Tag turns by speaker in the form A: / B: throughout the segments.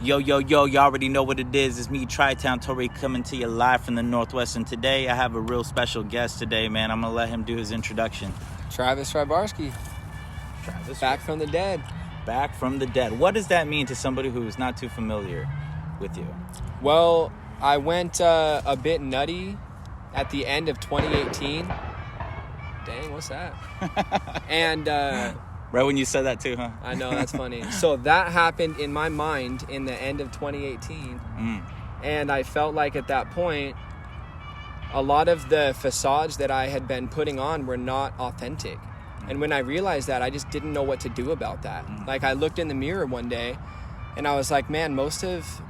A: Yo, you already know what it is. It's me, Tri-Town Tory, coming to you live from the Northwest. And today, I have a real special guest today, man. I'm going to let him do his introduction.
B: Travis Rybarski. Back from the dead.
A: Back from the dead. What does that mean to somebody who's not too familiar with you?
B: Well, I went a bit nutty at the end of 2018. Dang, what's that? And...
A: right when you said that too, huh?
B: I know, that's funny. So that happened in my mind in the end of 2018. And I felt like at that point, a lot of the facades that I had been putting on were not authentic. And when I realized that, I just didn't know what to do about that. Like, I looked in the mirror one day and I was like, man, most of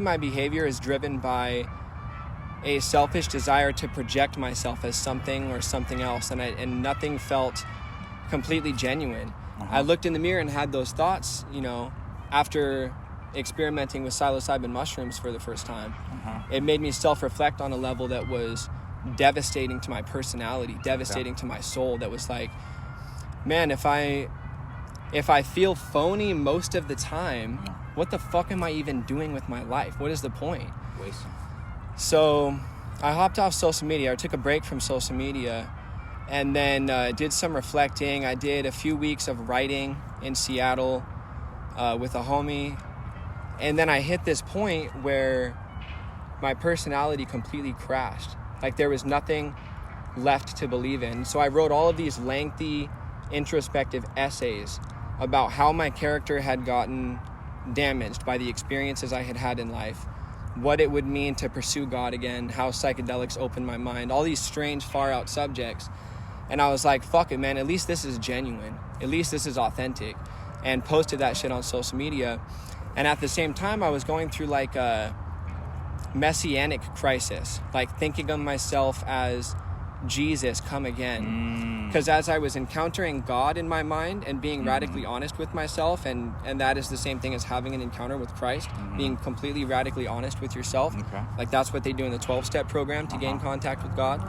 B: my behavior is driven by a selfish desire to project myself as something or something else. And nothing felt completely genuine. I looked in the mirror and had those thoughts, you know, after experimenting with psilocybin mushrooms for the first time. It made me self-reflect on a level that was devastating to my personality, devastating to my soul. That was like, man, if I feel phony most of the time, what the fuck am I even doing with my life? What is the point?
A: Wasting.
B: So I hopped off social media. I took a break from social media and then did some reflecting. I did a few weeks of writing in Seattle with a homie. And then I hit this point where my personality completely crashed. Like, there was nothing left to believe in. So I wrote all of these lengthy, introspective essays about how my character had gotten damaged by the experiences I had had in life, what it would mean to pursue God again, how psychedelics opened my mind, all these strange, far-out subjects. And I was like, fuck it, man, at least this is genuine. At least this is authentic. And posted that shit on social media. And at the same time, I was going through like a messianic crisis, like thinking of myself as Jesus come again. Because as I was encountering God in my mind and being radically honest with myself, and that is the same thing as having an encounter with Christ, being completely radically honest with yourself. Like, that's what they do in the 12-step program to gain contact with God.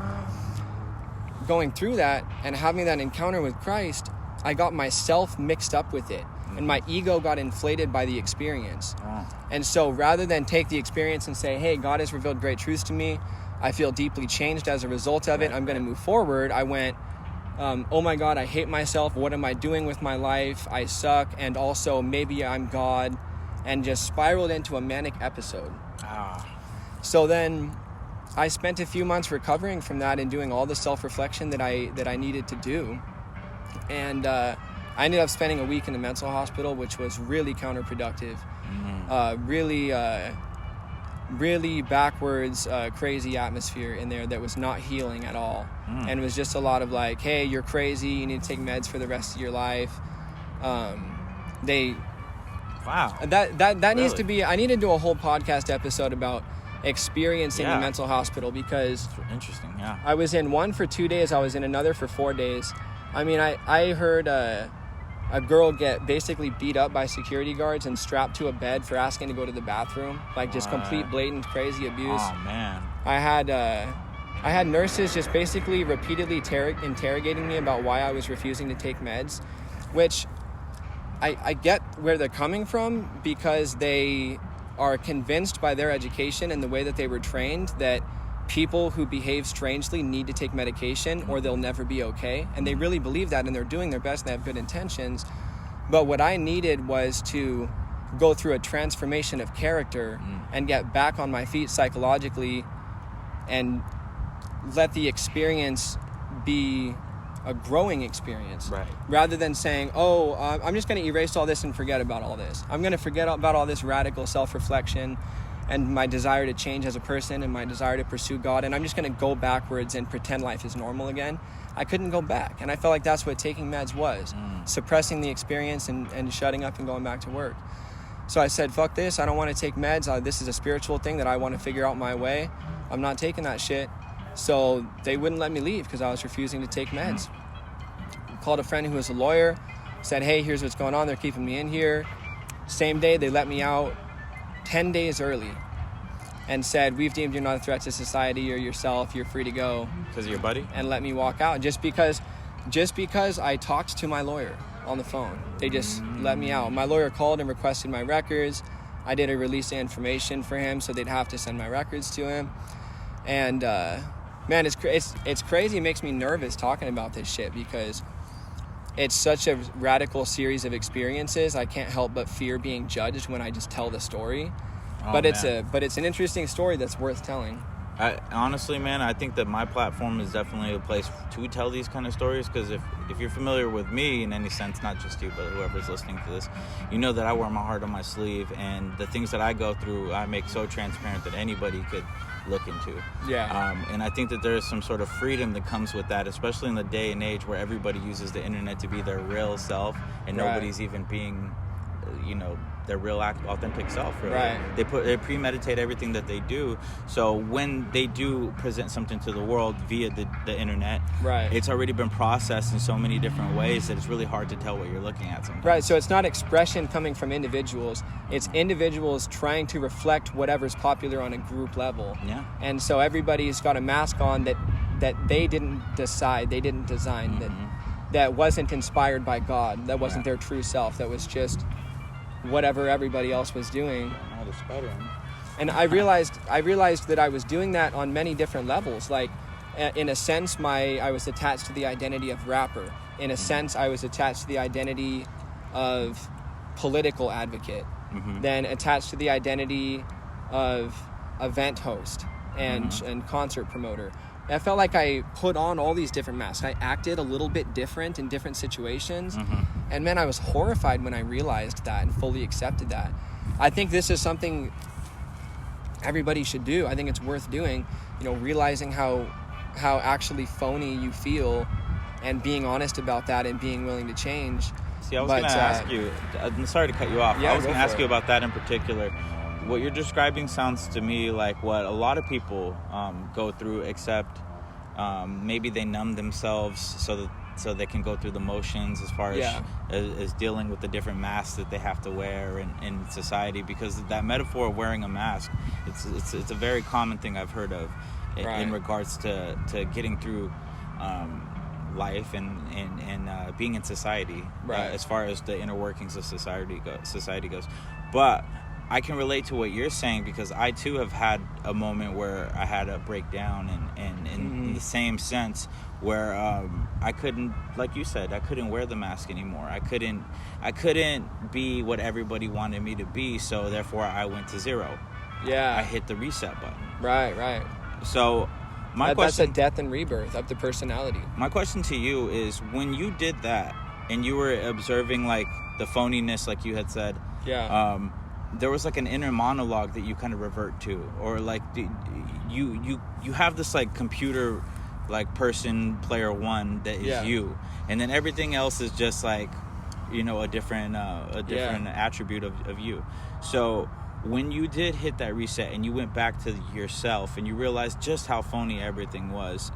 B: Going through that and having that encounter with Christ, I got myself mixed up with it. And my ego got inflated by the experience. And so rather than take the experience and say, hey, God has revealed great truths to me, I feel deeply changed as a result of it, I'm going to move forward, I went, oh my God, I hate myself. What am I doing with my life? I suck. And also, maybe I'm God. And just spiraled into a manic episode. So then I spent a few months recovering from that and doing all the self-reflection that I needed to do. And I ended up spending a week in a mental hospital, which was really counterproductive. Really backwards, crazy atmosphere in there that was not healing at all. And it was just a lot of like, hey, you're crazy, you need to take meds for the rest of your life.
A: Wow.
B: That
A: really?
B: Needs to be, I need to do a whole podcast episode about experiencing the mental hospital, because
A: interesting.
B: I was in one for 2 days, I was in another for 4 days. I mean, I heard a girl get basically beat up by security guards and strapped to a bed for asking to go to the bathroom. Like, just complete, blatant, crazy abuse.
A: Oh, man.
B: I had nurses just basically repeatedly interrogating me about why I was refusing to take meds, which I get where they're coming from, because they are convinced by their education and the way that they were trained that people who behave strangely need to take medication or they'll never be okay. And they really believe that, and they're doing their best and they have good intentions. But what I needed was to go through a transformation of character and get back on my feet psychologically and let the experience be a growing experience.
A: Right.
B: Rather than saying, I'm just going to erase all this and forget about all this. I'm going to forget about all this radical self-reflection and my desire to change as a person and my desire to pursue God, and I'm just going to go backwards and pretend life is normal again. I couldn't go back, and I felt like that's what taking meds was, suppressing the experience and shutting up and going back to work. So I said, fuck this, I don't want to take meds. This is a spiritual thing that I want to figure out my way. I'm not taking that shit. So they wouldn't let me leave because I was refusing to take meds. Called a friend who was a lawyer, said, hey, here's what's going on, they're keeping me in here. Same day, they let me out 10 days early and said, we've deemed you not a threat to society or yourself, you're free to go.
A: Because of your buddy?
B: And let me walk out, just because I talked to my lawyer on the phone. They just let me out. My lawyer called and requested my records. I did a release of information for him, so they'd have to send my records to him. And man, it's crazy. It makes me nervous talking about this shit because it's such a radical series of experiences. I can't help but fear being judged when I just tell the story. But it's an interesting story that's worth telling.
A: Honestly, man, I think that my platform is definitely a place to tell these kind of stories, because if you're familiar with me in any sense, not just you, but whoever's listening to this, you know that I wear my heart on my sleeve, and the things that I go through, I make so transparent that anybody could look into.
B: Yeah.
A: And I think that there is some sort of freedom that comes with that, especially in the day and age where everybody uses the internet to be their real self, and nobody's even being, their real authentic self, really.
B: Right.
A: They premeditate everything that they do, so when they do present something to the world via the internet,
B: right,
A: it's already been processed in so many different ways that it's really hard to tell what you're looking at sometimes.
B: Right, so it's not expression coming from individuals, it's individuals trying to reflect whatever's popular on a group level.
A: Yeah.
B: And so everybody's got a mask on that they didn't decide, they didn't design, that wasn't inspired by God, that wasn't their true self, that was just whatever everybody else was doing. And I realized that I was doing that on many different levels. Like, in a sense, I was attached to the identity of rapper. In a sense, I was attached to the identity of political advocate. Then attached to the identity of event host and concert promoter. I felt like I put on all these different masks. I acted a little bit different in different situations. And man, I was horrified when I realized that and fully accepted that. I think this is something everybody should do. I think it's worth doing, realizing how actually phony you feel and being honest about that and being willing to change.
A: See, I was going to ask you, I'm sorry to cut you off.
B: Yeah,
A: I was going to ask you about that in particular. What you're describing sounds to me like what a lot of people go through, except maybe they numb themselves so they can go through the motions as far as dealing with the different masks that they have to wear in society. Because that metaphor of wearing a mask, it's a very common thing I've heard of in regards to getting through life and being in society, as far as the inner workings of society goes. But I can relate to what you're saying, because I too have had a moment where I had a breakdown and in the same sense where I couldn't, like you said, I couldn't wear the mask anymore. I couldn't be what everybody wanted me to be, so therefore I went to zero.
B: Yeah.
A: I hit the reset button.
B: Right.
A: So
B: that's a death and rebirth of the personality.
A: My question to you is, when you did that and you were observing like the phoniness, like you had said, there was like an inner monologue that you kind of revert to, or like you have this like computer like person player one that is you, and then everything else is just like a different attribute of you. So when you did hit that reset and you went back to yourself and you realized just how phony everything was,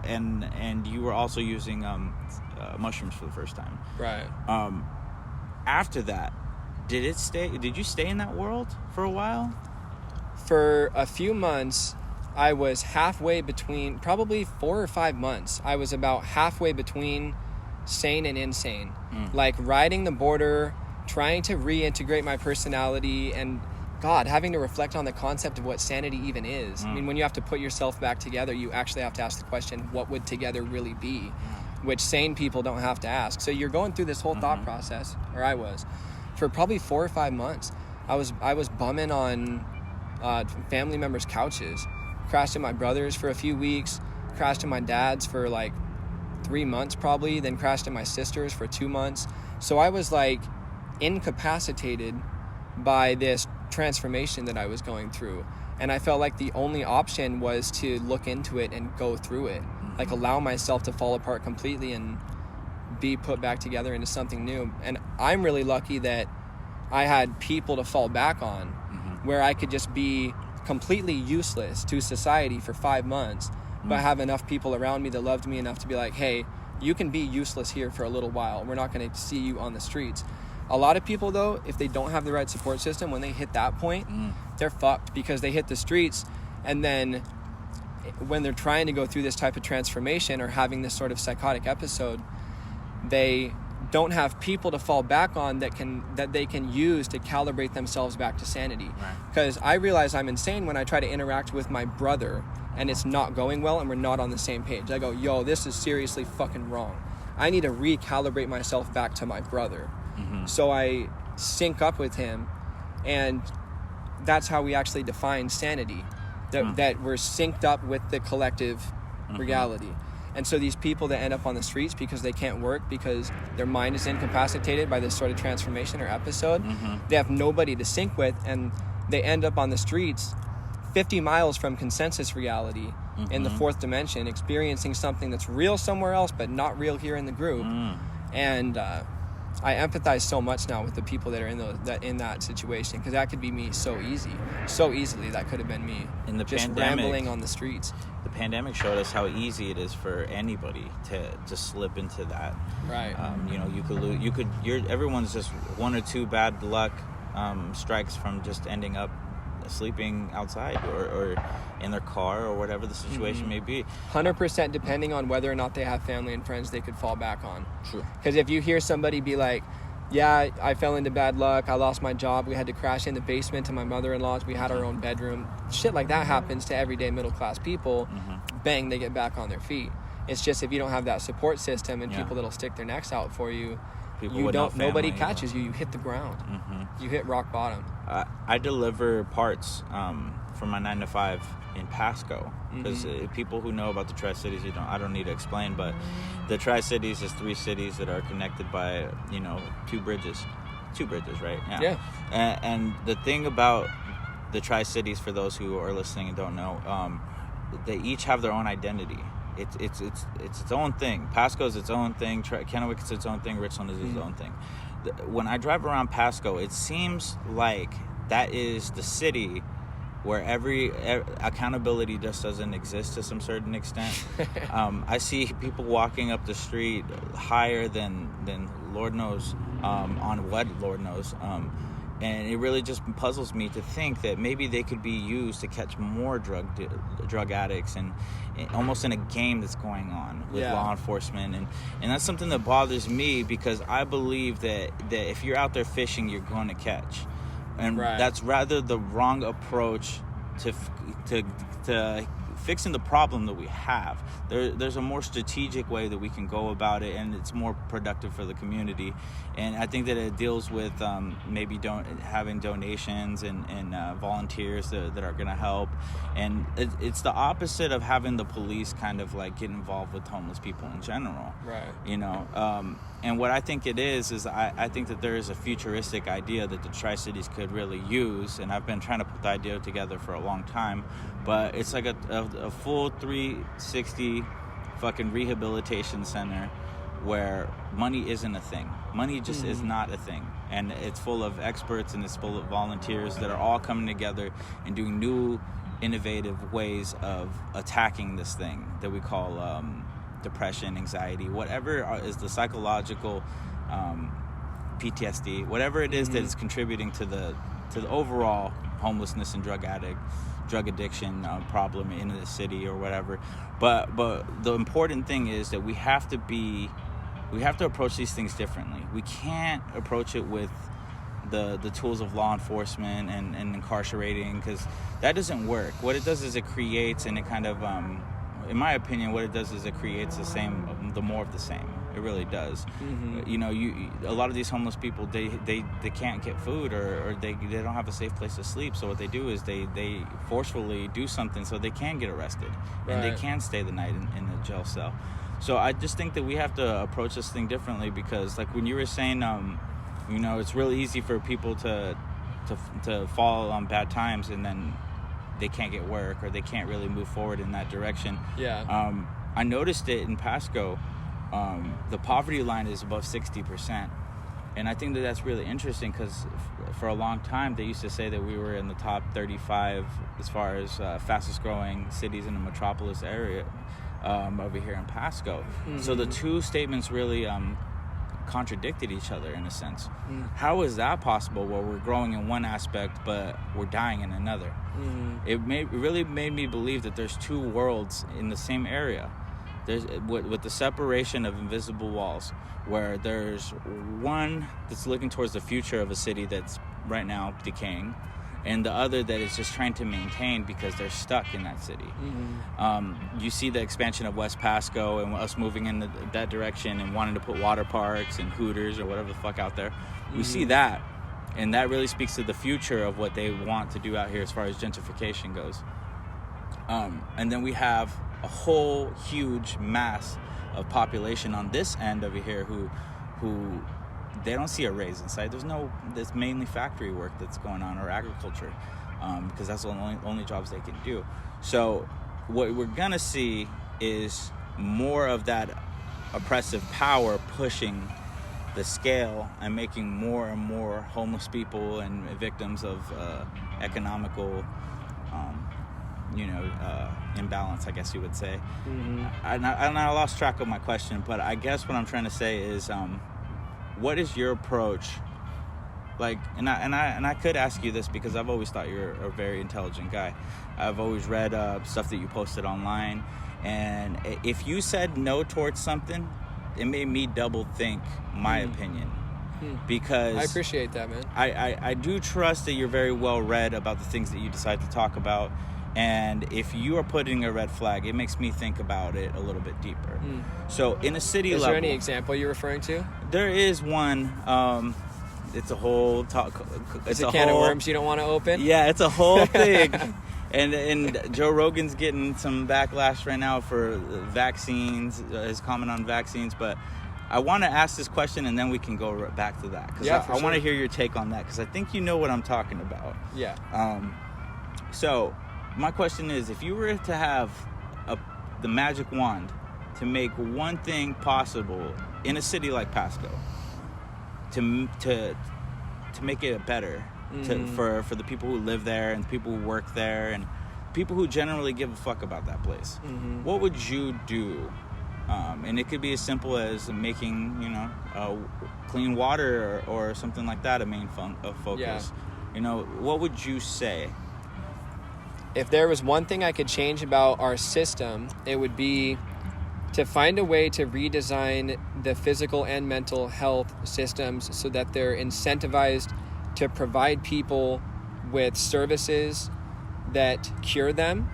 A: and you were also using mushrooms for the first time,
B: right?
A: After that, did you stay in that world for a while?
B: For a few months, I was halfway between, probably 4 or 5 months, I was about halfway between sane and insane. Like riding the border, trying to reintegrate my personality, and God, having to reflect on the concept of what sanity even is. I mean, when you have to put yourself back together, you actually have to ask the question, what would together really be? Which sane people don't have to ask. So you're going through this whole thought process, or I was. For probably 4 or 5 months, I was bumming on family members' couches. Crashed at my brother's for a few weeks, crashed at my dad's for like 3 months probably, then crashed at my sister's for 2 months. So I was like incapacitated by this transformation that I was going through. And I felt like the only option was to look into it and go through it. Like allow myself to fall apart completely and be put back together into something new. And I'm really lucky that I had people to fall back on, where I could just be completely useless to society for 5 months, but have enough people around me that loved me enough to be like, hey, you can be useless here for a little while. We're not going to see you on the streets. A lot of people, though, if they don't have the right support system, when they hit that point, they're fucked, because they hit the streets, and then when they're trying to go through this type of transformation or having this sort of psychotic episode, they don't have people to fall back on that they can use to calibrate themselves back to sanity. Because I realize I'm insane when I try to interact with my brother and it's not going well and we're not on the same page. I go, yo, this is seriously fucking wrong. I need to recalibrate myself back to my brother. So I sync up with him, and that's how we actually define sanity, that we're synced up with the collective reality. And so these people that end up on the streets because they can't work, because their mind is incapacitated by this sort of transformation or episode, they have nobody to sync with, and they end up on the streets 50 miles from consensus reality in the fourth dimension, experiencing something that's real somewhere else but not real here in the group. And I empathize so much now with the people that are in that situation, because that could be me so easily. That could have been me
A: in the
B: just rambling on the streets.
A: The pandemic showed us how easy it is for anybody to slip into that.
B: Right.
A: Everyone's just one or two bad luck strikes from just ending up sleeping outside or in their car or whatever the situation may be.
B: 100% depending on whether or not they have family and friends they could fall back on.
A: True.
B: Because if you hear somebody be like, yeah, I fell into bad luck, I lost my job, we had to crash in the basement to my mother-in-law's, we had our own bedroom, shit like that happens to everyday middle-class people, bang, they get back on their feet. It's just if you don't have that support system and people that'll stick their necks out for you, nobody catches you. You hit the ground. You hit rock bottom.
A: I deliver parts for my 9 to 5 in Pasco, because people who know about the Tri-Cities, I don't need to explain, but the Tri-Cities is 3 cities that are connected by 2 bridges, right?
B: Yeah.
A: And the thing about the Tri-Cities, for those who are listening and don't know, they each have their own identity. It's its own thing. Pasco is its own thing. Kennewick is its own thing. Richland is its own thing. When I drive around Pasco, it seems like that is the city where every accountability just doesn't exist to some certain extent. I see people walking up the street higher than Lord knows, on what Lord knows. And it really just puzzles me to think that maybe they could be used to catch more drug addicts, and almost in a game that's going on with law enforcement. And that's something that bothers me, because I believe that if you're out there fishing, you're going to catch. And that's rather the wrong approach to fixing the problem that we have. There's a more strategic way that we can go about it, and it's more productive for the community. And I think that it deals with maybe having donations and volunteers that are going to help. And it's the opposite of having the police kind of like get involved with homeless people in general.
B: Right.
A: And what I think it is I think that there is a futuristic idea that the Tri-Cities could really use, and I've been trying to put the idea together for a long time, but it's like a full 360 fucking rehabilitation center where money isn't a thing. Money just is not a thing. And it's full of experts, and it's full of volunteers that are all coming together and doing new, innovative ways of attacking this thing that we call depression, anxiety, whatever is the psychological PTSD, whatever it is that is contributing to the overall homelessness and drug addiction problem in the city or whatever. But the important thing is that we have to approach these things differently. We can't approach it with the tools of law enforcement and incarcerating, because that doesn't work. What it does is it creates, and it kind of in my opinion, what it does is it creates the more of the same. It really does. A lot of these homeless people, they can't get food, or they don't have a safe place to sleep. So what they do is they forcefully do something so they can get arrested, and they can stay the night in the jail cell. So I just think that we have to approach this thing differently, because like when you were saying, it's really easy for people to fall on bad times, and then they can't get work, or they can't really move forward in that direction. I noticed it in Pasco. The poverty line is above 60%. And I think that that's really interesting, because for a long time they used to say that we were in the top 35 as far as fastest growing cities in the metropolis area over here in Pasco. So the two statements really contradicted each other in a sense. How is that possible, where we're growing in one aspect but we're dying in another? It really made me believe that there's two worlds in the same area. there's with the separation of invisible walls, where there's one that's looking towards the future of a city that's right now decaying, and the other that is just trying to maintain because they're stuck in that city. You see the expansion of West Pasco and us moving in that direction and wanting to put water parks and Hooters or whatever the fuck out there. We see that, and that really speaks to the future of what they want to do out here as far as gentrification goes. And then we have a whole huge mass of population on this end over here who they don't see a raise in sight. There's mainly factory work that's going on, or agriculture, because that's the only jobs they can do. So what we're gonna see is more of that oppressive power pushing the scale and making more and more homeless people and victims of economical imbalance, I guess you would say. And I lost track of my question, but I guess what I'm trying to say is, what is your approach? Like, and I could ask you this because I've always thought you're a very intelligent guy. I've always read stuff that you posted online, and if you said no towards something, it made me double think my opinion. Because
B: I appreciate that, man.
A: I do trust that you're very well read about the things that you decide to talk about. And if you are putting a red flag, it makes me think about it a little bit deeper. So in a city level...
B: Is there any example you're referring to?
A: There is one. It's a whole talk.
B: It's a can of worms you don't want to open?
A: Yeah, it's a whole thing. And Joe Rogan's getting some backlash right now for vaccines, his comment on vaccines. But I want to ask this question, and then we can go back to that. Because I want to hear your take on that, because I think you know what I'm talking about.
B: Yeah.
A: So... my question is, if you were to have the magic wand to make one thing possible in a city like Pasco, to make it better for the people who live there and the people who work there and people who generally give a fuck about that place, what would you do? And it could be as simple as making, clean water or something like that a main focus. Yeah. What would you say?
B: If there was one thing I could change about our system, it would be to find a way to redesign the physical and mental health systems so that they're incentivized to provide people with services that cure them,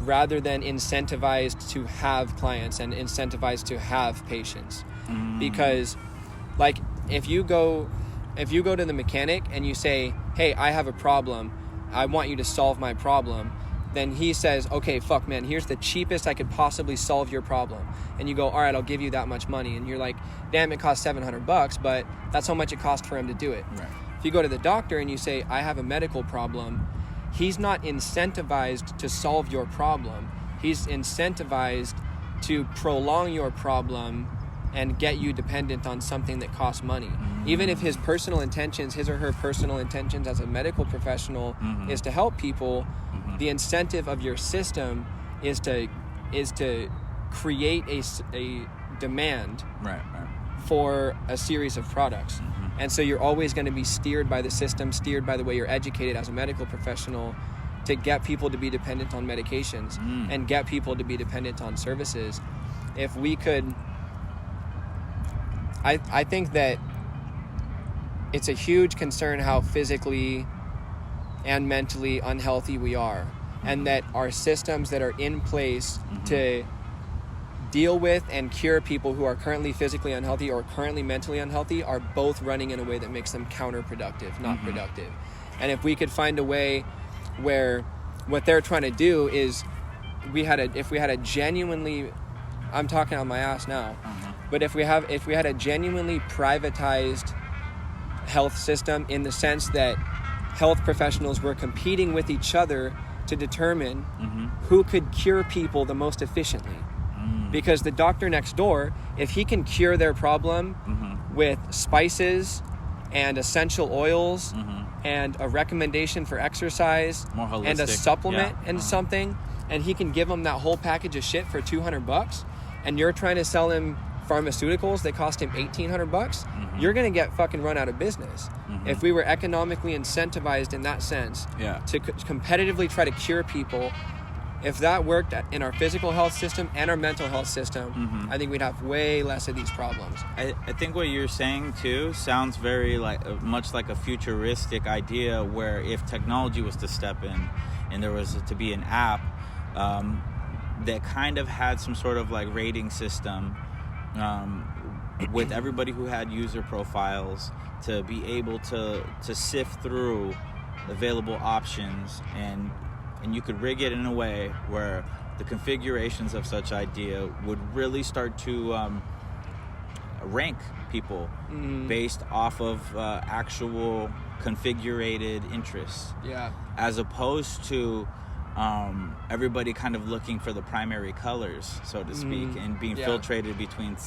B: rather than incentivized to have clients and incentivized to have patients. Because, like, if you go to the mechanic and you say, hey, I have a problem, I want you to solve my problem, then he says, okay, fuck, man, here's the cheapest I could possibly solve your problem. And you go, all right, I'll give you that much money. And you're like, damn, it costs $700, but that's how much it cost for him to do it.
A: Right.
B: If you go to the doctor and you say, I have a medical problem, he's not incentivized to solve your problem. He's incentivized to prolong your problem and get you dependent on something that costs money. Even if his or her personal intentions as a medical professional is to help people, the incentive of your system is to create a demand for a series of products. And so you're always going to be steered by the system, steered by the way you're educated as a medical professional, to get people to be dependent on medications and get people to be dependent on services. If we could... I think that it's a huge concern how physically and mentally unhealthy we are, and that our systems that are in place to deal with and cure people who are currently physically unhealthy or currently mentally unhealthy are both running in a way that makes them counterproductive, not productive. And if we could find a way where what they're trying to do is if we had a genuinely, I'm talking on my ass now, but if we had a genuinely privatized health system, in the sense that health professionals were competing with each other to determine who could cure people the most efficiently. Because the doctor next door, if he can cure their problem with spices and essential oils and a recommendation for exercise and a supplement and something, and he can give them that whole package of shit for $200, and you're trying to sell him pharmaceuticals that cost him $1,800, you're going to get fucking run out of business. If we were economically incentivized in that sense to competitively try to cure people If that worked in our physical health system and our mental health system, I think we'd have way less of these problems.
A: I think what you're saying too sounds very much like a futuristic idea, where if technology was to step in and there was to be an app that kind of had some sort of like rating system with everybody who had user profiles to be able to sift through available options, and you could rig it in a way where the configurations of such idea would really start to rank people based off of actual configurated interests, as opposed to everybody kind of looking for the primary colors, so to speak, and being filtrated between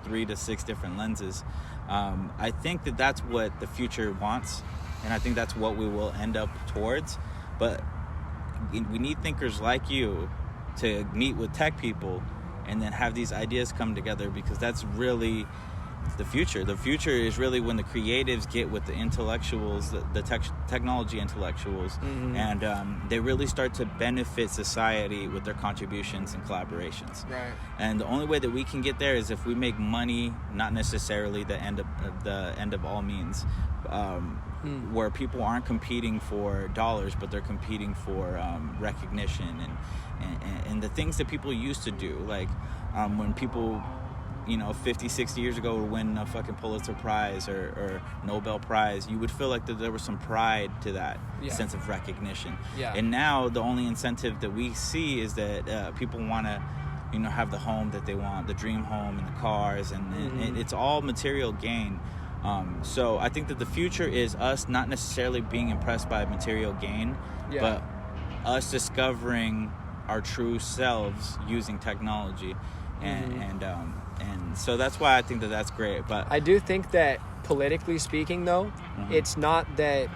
A: 3 to 6 different lenses. I think that that's what the future wants, and I think that's what we will end up towards. But we need thinkers like you to meet with tech people and then have these ideas come together, because that's really the future. The future is really when the creatives get with the intellectuals, the technology intellectuals, and they really start to benefit society with their contributions and collaborations.
B: Right.
A: And the only way that we can get there is if we make money, not necessarily the end of all means, where people aren't competing for dollars, but they're competing for recognition and the things that people used to do, like when people 50, 60 years ago would win a fucking Pulitzer Prize or Nobel Prize, you would feel like that there was some pride to that sense of recognition. And now the only incentive that we see is that people want to have the home that they want, the dream home and the cars, and it's all material gain. So I think that the future is us not necessarily being impressed by material gain, but us discovering our true selves using technology. And so that's why I think that that's great. But
B: I do think that politically speaking, though, it's not that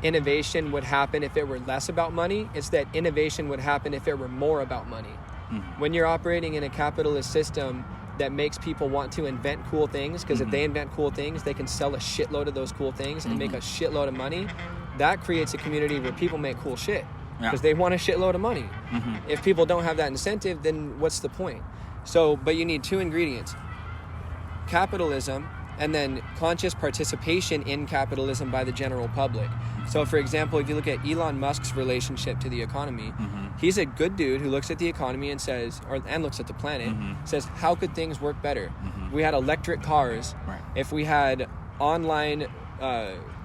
B: innovation would happen if it were less about money. It's that innovation would happen if it were more about money. When you're operating in a capitalist system that makes people want to invent cool things, because if they invent cool things, they can sell a shitload of those cool things and make a shitload of money. That creates a community where people make cool shit because they want a shitload of money. If people don't have that incentive, then what's the point? So, but you need 2 ingredients: capitalism and then conscious participation in capitalism by the general public. So, for example, if you look at Elon Musk's relationship to the economy, he's a good dude who looks at the economy and says, and looks at the planet, says, how could things work better? If we had electric cars, if we had online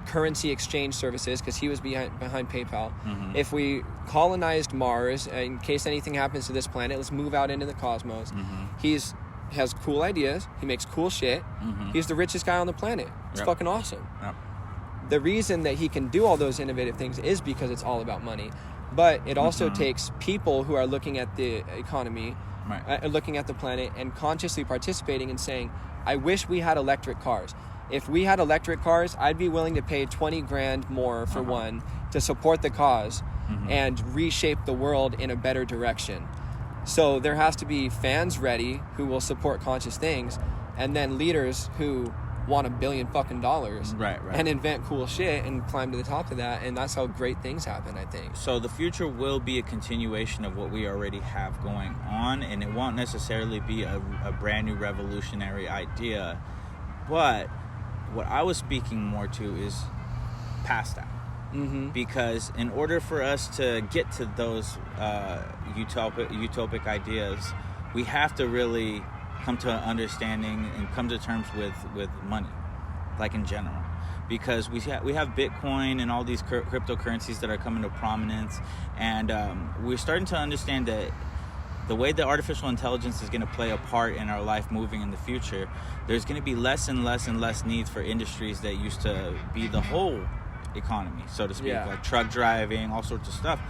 B: currency exchange services, because he was behind PayPal. If we colonized Mars, in case anything happens to this planet, let's move out into the cosmos. He has cool ideas. He makes cool shit. He's the richest guy on the planet. It's fucking awesome. The reason that he can do all those innovative things is because it's all about money. But it also takes people who are looking at the economy, looking at the planet, and consciously participating and saying, I wish we had electric cars. If we had electric cars, I'd be willing to pay 20 grand more for one to support the cause and reshape the world in a better direction. So there has to be fans ready who will support conscious things, and then leaders who want $1 billion fucking dollars and invent cool shit and climb to the top of that, and that's how great things happen, I think.
A: So the future will be a continuation of what we already have going on, and it won't necessarily be a brand new revolutionary idea, but what I was speaking more to is past that. Because in order for us to get to those utopic ideas, we have to really come to an understanding and come to terms with money, like in general. Because we have Bitcoin and all these cryptocurrencies that are coming to prominence, and we're starting to understand that the way that artificial intelligence is going to play a part in our life moving in the future, there's going to be less and less and less needs for industries that used to be the whole economy, so to speak, like truck driving, all sorts of stuff.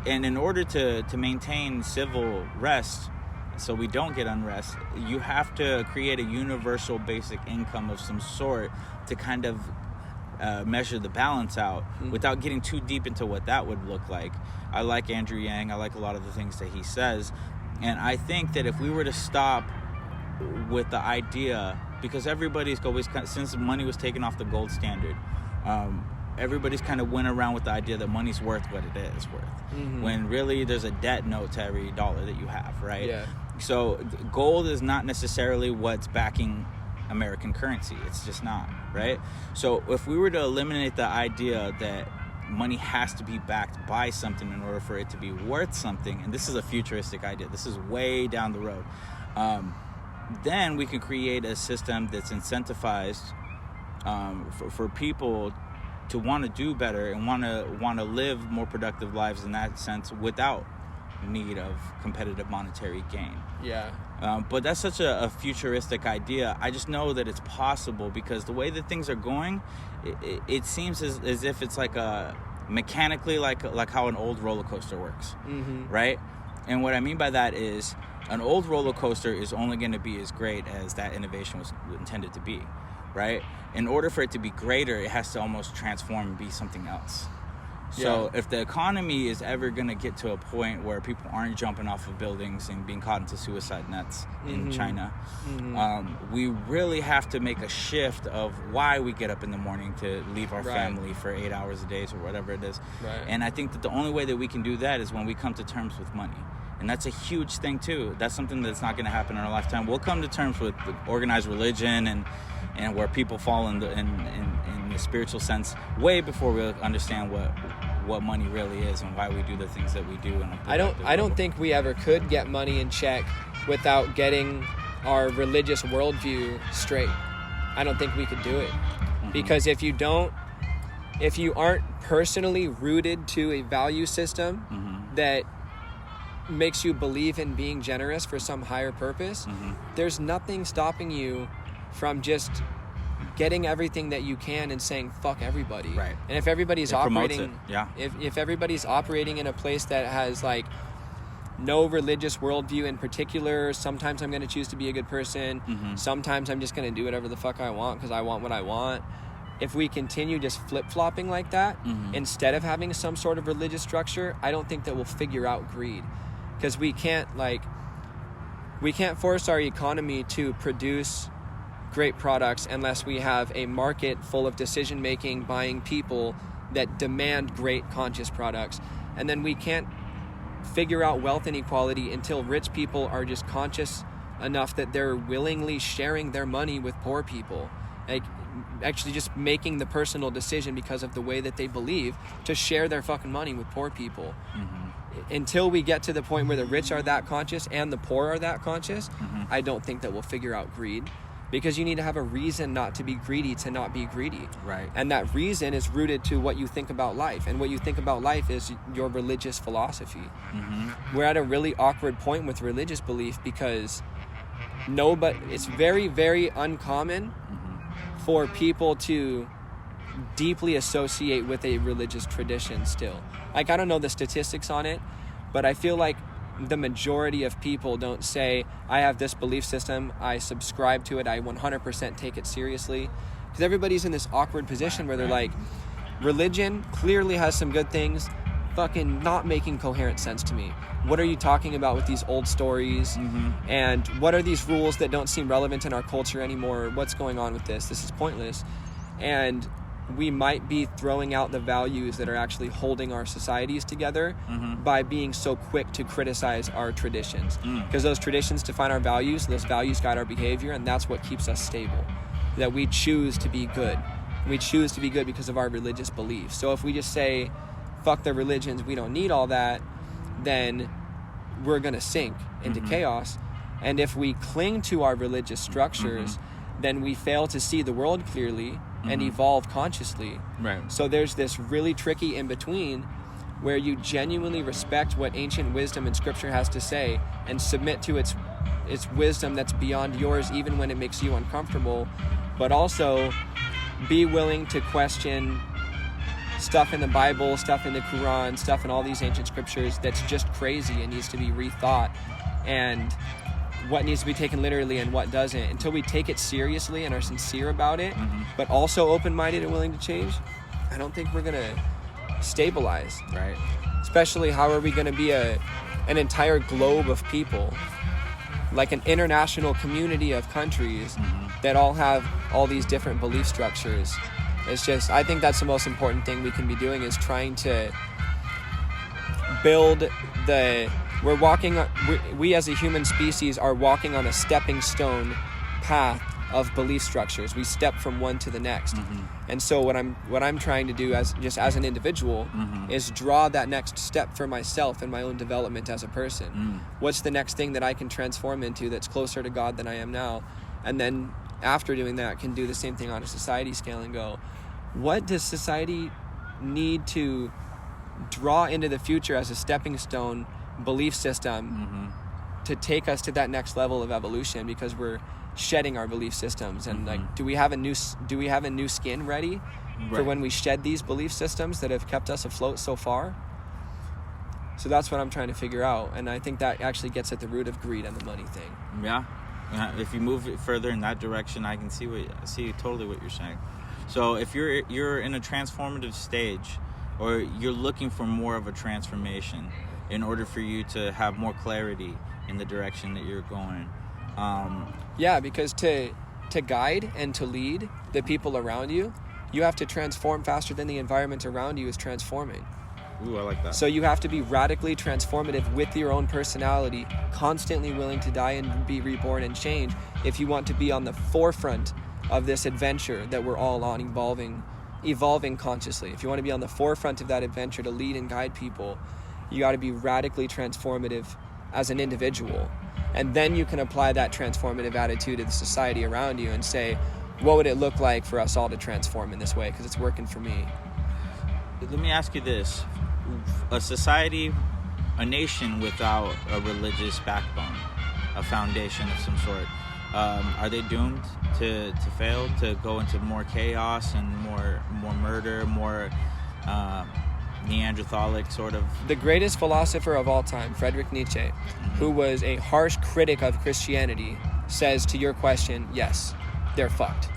A: And in order to maintain civil rest, so we don't get unrest, you have to create a universal basic income of some sort to kind of measure the balance out without getting too deep into what that would look like. I like Andrew Yang. I like a lot of the things that he says. And I think that if we were to stop with the idea, because everybody's always, since money was taken off the gold standard, everybody's kind of went around with the idea that money's worth what it is worth, when really there's a debt note to every dollar that you have, right?
B: Yeah.
A: So gold is not necessarily what's backing American currency. It's just not, right? So if we were to eliminate the idea that money has to be backed by something in order for it to be worth something, and this is a futuristic idea, this is way down the road, then we can create a system that's incentivized for people to want to do better and want to live more productive lives in that sense without need of competitive monetary gain.
B: Yeah.
A: But that's such a futuristic idea. I just know that it's possible because the way that things are going, it seems as if it's like mechanically like how an old roller coaster works, right? And what I mean by that is an old roller coaster is only going to be as great as that innovation was intended to be, right? In order for it to be greater, it has to almost transform and be something else. So if the economy is ever going to get to a point where people aren't jumping off of buildings and being caught into suicide nets in China, we really have to make a shift of why we get up in the morning to leave our family for 8 hours a day or whatever it is. Right. And I think that the only way that we can do that is when we come to terms with money. And that's a huge thing too. That's something that's not going to happen in our lifetime. We'll come to terms with organized religion and where people fall in the spiritual sense way before we understand what money really is and why we do the things that we do.
B: I don't think we ever could get money in check without getting our religious worldview straight. I don't think we could do it. Because if you aren't personally rooted to a value system that makes you believe in being generous for some higher purpose, there's nothing stopping you from just getting everything that you can and saying fuck everybody. Right. And if everybody's operating if everybody's operating in a place that has like no religious worldview in particular, sometimes I'm going to choose to be a good person, sometimes I'm just going to do whatever the fuck I want because I want what I want. If we continue just flip-flopping like that instead of having some sort of religious structure, I don't think that we'll figure out greed. Because we can't force our economy to produce great products unless we have a market full of decision-making, buying people that demand great conscious products. And then we can't figure out wealth inequality until rich people are just conscious enough that they're willingly sharing their money with poor people. Like, actually just making the personal decision because of the way that they believe to share their fucking money with poor people. Until we get to the point where the rich are that conscious and the poor are that conscious, I don't think that we'll figure out greed, because you need to have a reason not to be greedy to not be greedy. Right. And that reason is rooted to what you think about life, and what you think about life is your religious philosophy. We're at a really awkward point with religious belief because it's very, very uncommon for people to deeply associate with a religious tradition still. Like, I don't know the statistics on it, but I feel like the majority of people don't say, I have this belief system, I subscribe to it, I 100% take it seriously. Because everybody's in this awkward position where they're like, religion clearly has some good things, fucking not making coherent sense to me. What are you talking about with these old stories? And what are these rules that don't seem relevant in our culture anymore? What's going on with this? This is pointless. And we might be throwing out the values that are actually holding our societies together by being so quick to criticize our traditions. Because those traditions define our values, those values guide our behavior, and that's what keeps us stable. That we choose to be good. We choose to be good because of our religious beliefs. So if we just say, fuck the religions, we don't need all that, then we're going to sink into chaos. And if we cling to our religious structures, then we fail to see the world clearly and evolve consciously. Right. So there's this really tricky in-between where you genuinely respect what ancient wisdom and scripture has to say and submit to its wisdom that's beyond yours even when it makes you uncomfortable, but also be willing to question stuff in the Bible, stuff in the Quran, stuff in all these ancient scriptures that's just crazy and needs to be rethought, and what needs to be taken literally and what doesn't. Until we take it seriously and are sincere about it, but also open-minded and willing to change, I don't think we're going to stabilize. Right. Especially, how are we going to be an entire globe of people, like an international community of countries that all have all these different belief structures? It's just, I think that's the most important thing we can be doing, is trying to build we as a human species are walking on a stepping stone path of belief structures. We step from one to the next. And so what I'm trying to do as an individual is draw that next step for myself in my own development as a person. What's the next thing that I can transform into that's closer to God than I am now? And then after doing that, can do the same thing on a society scale and go, what does society need to draw into the future as a stepping stone belief system to take us to that next level of evolution? Because we're shedding our belief systems, and like, do we have a new skin ready for when we shed these belief systems that have kept us afloat so far? So that's what I'm trying to figure out, and I think that actually gets at the root of greed and the money thing.
A: Yeah, if you move it further in that direction, I can see totally what you're saying. So if you're in a transformative stage, or you're looking for more of a transformation in order for you to have more clarity in the direction that you're going.
B: Yeah, because to guide and to lead the people around you, you have to transform faster than the environment around you is transforming.
A: Ooh, I like that.
B: So you have to be radically transformative with your own personality, constantly willing to die and be reborn and change if you want to be on the forefront of this adventure that we're all on, evolving consciously. If you want to be on the forefront of that adventure to lead and guide people, you got to be radically transformative as an individual. And then you can apply that transformative attitude to the society around you and say, what would it look like for us all to transform in this way? Because it's working for me.
A: Let me ask you this. A society, a nation without a religious backbone, a foundation of some sort, are they doomed to fail, to go into more chaos and more murder, more Neanderthalic sort of? The
B: greatest philosopher of all time, Friedrich Nietzsche, who was a harsh critic of Christianity, says to your question, yes, they're fucked.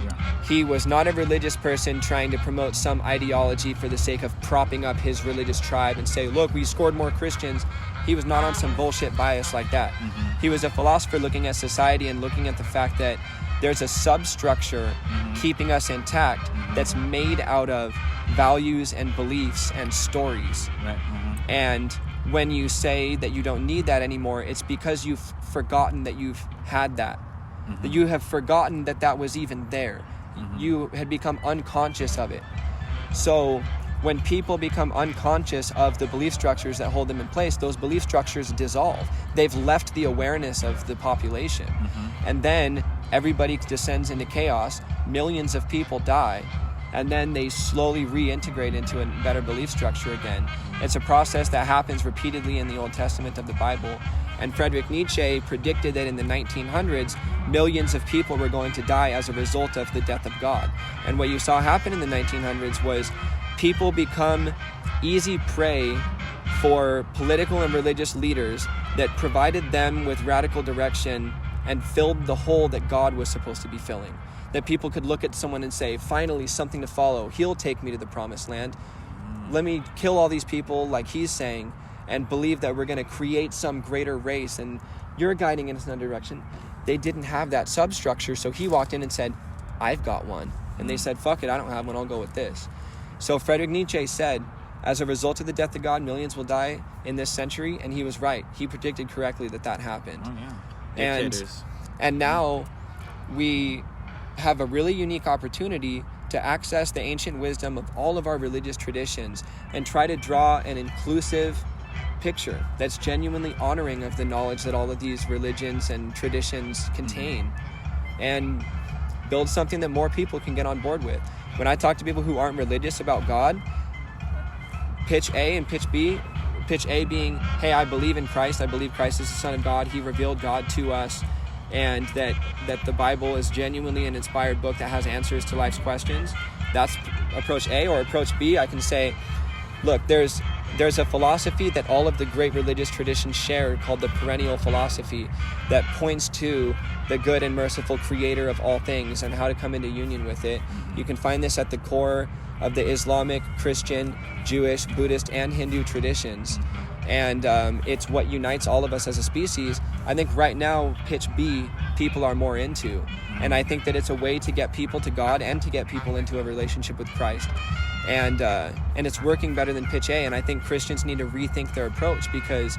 B: Yeah. He was not a religious person trying to promote some ideology for the sake of propping up his religious tribe and say, look, we scored more Christians. He was not on some bullshit bias like that. He was a philosopher looking at society and looking at the fact that there's a substructure keeping us intact that's made out of values and beliefs and stories. Right. And when you say that you don't need that anymore, it's because you've forgotten that you've had that. That you have forgotten that was even there. You had become unconscious of it. So when people become unconscious of the belief structures that hold them in place, those belief structures dissolve. They've left the awareness of the population. And then everybody descends into chaos. Millions of people die. And then they slowly reintegrate into a better belief structure again. It's a process that happens repeatedly in the Old Testament of the Bible. And Friedrich Nietzsche predicted that in the 1900s, millions of people were going to die as a result of the death of God. And what you saw happen in the 1900s was people become easy prey for political and religious leaders that provided them with radical direction and filled the hole that God was supposed to be filling. That people could look at someone and say, finally, something to follow. He'll take me to the promised land. Let me kill all these people like he's saying, and believe that we're going to create some greater race, and you're guiding in another direction. They didn't have that substructure, so he walked in and said, I've got one. And they said, fuck it, I don't have one, I'll go with this. So Friedrich Nietzsche said, as a result of the death of God, millions will die in this century, and he was right. He predicted correctly that happened.
A: Oh, yeah.
B: And now we have a really unique opportunity to access the ancient wisdom of all of our religious traditions and try to draw an inclusive picture that's genuinely honoring of the knowledge that all of these religions and traditions contain, and build something that more people can get on board with. When I talk to people who aren't religious about God, pitch A and pitch B, pitch A being, hey, I believe in Christ, I believe Christ is the Son of God, he revealed God to us, and that the Bible is genuinely an inspired book that has answers to life's questions. That's approach A. Or approach B, I can say, look, there's a philosophy that all of the great religious traditions share called the perennial philosophy that points to the good and merciful creator of all things and how to come into union with it. You can find this at the core of the Islamic, Christian, Jewish, Buddhist, and Hindu traditions. And it's what unites all of us as a species. I think right now, pitch B people are more into. And I think that it's a way to get people to God and to get people into a relationship with Christ. And it's working better than pitch A. And I think Christians need to rethink their approach, because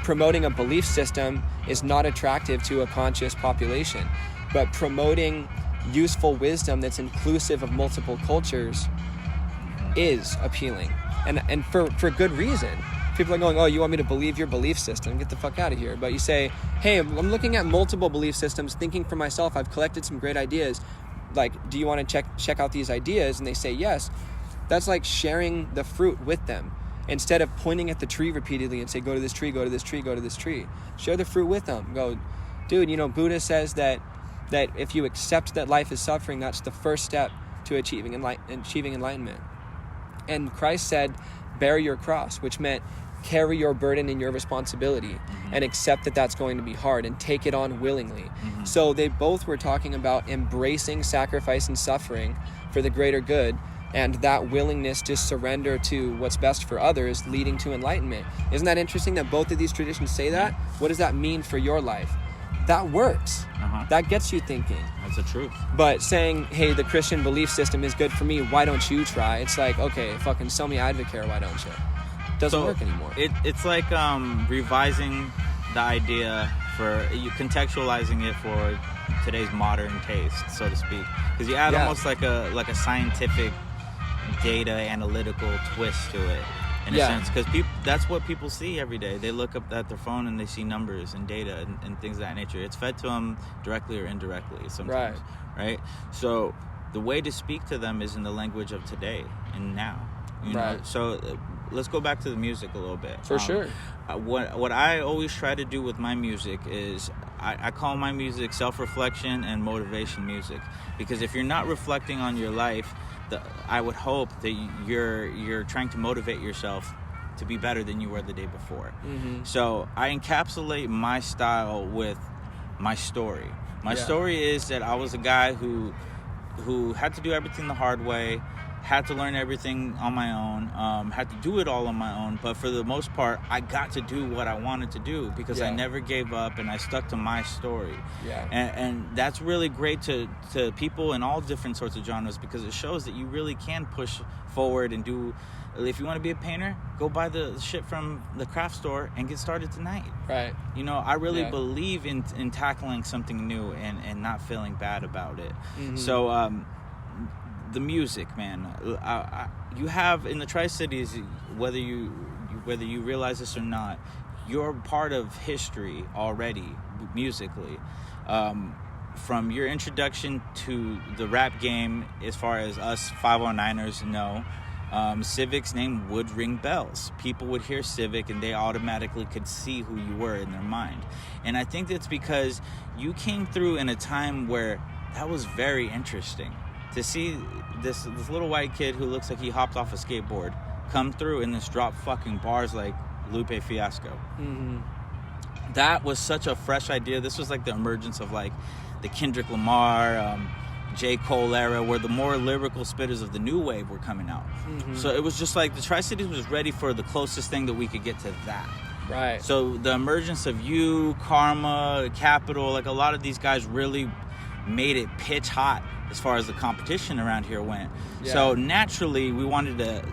B: promoting a belief system is not attractive to a conscious population. But promoting useful wisdom that's inclusive of multiple cultures is appealing. And for good reason. People are going, oh, you want me to believe your belief system? Get the fuck out of here. But you say, hey, I'm looking at multiple belief systems, thinking for myself, I've collected some great ideas. Like, do you want to check out these ideas? And they say yes. That's like sharing the fruit with them. Instead of pointing at the tree repeatedly and say, go to this tree, go to this tree, go to this tree. Share the fruit with them. Go, dude, Buddha says that if you accept that life is suffering, that's the first step to achieving enlightenment. And Christ said, bear your cross, which meant carry your burden and your responsibility, and accept that that's going to be hard and take it on willingly. So they both were talking about embracing sacrifice and suffering for the greater good, and that willingness to surrender to what's best for others, leading to enlightenment. Isn't that interesting that both of these traditions say that? What does that mean for your life? That works. That gets you thinking.
A: That's the truth.
B: But saying, hey, the Christian belief system is good for me, why don't you try? It's like, okay, fucking sell me Advocare, why don't you? Doesn't work anymore.
A: It's like revising the idea for contextualizing it for today's modern taste, so to speak. Because you add almost like a scientific, data analytical twist to it, in a sense. Because that's what people see every day. They look up at their phone and they see numbers and data and things of that nature. It's fed to them directly or indirectly sometimes, right? So the way to speak to them is in the language of today and now. You know? So let's go back to the music a little bit.
B: For sure.
A: What I always try to do with my music is I call my music self-reflection and motivation music, because if you're not reflecting on your life, I would hope that you're trying to motivate yourself to be better than you were the day before. So I encapsulate my style with my story. My story is that I was a guy who had to do everything the hard way, had to learn everything on my own, had to do it all on my own, but for the most part, I got to do what I wanted to do because I never gave up and I stuck to my story. And that's really great to people in all different sorts of genres, because it shows that you really can push forward and do. If you want to be a painter, go buy the shit from the craft store and get started tonight. Right. I really believe in tackling something new and not feeling bad about it. So, the music, man, you have in the Tri-Cities, whether you realize this or not, you're part of history already musically, from your introduction to the rap game. As far as us 509ers know, Ciivic's name would ring bells. People would hear Ciivic and they automatically could see who you were in their mind. And I think that's because you came through in a time where that was very interesting. To see this little white kid who looks like he hopped off a skateboard come through and just drop fucking bars like Lupe Fiasco. That was such a fresh idea. This was like the emergence of like the Kendrick Lamar, J. Cole era, where the more lyrical spitters of the new wave were coming out. So it was just like the Tri-Cities was ready for the closest thing that we could get to that. Right. So the emergence of you, Karma, Capital, like a lot of these guys really made it pitch hot as far as the competition around here went. So naturally we wanted to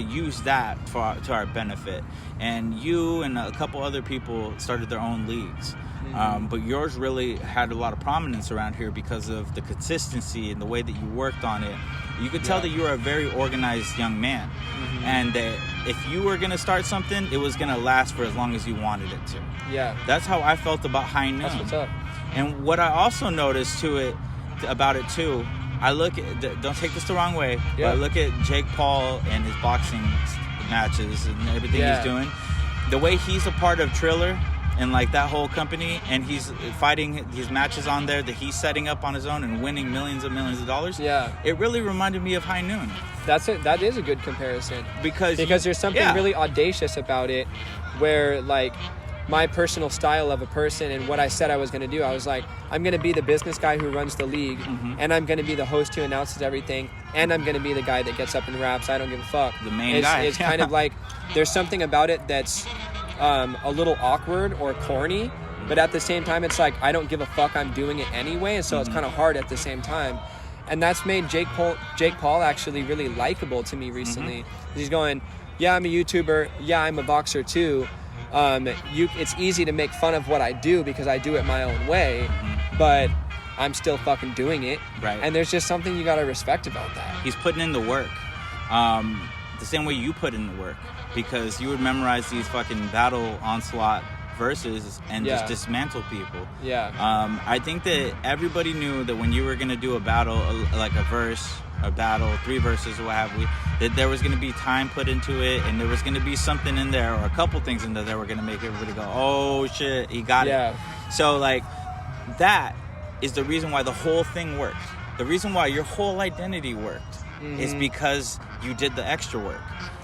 A: use that to our benefit, and you and a couple other people started their own leagues. But yours really had a lot of prominence around here because of the consistency and the way that you worked on it. You could tell that you were a very organized young man, and that if you were going to start something, it was going to last for as long as you wanted it to. That's how I felt about High Noon. That's what's up. And what I also noticed about it too, I look at, don't take this the wrong way, but I look at Jake Paul and his boxing matches and everything he's doing. The way he's a part of Triller and like that whole company, and he's fighting these matches on there that he's setting up on his own and winning millions and millions of dollars. It really reminded me of High Noon. That is a good comparison. Because there's something really audacious about it, where like my personal style of a person and what I said I was going to do, I was like, I'm going to be the business guy who runs the league, and I'm going to be the host who announces everything, and I'm going to be the guy that gets up and raps. I don't give a fuck. The main guy. It's kind of like, there's something about it that's a little awkward or corny,
B: But at the same time, it's like, I don't give a fuck, I'm doing it anyway. And so it's kind of hard at the same time. And that's made Jake Paul actually really likable to me recently. He's going, yeah, I'm a YouTuber. Yeah, I'm a boxer too. It's easy to make fun of what I do because I do it my own way, but I'm still fucking doing it.
A: Right.
B: And there's just something you got to respect about that.
A: He's putting in the work. The same way you put in the work, because you would memorize these fucking battle onslaught verses and just dismantle people.
B: Yeah.
A: I think that everybody knew that when you were going to do a battle, like a verse, a battle, 3 verses, or what have we, that there was going to be time put into it, and there was going to be something in there, or a couple things in there that were going to make everybody go, oh shit, he got it. So like, that is the reason why the whole thing worked. The reason why your whole identity worked is because you did the extra work.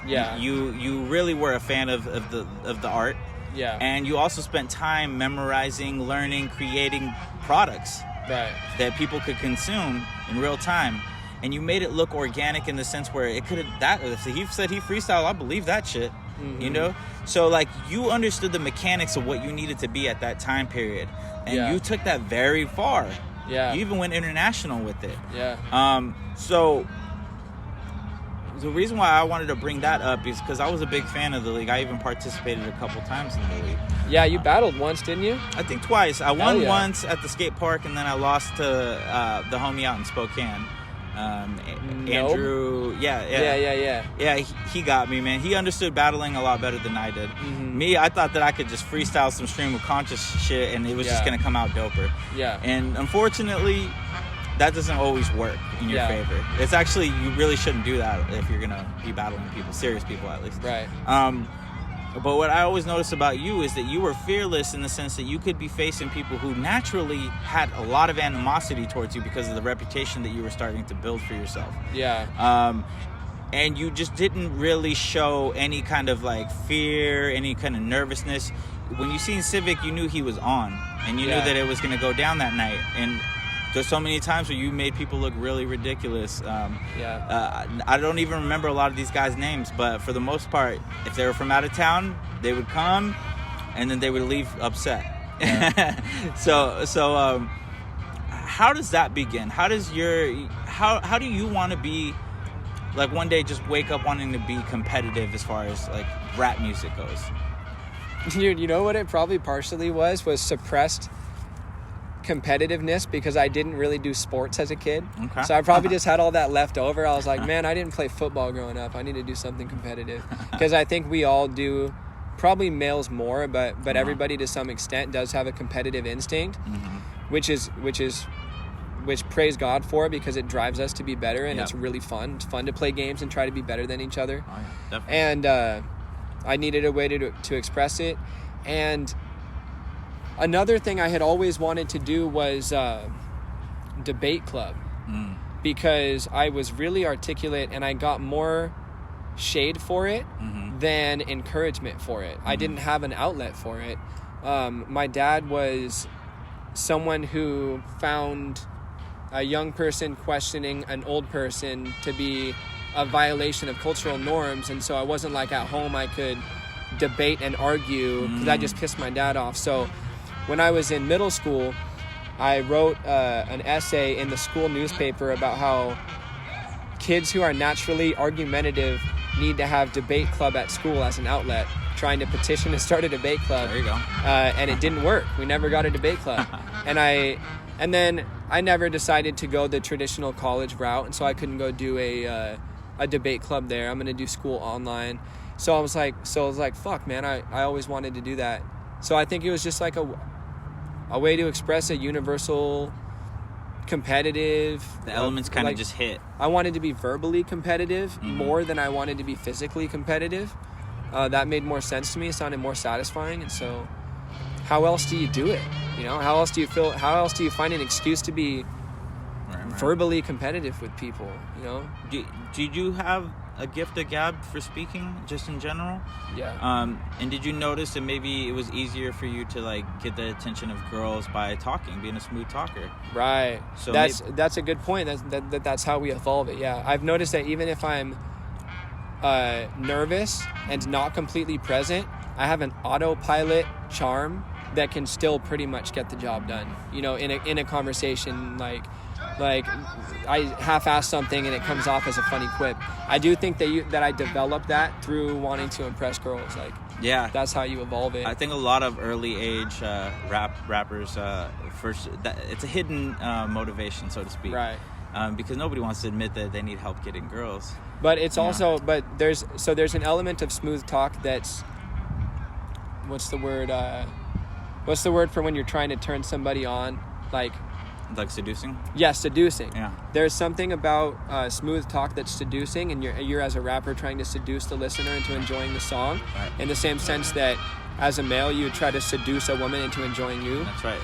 B: Yeah.
A: You really were a fan of the art.
B: Yeah.
A: And you also spent time memorizing, learning, creating products that people could consume in real time. And you made it look organic in the sense where it could have, that if he said he freestyle, I believe that shit. You know? So like, you understood the mechanics of what you needed to be at that time period. And you took that very far.
B: Yeah.
A: You even went international with it.
B: Yeah.
A: So the reason why I wanted to bring that up is because I was a big fan of the league. I even participated a couple times in the league.
B: Yeah, you battled once, didn't you?
A: I think twice. I won once at the skate park, and then I lost to the homie out in Spokane. Andrew. Yeah, he got me, man. He understood battling a lot better than I did. Me, I thought that I could just freestyle some stream of conscious shit, and it was just going to come out doper.
B: Yeah.
A: And unfortunately, that doesn't always work in your favor. It's actually, you really shouldn't do that if you're going to be battling people, serious people at least.
B: Right.
A: But what I always noticed about you is that you were fearless in the sense that you could be facing people who naturally had a lot of animosity towards you because of the reputation that you were starting to build for yourself.
B: Yeah.
A: And you just didn't really show any kind of like fear, any kind of nervousness. When you seen Ciivic, you knew he was on, and you knew that it was going to go down that night. And there's so many times where you made people look really ridiculous. I don't even remember a lot of these guys' names, but for the most part, if they were from out of town, they would come, and then they would leave upset. Yeah. So how does that begin? How do you want to be, like, one day just wake up wanting to be competitive as far as like rap music goes?
B: Dude, you know what it probably partially was suppressed competitiveness, because I didn't really do sports as a kid. Okay. So I probably just had all that left over. I was like, man, I didn't play football growing up. I need to do something competitive. Because I think we all do, probably males more, but everybody to some extent does have a competitive instinct, which praise God for, because it drives us to be better, and it's really fun. It's fun to play games and try to be better than each other.
A: Oh, yeah, definitely.
B: And I needed a way to express it. And another thing I had always wanted to do was debate club, because I was really articulate and I got more shade for it than encouragement for it. I didn't have an outlet for it. My dad was someone who found a young person questioning an old person to be a violation of cultural norms, and so I wasn't like at home I could debate and argue, because I just pissed my dad off. So when I was in middle school, I wrote an essay in the school newspaper about how kids who are naturally argumentative need to have debate club at school as an outlet, trying to petition to start a debate club.
A: There you go.
B: And it didn't work. We never got a debate club. And then I never decided to go the traditional college route, and so I couldn't go do a debate club there. I'm going to do school online. So I was like, fuck, man, I always wanted to do that. So I think it was just like a way to express a universal competitive.
A: The elements kind of just hit.
B: I wanted to be verbally competitive more than I wanted to be physically competitive. That made more sense to me. It sounded more satisfying. And so how else do you do it? You know, how else do you find an excuse to be verbally competitive with people, you know?
A: Did you have a gift of gab for speaking, just in general?
B: Yeah.
A: And did you notice that maybe it was easier for you to like get the attention of girls by talking, being a smooth talker?
B: Right. So that's a good point. That's how we evolve it. Yeah. I've noticed that even if I'm nervous and not completely present, I have an autopilot charm that can still pretty much get the job done. You know, in a conversation, like I half-ass something and it comes off as a funny quip. I do think that I developed that through wanting to impress girls. Like,
A: yeah,
B: that's how you evolve it.
A: I think a lot of early age rappers it's a hidden motivation, so to speak,
B: right?
A: Because nobody wants to admit that they need help getting girls.
B: But it's also, but there's an element of smooth talk that's, what's the word for when you're trying to turn somebody on, like
A: seducing?
B: Yeah, seducing.
A: Yeah.
B: There's something about smooth talk that's seducing, and you're as a rapper trying to seduce the listener into enjoying the song,
A: right,
B: in the same sense that as a male you would try to seduce a woman into enjoying you.
A: That's right.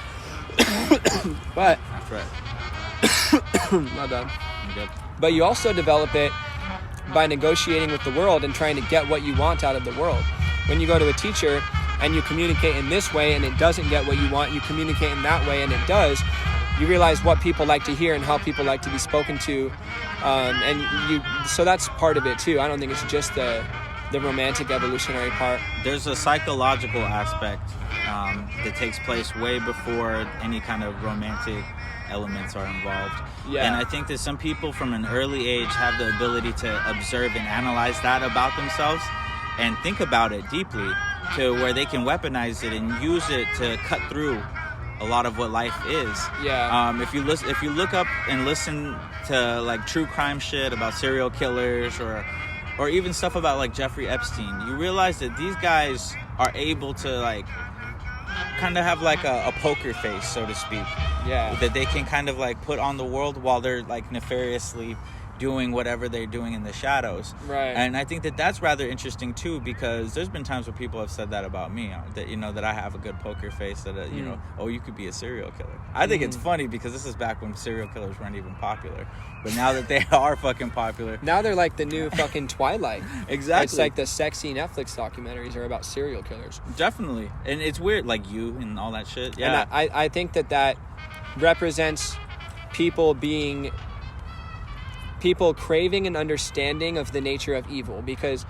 B: But
A: that's right.
B: Not done.
A: I'm good.
B: But you also develop it by negotiating with the world and trying to get what you want out of the world. When you go to a teacher and you communicate in this way and it doesn't get what you want, you communicate in that way and it does, you realize what people like to hear and how people like to be spoken to. So that's part of it too. I don't think it's just the romantic evolutionary part.
A: There's a psychological aspect that takes place way before any kind of romantic elements are involved.
B: Yeah.
A: And I think that some people from an early age have the ability to observe and analyze that about themselves and think about it deeply to where they can weaponize it and use it to cut through a lot of what life is.
B: Yeah.
A: If you look up and listen to like true crime shit about serial killers or even stuff about like Jeffrey Epstein, you realize that these guys are able to like kind of have like a poker face, so to speak.
B: Yeah.
A: That they can kind of like put on the world while they're like nefariously doing whatever they're doing in the shadows.
B: Right.
A: And I think that that's rather interesting too, because there's been times where people have said that about me, that, you know, that I have a good poker face, that, you know, oh, you could be a serial killer. I think it's funny because this is back when serial killers weren't even popular. But now that they are fucking popular.
B: Now they're like the new fucking Twilight.
A: Exactly.
B: It's like the sexy Netflix documentaries are about serial killers.
A: Definitely. And it's weird, like You and all that shit. Yeah.
B: And I think that represents people craving an understanding of the nature of evil, because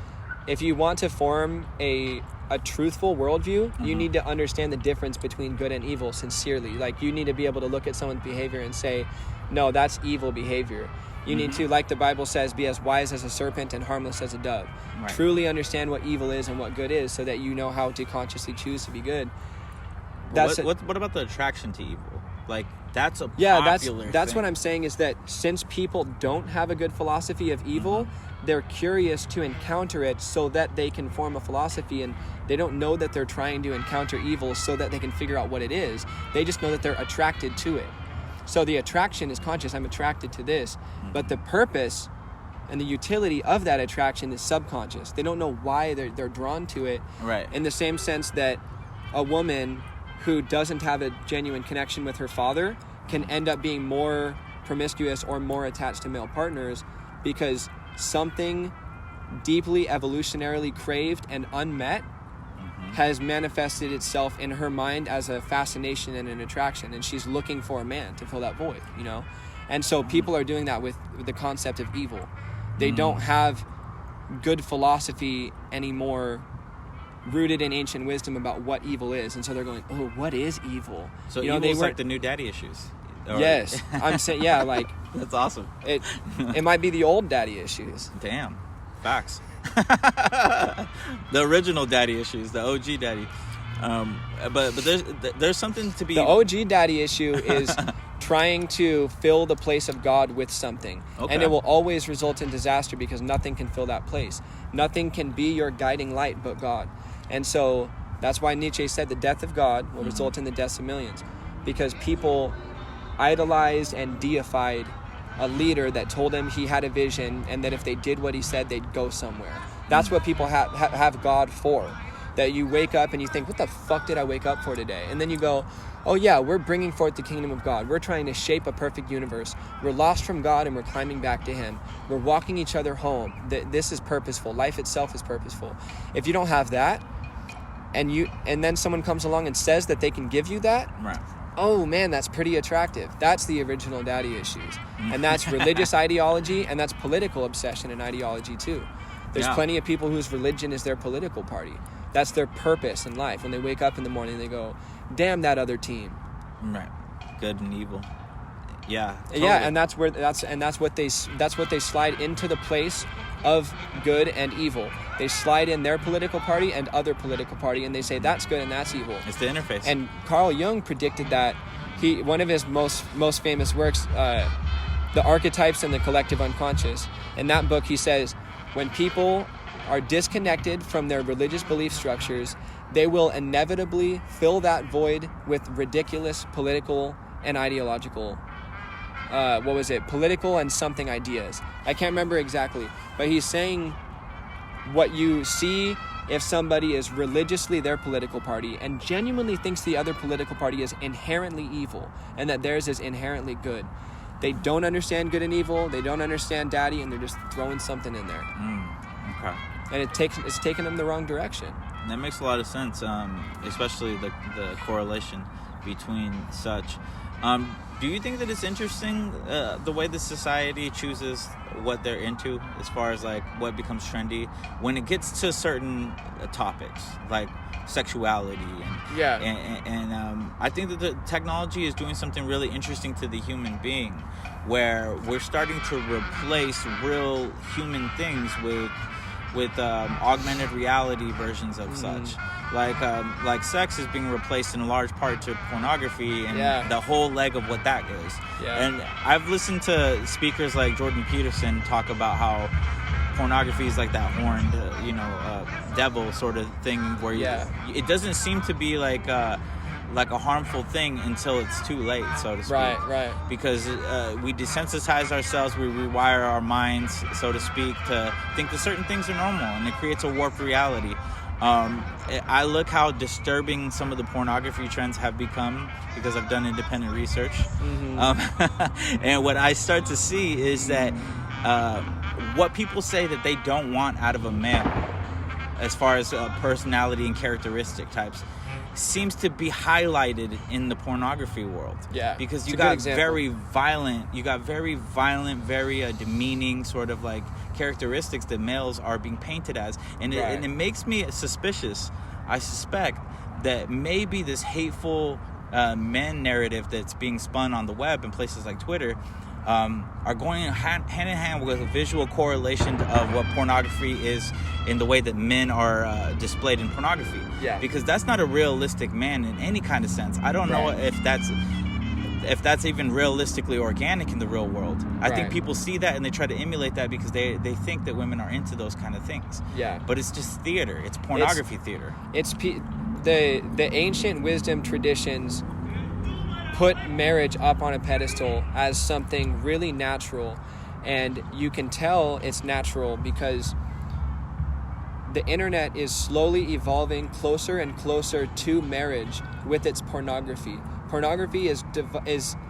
B: if you want to form a truthful worldview, you need to understand the difference between good and evil sincerely. Like, you need to be able to look at someone's behavior and say, no, that's evil behavior. You need to, like the Bible says, be as wise as a serpent and harmless as a dove. Right. Truly understand what evil is and what good is, so that you know how to consciously choose to be good.
A: What about the attraction to evil? Like, that's a popular
B: that's
A: thing.
B: what I'm saying, is that since people don't have a good philosophy of evil, they're curious to encounter it so that they can form a philosophy, and they don't know that they're trying to encounter evil so that they can figure out what it is. They just know that they're attracted to it. So the attraction is conscious. I'm attracted to this. But the purpose and the utility of that attraction is subconscious. They don't know why they're drawn to it.
A: Right.
B: In the same sense that a woman who doesn't have a genuine connection with her father can end up being more promiscuous or more attached to male partners, because something deeply evolutionarily craved and unmet has manifested itself in her mind as a fascination and an attraction, and she's looking for a man to fill that void, you know? And so people are doing that with the concept of evil. They don't have good philosophy anymore rooted in ancient wisdom about what evil is, and so they're going, oh, what is evil?
A: So
B: you know,
A: evil's like the new daddy issues.
B: Yes. I'm saying, yeah, like
A: that's awesome.
B: It might be the old daddy issues.
A: Damn. Facts. The original daddy issues, the OG daddy. But there's something to be...
B: The OG daddy issue is trying to fill the place of God with something. Okay. And it will always result in disaster, because nothing can fill that place. Nothing can be your guiding light but God. And so that's why Nietzsche said the death of God will result in the deaths of millions, because people idolized and deified a leader that told him he had a vision, and that if they did what he said, they'd go somewhere. That's what people have God for. That you wake up and you think, what the fuck did I wake up for today? And then you go, oh yeah, we're bringing forth the kingdom of God. We're trying to shape a perfect universe. We're lost from God and we're climbing back to him. We're walking each other home. This is purposeful. Life itself is purposeful. If you don't have that, and then someone comes along and says that they can give you that,
A: right.
B: Oh man, that's pretty attractive. That's the original daddy issues. And that's religious ideology, and that's political obsession and ideology too. There's plenty of people whose religion is their political party. That's their purpose in life. When they wake up in the morning, they go, damn that other team.
A: Right. Good and evil. Yeah. Totally.
B: Yeah, and that's what they slide into the place of good and evil. They slide in their political party and other political party, and they say that's good and that's evil.
A: It's the interface.
B: And Carl Jung predicted that. One of his most famous works, The Archetypes and the Collective Unconscious. In that book, he says, when people are disconnected from their religious belief structures, they will inevitably fill that void with ridiculous political and ideological, political and something ideas. I can't remember exactly, but he's saying what you see if somebody is religiously their political party and genuinely thinks the other political party is inherently evil and that theirs is inherently good. They don't understand good and evil, they don't understand daddy, and they're just throwing something in there.
A: Okay.
B: And it's taken them the wrong direction.
A: That makes a lot of sense, especially the correlation between such. Do you think that it's interesting the way the society chooses what they're into as far as like what becomes trendy when it gets to certain topics like sexuality and I think that the technology is doing something really interesting to the human being, where we're starting to replace real human things with augmented reality versions of such. Like sex is being replaced in a large part to pornography and the whole leg of what that is. Yeah. And I've listened to speakers like Jordan Peterson talk about how pornography is like that horned, devil sort of thing where it doesn't seem to be like a harmful thing until it's too late, so to speak.
B: Right.
A: Because we desensitize ourselves, we rewire our minds, so to speak, to think that certain things are normal, and it creates a warped reality. I look how disturbing some of the pornography trends have become because I've done independent research. And what I start to see is that what people say that they don't want out of a male as far as personality and characteristic types seems to be highlighted in the pornography world. Yeah. Because you got very violent, very demeaning sort of like characteristics that males are being painted as. And it makes me suspicious. I suspect that maybe this hateful men narrative that's being spun on the web and places like Twitter are going hand in hand with a visual correlation of what pornography is in the way that men are displayed in pornography. Yeah. Because that's not a realistic man in any kind of sense. I don't know if that's even realistically organic in the real world. I think people see that and they try to emulate that because they think that women are into those kind of things. Yeah. But it's just theater. It's pornography theater. It's
B: the ancient wisdom traditions put marriage up on a pedestal as something really natural, and you can tell it's natural because the internet is slowly evolving closer and closer to marriage with its pornography. Pornography is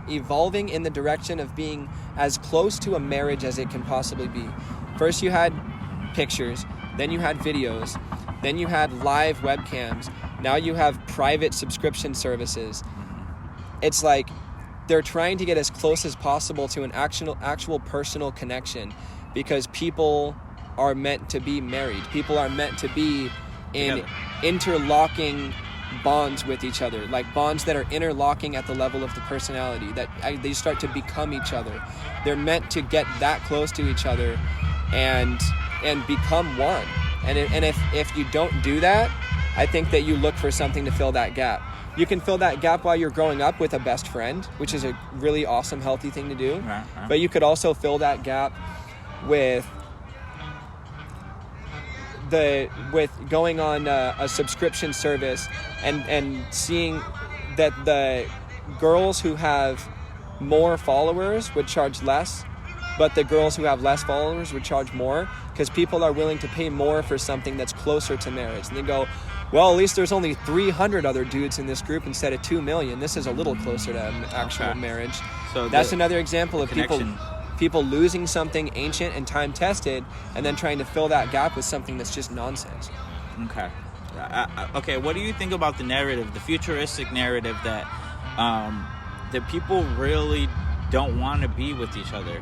B: evolving in the direction of being as close to a marriage as it can possibly be. First you had pictures, then you had videos, then you had live webcams, now you have private subscription services. It's like they're trying to get as close as possible to an actual personal connection because people are meant to be married. People are meant to be in interlocking bonds with each other, like bonds that are interlocking at the level of the personality, that they start to become each other. They're meant to get that close to each other and become one. And if you don't do that, I think that you look for something to fill that gap. You can fill that gap while you're growing up with a best friend, which is a really awesome, healthy thing to do. Right. But you could also fill that gap with going on a subscription service and seeing that the girls who have more followers would charge less, but the girls who have less followers would charge more because people are willing to pay more for something that's closer to marriage. And they go, well, at least there's only 300 other dudes in this group instead of 2 million. This is a little closer to actual marriage. So that's another example of people losing something ancient and time-tested and then trying to fill that gap with something that's just nonsense.
A: Okay. Okay, what do you think about the narrative, the futuristic narrative that people really don't want to be with each other,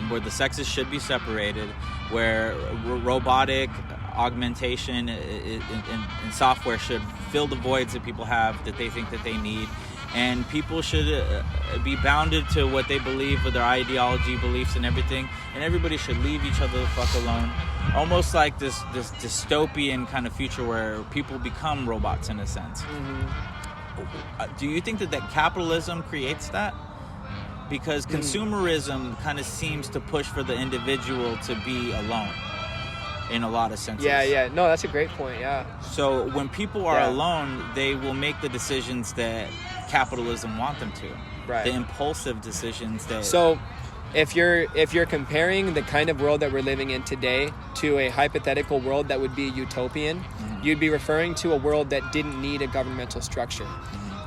A: where the sexes should be separated, where robotic augmentation in software should fill the voids that people have that they think that they need, and people should be bounded to what they believe with their ideology, beliefs, and everything, and everybody should leave each other the fuck alone. Almost like this dystopian kind of future where people become robots in a sense. Do you think that capitalism creates that? Because consumerism kind of seems to push for the individual to be alone in a lot of senses.
B: Yeah. No, that's a great point, yeah.
A: So when people are alone, they will make the decisions that capitalism want them to.
B: Right.
A: The impulsive decisions that...
B: So if you're comparing the kind of world that we're living in today to a hypothetical world that would be utopian, you'd be referring to a world that didn't need a governmental structure.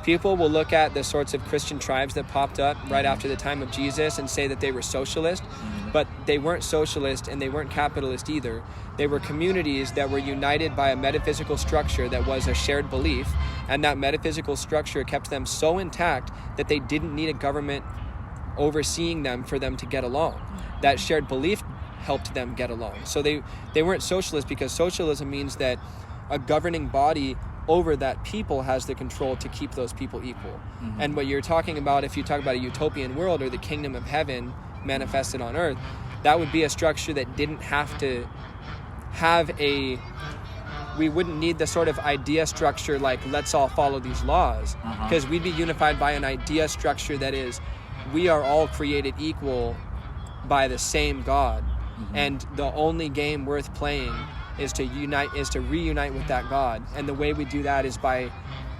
B: People will look at the sorts of Christian tribes that popped up right after the time of Jesus and say that they were socialist, but they weren't socialist and they weren't capitalist either. They were communities that were united by a metaphysical structure that was a shared belief, and that metaphysical structure kept them so intact that they didn't need a government overseeing them for them to get along. That shared belief helped them get along. So they weren't socialist, because socialism means that a governing body over that people has the control to keep those people equal. And what you're talking about, if you talk about a utopian world or the kingdom of heaven manifested on earth, that would be a structure that didn't have to have we wouldn't need the sort of idea structure like, let's all follow these laws, because we'd be unified by an idea structure that is, we are all created equal by the same God, and the only game worth playing is to reunite with that God. And the way we do that is by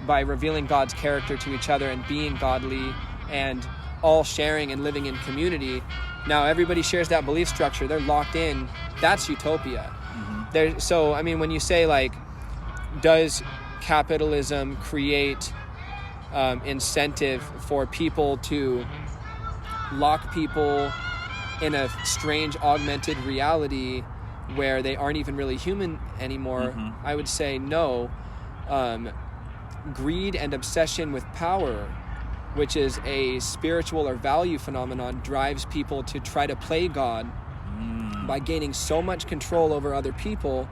B: revealing God's character to each other and being godly and all sharing and living in community. Now everybody shares that belief structure, they're locked in. That's utopia. So I mean, when you say like, does capitalism create incentive for people to lock people in a strange augmented reality where they aren't even really human anymore? I would say no. Greed and obsession with power, which is a spiritual or value phenomenon, drives people to try to play God by gaining so much control over other people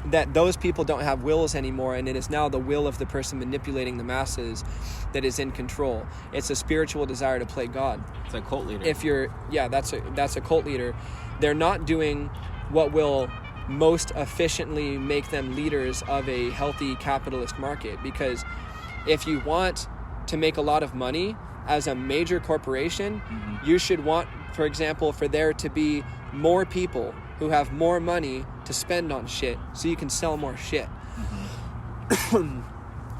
B: that those people don't have wills anymore, and it is now the will of the person manipulating the masses that is in control. It's a spiritual desire to play God. It's
A: a cult leader.
B: That's a cult leader. They're not doing what will most efficiently make them leaders of a healthy capitalist market, because if you want to make a lot of money as a major corporation, you should want, for example, for there to be more people who have more money to spend on shit so you can sell more shit.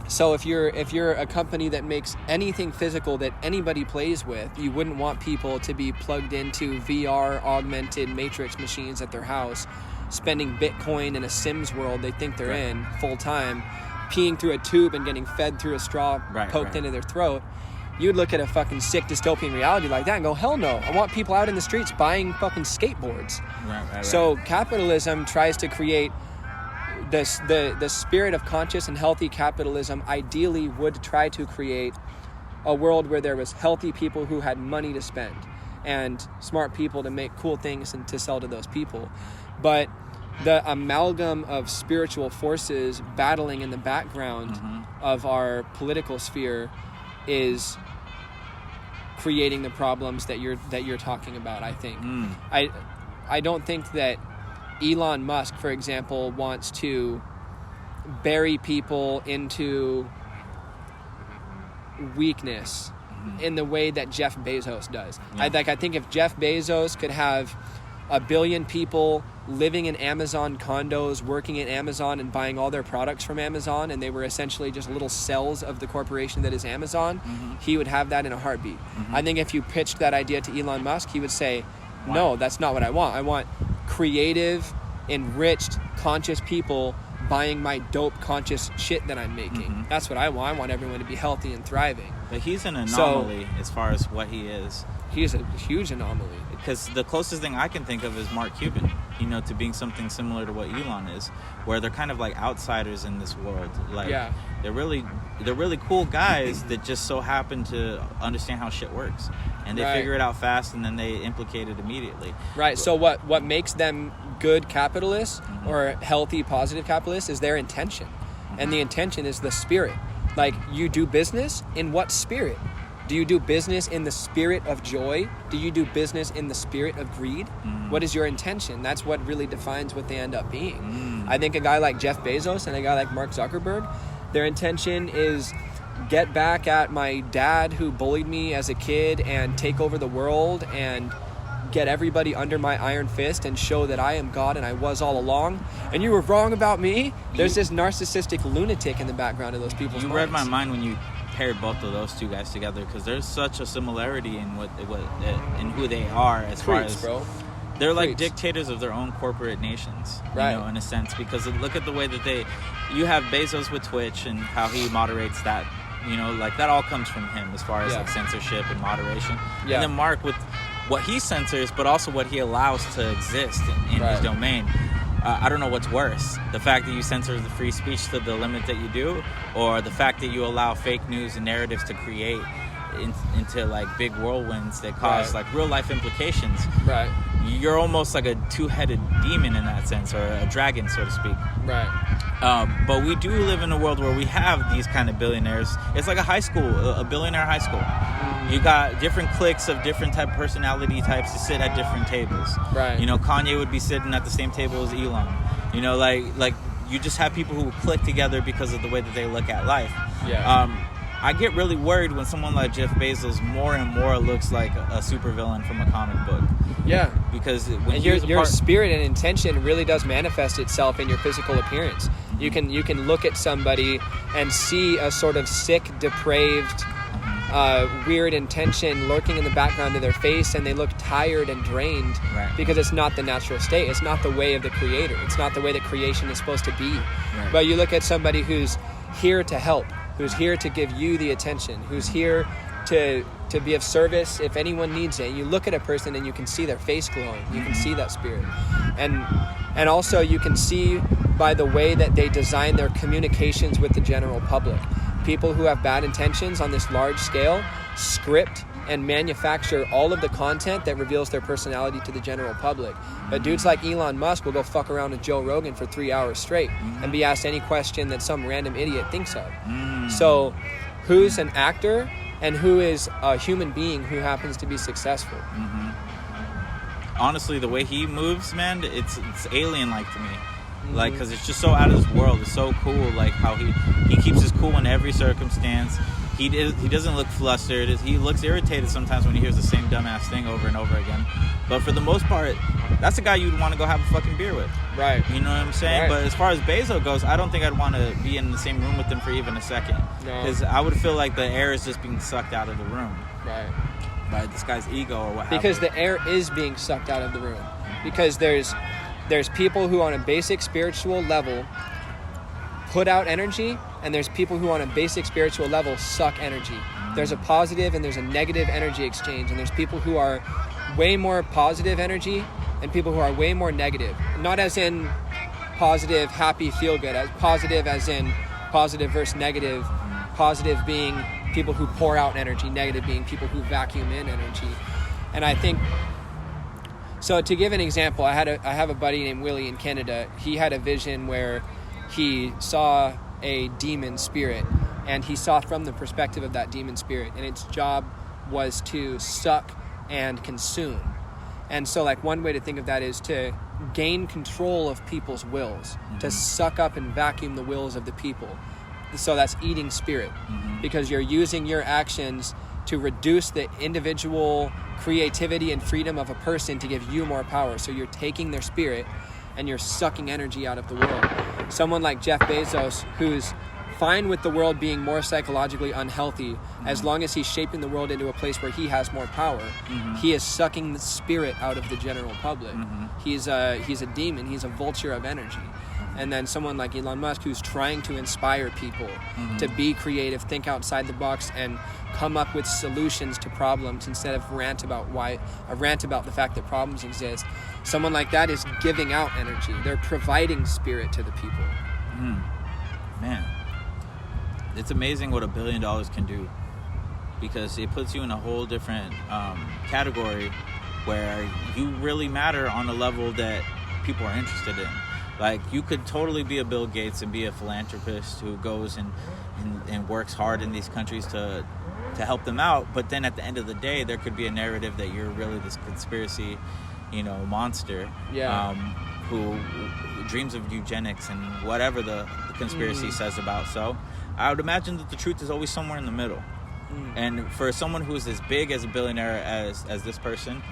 B: So if you're a company that makes anything physical that anybody plays with, you wouldn't want people to be plugged into VR augmented matrix machines at their house, spending Bitcoin in a Sims world they think they're in full time, peeing through a tube and getting fed through a straw poked into their throat. You'd look at a fucking sick dystopian reality like that and go, hell no, I want people out in the streets buying fucking skateboards. So capitalism tries to create this, the spirit of conscious and healthy capitalism ideally would try to create a world where there was healthy people who had money to spend and smart people to make cool things and to sell to those people. But the amalgam of spiritual forces battling in the background of our political sphere is creating the problems that you're talking about, I think. I don't think that Elon Musk, for example, wants to bury people into weakness in the way that Jeff Bezos does. I think if Jeff Bezos could have 1 billion people living in Amazon condos, working at Amazon and buying all their products from Amazon, and they were essentially just little cells of the corporation that is Amazon, he would have that in a heartbeat. I think if you pitched that idea to Elon Musk, he would say, no, that's not what I want. I want creative, enriched, conscious people buying my dope, conscious shit that I'm making. That's what I want. I want everyone to be healthy and thriving.
A: But he's an anomaly as far as what he is.
B: He is a huge anomaly.
A: Because the closest thing I can think of is Mark Cuban. you know, to being something similar to what Elon is, where they're kind of like outsiders in this world. Like, they're really cool guys that just so happen to understand how shit works, and they figure it out fast, and then they implicate it immediately.
B: Right. So what makes them good capitalists or healthy, positive capitalists is their intention, and the intention is the spirit. Like, you do business in what spirit? Do you do business in the spirit of joy? Do you do business in the spirit of greed? What is your intention? That's what really defines what they end up being. I think a guy like Jeff Bezos and a guy like Mark Zuckerberg, their intention is get back at my dad who bullied me as a kid and take over the world and get everybody under my iron fist and show that I am God and I was all along. And you were wrong about me. There's this narcissistic lunatic in the background of those people's minds.
A: You read my mind when you paired both of those two guys together, because there's such a similarity in what in who they are, as far as they're like dictators of their own corporate nations, you know, in a sense, because look at the way that you have Bezos with Twitch and how he moderates that, you know, like that all comes from him as far as like censorship and moderation. And then Mark with what he censors, but also what he allows to exist in his domain. I don't know what's worse, the fact that you censor the free speech to the limit that you do, or the fact that you allow fake news and narratives to create into like big whirlwinds that cause like real life implications. You're almost like a two-headed demon in that sense, or a dragon, so to speak. But we do live in a world where we have these kind of billionaires. It's like a high school, a billionaire high school. You got different cliques of different type personality types to sit at different tables. You know, Kanye would be sitting at the same table as Elon. You know, like you just have people who click together because of the way that they look at life. I get really worried when someone like Jeff Bezos more and more looks like a supervillain from a comic book. Because when
B: your spirit and intention really does manifest itself in your physical appearance. You can look at somebody and see a sort of sick, depraved, weird intention lurking in the background of their face, and they look tired and drained because it's not the natural state. It's not the way of the creator. It's not the way that creation is supposed to be. But you look at somebody who's here to help, who's here to give you the attention, who's here to be of service if anyone needs it. You look at a person and you can see their face glowing. You can see that spirit. And also you can see by the way that they design their communications with the general public. People who have bad intentions on this large scale script and manufacture all of the content that reveals their personality to the general public. But dudes like Elon Musk will go fuck around with Joe Rogan for 3 hours straight and be asked any question that some random idiot thinks of. So who's an actor and who is a human being who happens to be successful?
A: Honestly, the way he moves, man, it's alien-like to me. Like, because it's just so out of this world. It's so cool, like how he keeps his cool in every circumstance. He doesn't look flustered. He looks irritated sometimes when he hears the same dumbass thing over and over again. But for the most part, that's a guy you'd want to go have a fucking beer with. You know what I'm saying? But as far as Bezos goes, I don't think I'd want to be in the same room with him for even a second. Because I would feel like the air is just being sucked out of the room. By this guy's ego or what have you.
B: Because the air is being sucked out of the room. Because there's people who on a basic spiritual level put out energy, and there's people who on a basic spiritual level suck energy. There's a positive and there's a negative energy exchange, and there's people who are way more positive energy and people who are way more negative. Not as in positive, happy, feel good, as positive as in positive versus negative. Positive being people who pour out energy, negative being people who vacuum in energy. And I think, so to give an example, I have a buddy named Willie in Canada. He had a vision where he saw a demon spirit, and he saw from the perspective of that demon spirit, and its job was to suck and consume. And so like one way to think of that is to gain control of people's wills, to suck up and vacuum the wills of the people. So that's eating spirit, because you're using your actions to reduce the individual creativity and freedom of a person to give you more power. So you're taking their spirit and you're sucking energy out of the world. Someone like Jeff Bezos, who's fine with the world being more psychologically unhealthy, as long as he's shaping the world into a place where he has more power, he is sucking the spirit out of the general public. He's a demon. He's a vulture of energy. And then someone like Elon Musk, who's trying to inspire people to be creative, think outside the box, and come up with solutions to problems instead of rant about the fact that problems exist. Someone like that is giving out energy. They're providing spirit to the people.
A: Man, it's amazing what $1 billion can do, because it puts you in a whole different category where you really matter on a level that people are interested in. Like, you could totally be a Bill Gates and be a philanthropist who goes and works hard in these countries to help them out, but then at the end of the day, there could be a narrative that you're really this conspiracy, monster, who dreams of eugenics and whatever the conspiracy says about. So I would imagine that the truth is always somewhere in the middle. And for someone who's as big as a billionaire as this person,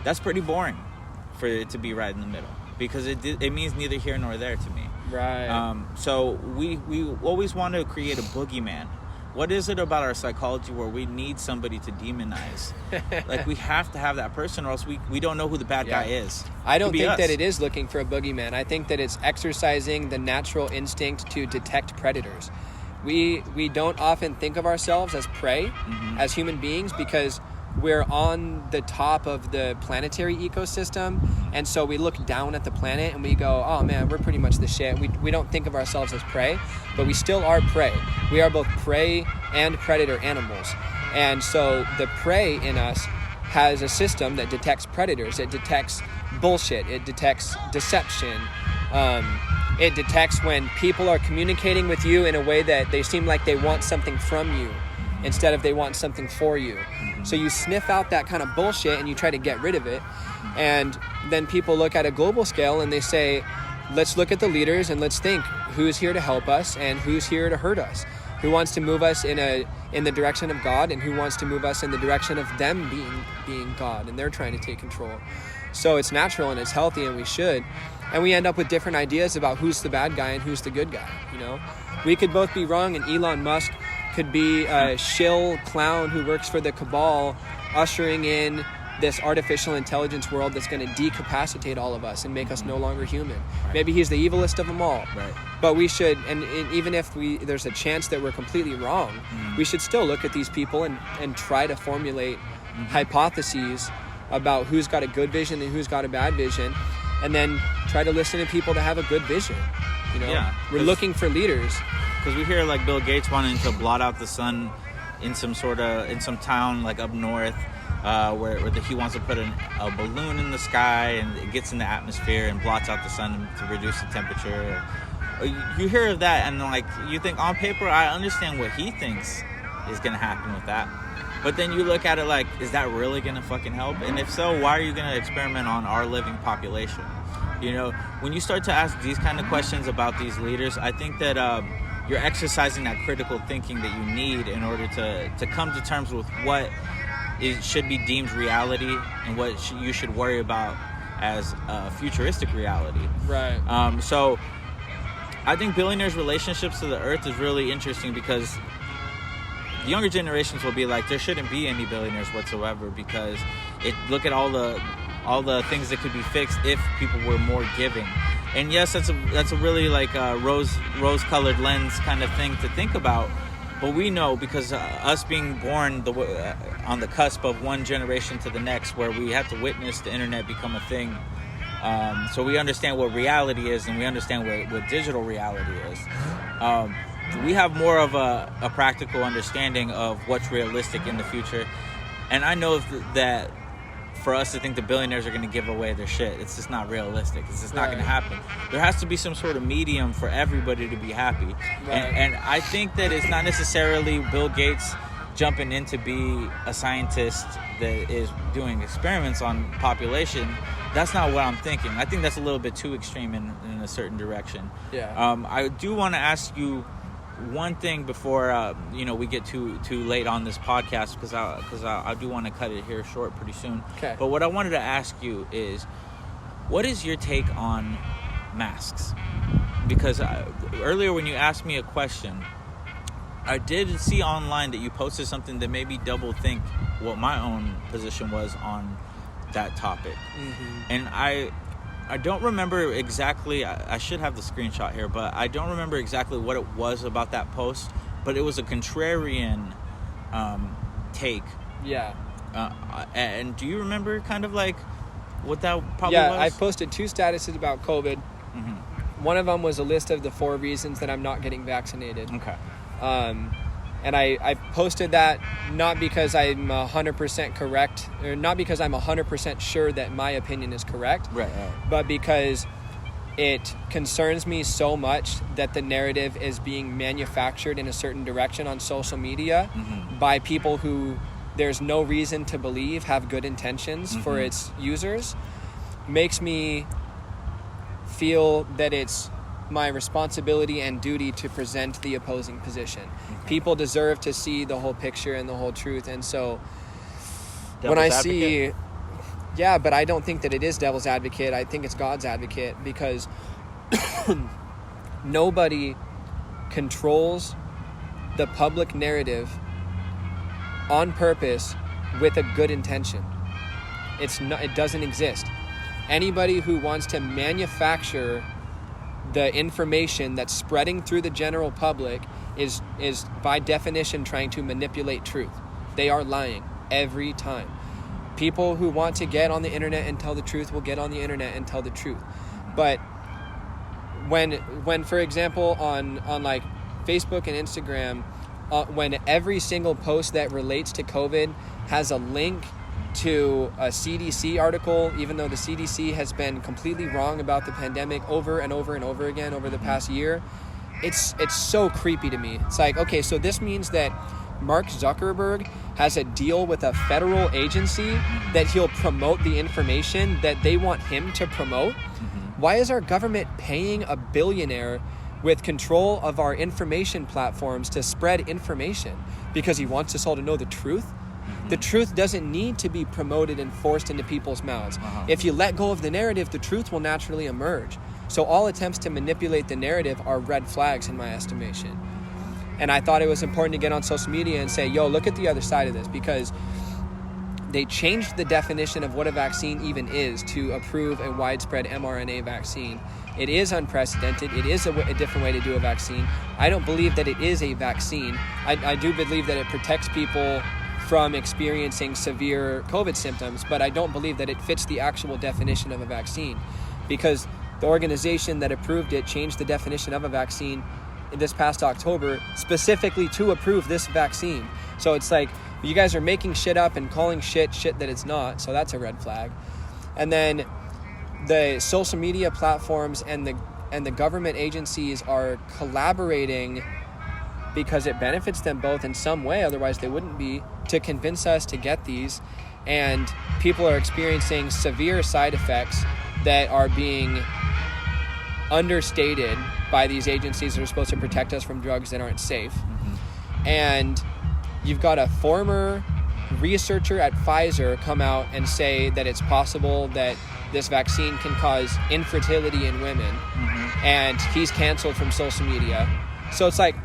A: that's pretty boring for it to be right in the middle, because it means neither here nor there to me.
B: Right.
A: So we always want to create a boogeyman. What is it about our psychology where we need somebody to demonize? Like, we have to have that person, or else we don't know who the bad guy is.
B: I don't think that it is looking for a boogeyman. I think that it's exercising the natural instinct to detect predators. We don't often think of ourselves as prey, as human beings, because we're on the top of the planetary ecosystem, and so we look down at the planet and we go, oh man, we're pretty much the shit. We don't think of ourselves as prey, but we still are prey. We are both prey and predator animals. And so the prey in us has a system that detects predators. It detects bullshit. It detects deception. It detects when people are communicating with you in a way that they seem like they want something from you instead of they want something for you. So you sniff out that kind of bullshit and you try to get rid of it. And then people look at a global scale and they say, let's look at the leaders and let's think who's here to help us and who's here to hurt us. Who wants to move us in the direction of God, and who wants to move us in the direction of them being God, and they're trying to take control. So it's natural and it's healthy, and we should. And we end up with different ideas about who's the bad guy and who's the good guy, We could both be wrong, and Elon Musk could be a shill clown who works for the cabal, ushering in this artificial intelligence world that's going to decapacitate all of us and make us no longer human. Right. Maybe he's the evilest of them all. Right. But we should, and even if there's a chance that we're completely wrong, we should still look at these people and try to formulate hypotheses about who's got a good vision and who's got a bad vision, and then try to listen to people that have a good vision. We're looking for leaders.
A: Because we hear like Bill Gates wanting to blot out the sun in some town like up north, where he wants to put a balloon in the sky and it gets in the atmosphere and blots out the sun to reduce the temperature. You hear of that and like you think, on paper, I understand what he thinks is going to happen with that. But then you look at it like, is that really going to fucking help? And if so, why are you going to experiment on our living population? When you start to ask these kind of questions about these leaders, I think that you're exercising that critical thinking that you need in order to come to terms with what should be deemed reality and what you should worry about as a futuristic reality.
B: Right.
A: So I think billionaires' relationships to the earth is really interesting, because the younger generations will be like, there shouldn't be any billionaires whatsoever, because look at all the things that could be fixed if people were more giving. And yes, that's a really like rose-colored lens kind of thing to think about. But we know, because us being born on the cusp of one generation to the next, where we have to witness the internet become a thing. So we understand what reality is, and we understand what digital reality is. We have more of a practical understanding of what's realistic in the future. And I know that for us to think the billionaires are going to give away their shit, it's just not realistic. It's just not going to happen. There has to be some sort of medium for everybody to be happy. Right. And I think that it's not necessarily Bill Gates jumping in to be a scientist that is doing experiments on population. That's not what I'm thinking. I think that's a little bit too extreme in a certain direction.
B: Yeah.
A: I do want to ask you one thing before we get too late on this podcast, because I do want to cut it here short pretty soon.
B: Okay.
A: But what I wanted to ask you is, what is your take on masks? Because earlier when you asked me a question, I did see online that you posted something that made me double think what my own position was on that topic. And don't remember exactly. I should have the screenshot here, but I don't remember exactly what it was about that post. But it was a contrarian take.
B: Yeah.
A: And do you remember kind of like what that probably was?
B: Yeah, I posted 2 statuses about COVID.
A: Mm-hmm.
B: One of them was a list of the 4 reasons that I'm not getting vaccinated.
A: Okay.
B: And I posted that not because I'm 100% correct, or not because I'm 100% sure that my opinion is correct,
A: Right.
B: but because it concerns me so much that the narrative is being manufactured in a certain direction on social media by people who there's no reason to believe have good intentions for its users. Makes me feel that it's my responsibility and duty to present the opposing position. People deserve to see the whole picture and the whole truth. And so when I see... Yeah, but I don't think that it is devil's advocate. I think it's God's advocate, because nobody controls the public narrative on purpose with a good intention. It doesn't exist. Anybody who wants to manufacture the information that's spreading through the general public is by definition trying to manipulate truth. They are lying every time. People who want to get on the internet and tell the truth will get on the internet and tell the truth. But when for example on like Facebook and Instagram, when every single post that relates to COVID has a link to a CDC article, even though the CDC has been completely wrong about the pandemic over and over and over again over the past year, it's so creepy to me. It's like, okay, so this means that Mark Zuckerberg has a deal with a federal agency that he'll promote the information that they want him to promote. Why is our government paying a billionaire with control of our information platforms to spread information? Because he wants us all to know the truth? The truth doesn't need to be promoted and forced into people's mouths. If you let go of the narrative, the truth will naturally emerge. So all attempts to manipulate the narrative are red flags in my estimation. And I thought it was important to get on social media and say, yo, look at the other side of this, because they changed the definition of what a vaccine even is to approve a widespread mRNA vaccine. It is unprecedented. It is a different way to do a vaccine. I don't believe that it is a vaccine. I do believe that it protects people from experiencing severe COVID symptoms, but I don't believe that it fits the actual definition of a vaccine, because the organization that approved it changed the definition of a vaccine this past October specifically to approve this vaccine. So it's like, you guys are making shit up and calling shit that it's not, so that's a red flag. And then the social media platforms and the government agencies are collaborating because it benefits them both in some way, otherwise they wouldn't be, to convince us to get these. And people are experiencing severe side effects that are being understated by these agencies that are supposed to protect us from drugs that aren't safe. And you've got a former researcher at Pfizer come out and say that it's possible that this vaccine can cause infertility in women, and he's canceled from social media. So it's like,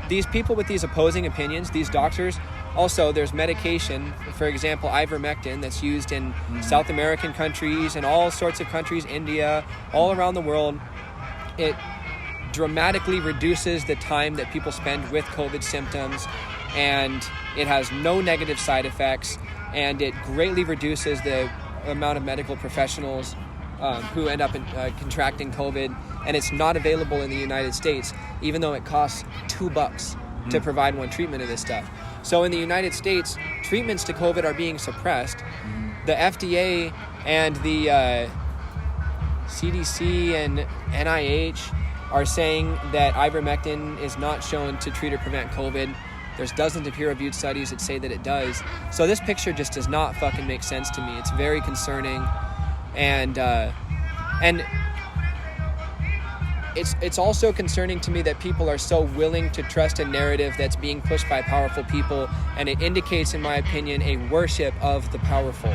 B: these people with these opposing opinions, these doctors, also there's medication, for example, ivermectin, that's used in South American countries and all sorts of countries, India, all around the world. It dramatically reduces the time that people spend with COVID symptoms, and it has no negative side effects, and it greatly reduces the amount of medical professionals who end up contracting COVID, and it's not available in the United States, even though it costs $2 to provide one treatment of this stuff. So in the United States, treatments to COVID are being suppressed. The FDA and the CDC and NIH are saying that ivermectin is not shown to treat or prevent COVID. There's dozens of peer-reviewed studies that say that it does. So this picture just does not fucking make sense to me. It's very concerning, and it's also concerning to me that people are so willing to trust a narrative that's being pushed by powerful people, and it indicates, in my opinion, a worship of the powerful.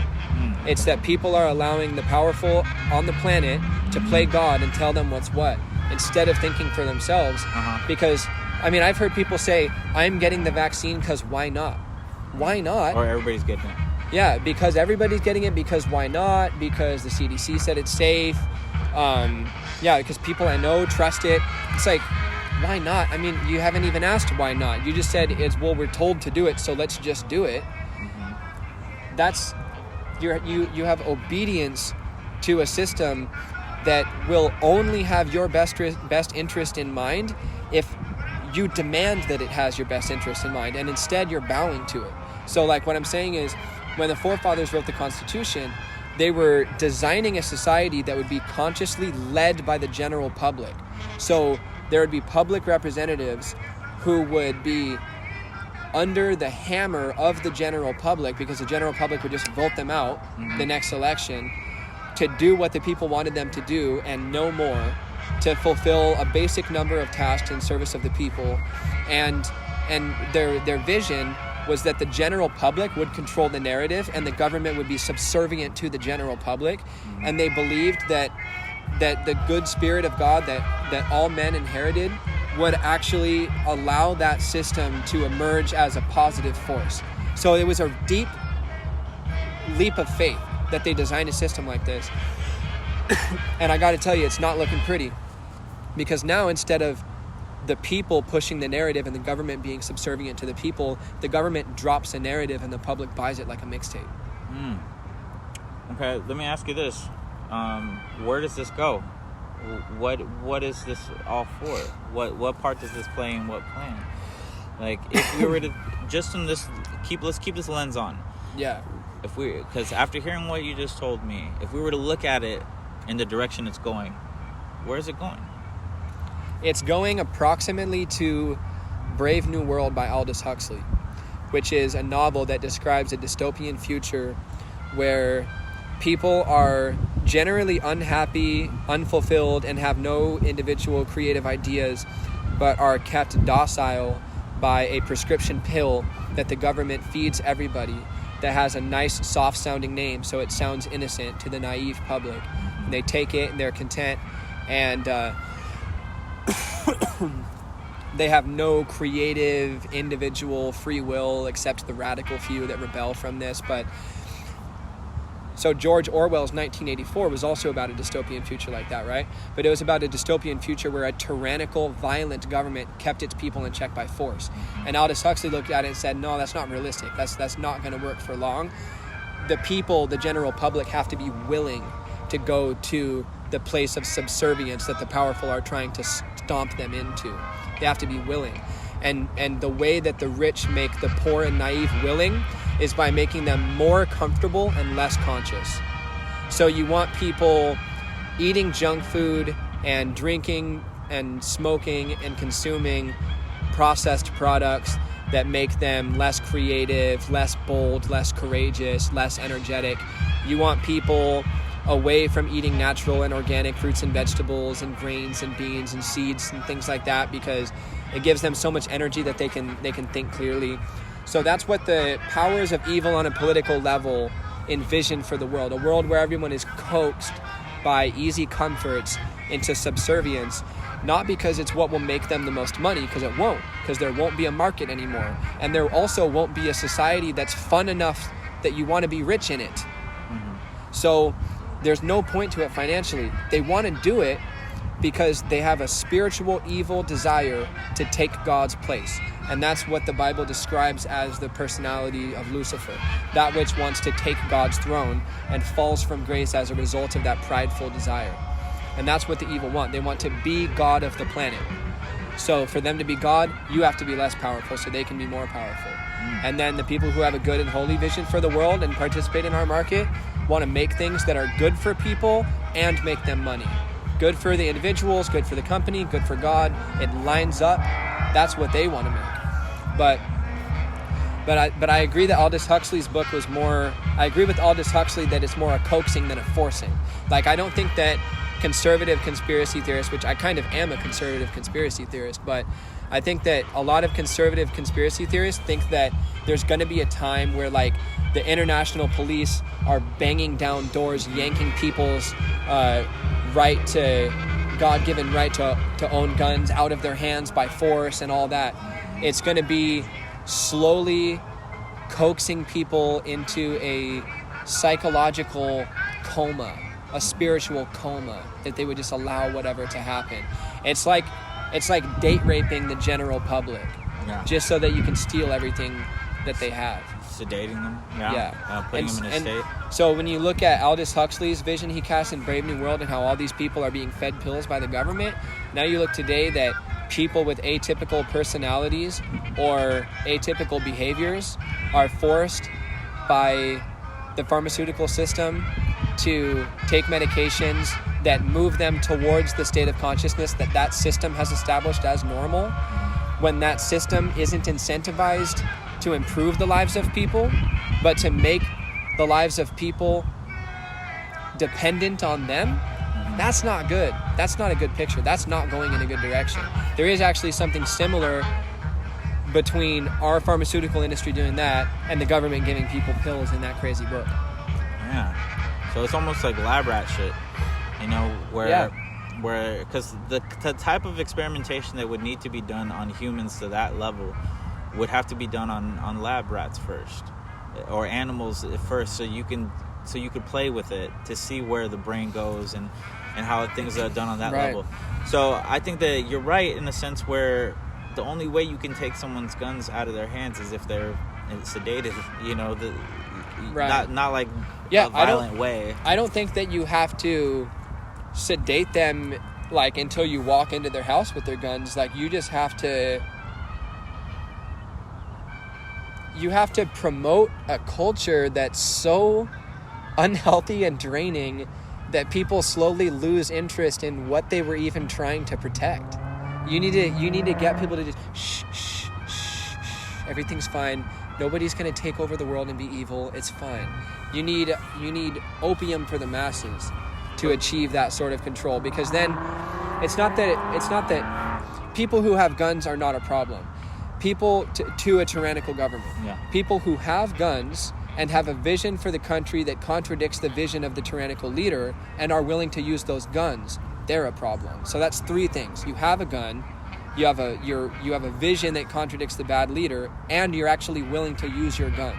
B: It's that people are allowing the powerful on the planet to play God and tell them what's what, instead of thinking for themselves. Because, I mean, I've heard people say, I'm getting the vaccine because why not? Why not?
A: Or everybody's getting it.
B: Yeah, because everybody's getting it, because why not? Because the CDC said it's safe. Yeah, because people I know trust it. It's like, why not? I mean, you haven't even asked why not. You just said we're told to do it, so let's just do it. Mm-hmm. That's you have obedience to a system that will only have your best interest in mind if you demand that it has your best interest in mind, and instead you're bowing to it. So like what I'm saying is, when the forefathers wrote the Constitution, they were designing a society that would be consciously led by the general public. So there would be public representatives who would be under the hammer of the general public, because the general public would just vote them out the next election to do what the people wanted them to do and no more, to fulfill a basic number of tasks in service of the people. And their vision was that the general public would control the narrative and the government would be subservient to the general public. And they believed that the good spirit of God that all men inherited would actually allow that system to emerge as a positive force. So it was a deep leap of faith that they designed a system like this. And I got to tell you, it's not looking pretty, because now instead of the people pushing the narrative and the government being subservient to the people, the government drops a narrative and the public buys it like a mixtape.
A: Okay, let me ask you this. Where does this go? What is this all for? What part does this play in what plan? Like, if we were to just in this let's keep this lens on.
B: Yeah.
A: Because after hearing what you just told me, if we were to look at it in the direction it's going, where is it going?
B: It's going approximately to Brave New World by Aldous Huxley, which is a novel that describes a dystopian future where people are generally unhappy, unfulfilled, and have no individual creative ideas, but are kept docile by a prescription pill that the government feeds everybody, that has a nice, soft-sounding name, so it sounds innocent to the naive public. And they take it and they're content, and they have no creative, individual free will except the radical few that rebel from this. But so George Orwell's 1984 was also about a dystopian future like that, right? But it was about a dystopian future where a tyrannical, violent government kept its people in check by force. And Aldous Huxley looked at it and said, no, that's not realistic. That's not going to work for long. The people, the general public, have to be willing to go to the place of subservience that the powerful are trying to stomp them into. They have to be willing. And the way that the rich make the poor and naive willing is by making them more comfortable and less conscious. So you want people eating junk food and drinking and smoking and consuming processed products that make them less creative, less bold, less courageous, less energetic. You want people away from eating natural and organic fruits and vegetables and grains and beans and seeds and things like that, because it gives them so much energy that they can think clearly. So that's what the powers of evil on a political level envision for the world. A world where everyone is coaxed by easy comforts into subservience, not because it's what will make them the most money, because it won't, because there won't be a market anymore. And there also won't be a society that's fun enough that you want to be rich in it. So there's no point to it financially. They want to do it because they have a spiritual evil desire to take God's place. And that's what the Bible describes as the personality of Lucifer, that which wants to take God's throne and falls from grace as a result of that prideful desire. And that's what the evil want. They want to be God of the planet. So for them to be God, you have to be less powerful so they can be more powerful. And then the people who have a good and holy vision for the world and participate in our market want to make things that are good for people and make them money. Good for the individuals, good for the company, good for God. It lines up. That's what they want to make. But I agree that Aldous Huxley's book was more... I agree with Aldous Huxley that it's more a coaxing than a forcing. Like, I don't think that conservative conspiracy theorists, which I kind of am a conservative conspiracy theorist, but I think that a lot of conservative conspiracy theorists think that there's going to be a time where, like, the international police are banging down doors, yanking people's God-given right to own guns out of their hands by force and all that. It's going to be slowly coaxing people into a psychological coma a spiritual coma, that they would just allow whatever to happen. It's like date raping the general public, just so that you can steal everything that they have.
A: Sedating them, putting them in a state.
B: So when you look at Aldous Huxley's vision he cast in Brave New World and how all these people are being fed pills by the government, now you look today that people with atypical personalities or atypical behaviors are forced by the pharmaceutical system to take medications that move them towards the state of consciousness that system has established as normal, when that system isn't incentivized to improve the lives of people, but to make the lives of people dependent on them. That's not good. That's not a good picture. That's not going in a good direction. There is actually something similar between our pharmaceutical industry doing that and the government giving people pills in that crazy book.
A: Yeah. So it's almost like lab rat shit, you know, where because the type of experimentation that would need to be done on humans to that level would have to be done on lab rats first, or animals first, so you could play with it to see where the brain goes and how things are done on that level. So I think that you're right in a sense where the only way you can take someone's guns out of their hands is if they're sedated, you know, not like a violent way.
B: I don't think that you have to sedate them like until you walk into their house with their guns. Like you just have to promote a culture that's so unhealthy and draining that people slowly lose interest in what they were even trying to protect. You need to get people to just shh, everything's fine. Nobody's going to take over the world and be evil. It's fine. You need opium for the masses to achieve that sort of control, because then it's not that people who have guns are not a problem. People to a tyrannical government. Yeah. People who have guns and have a vision for the country that contradicts the vision of the tyrannical leader and are willing to use those guns, they're a problem. So that's three things. You have a gun, you have a vision that contradicts the bad leader, and you're actually willing to use your gun.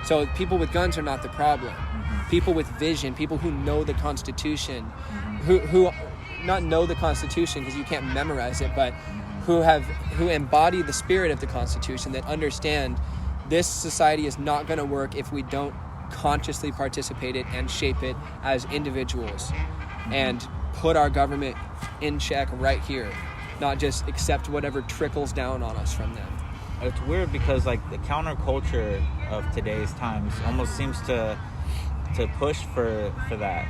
B: So people with guns are not the problem. Mm-hmm. People with vision, people who know the Constitution, who not know the Constitution because you can't memorize it, but who embody the spirit of the Constitution, that understand this society is not going to work if we don't consciously participate it and shape it as individuals, and put our government in check right here, not just accept whatever trickles down on us from them.
A: It's weird because like the counterculture of today's times almost seems to push for that,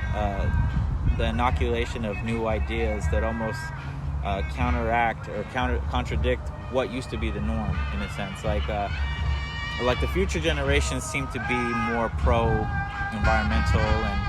A: the inoculation of new ideas that almost counteract or contradict what used to be the norm, in a sense. Like the future generations seem to be more pro-environmental and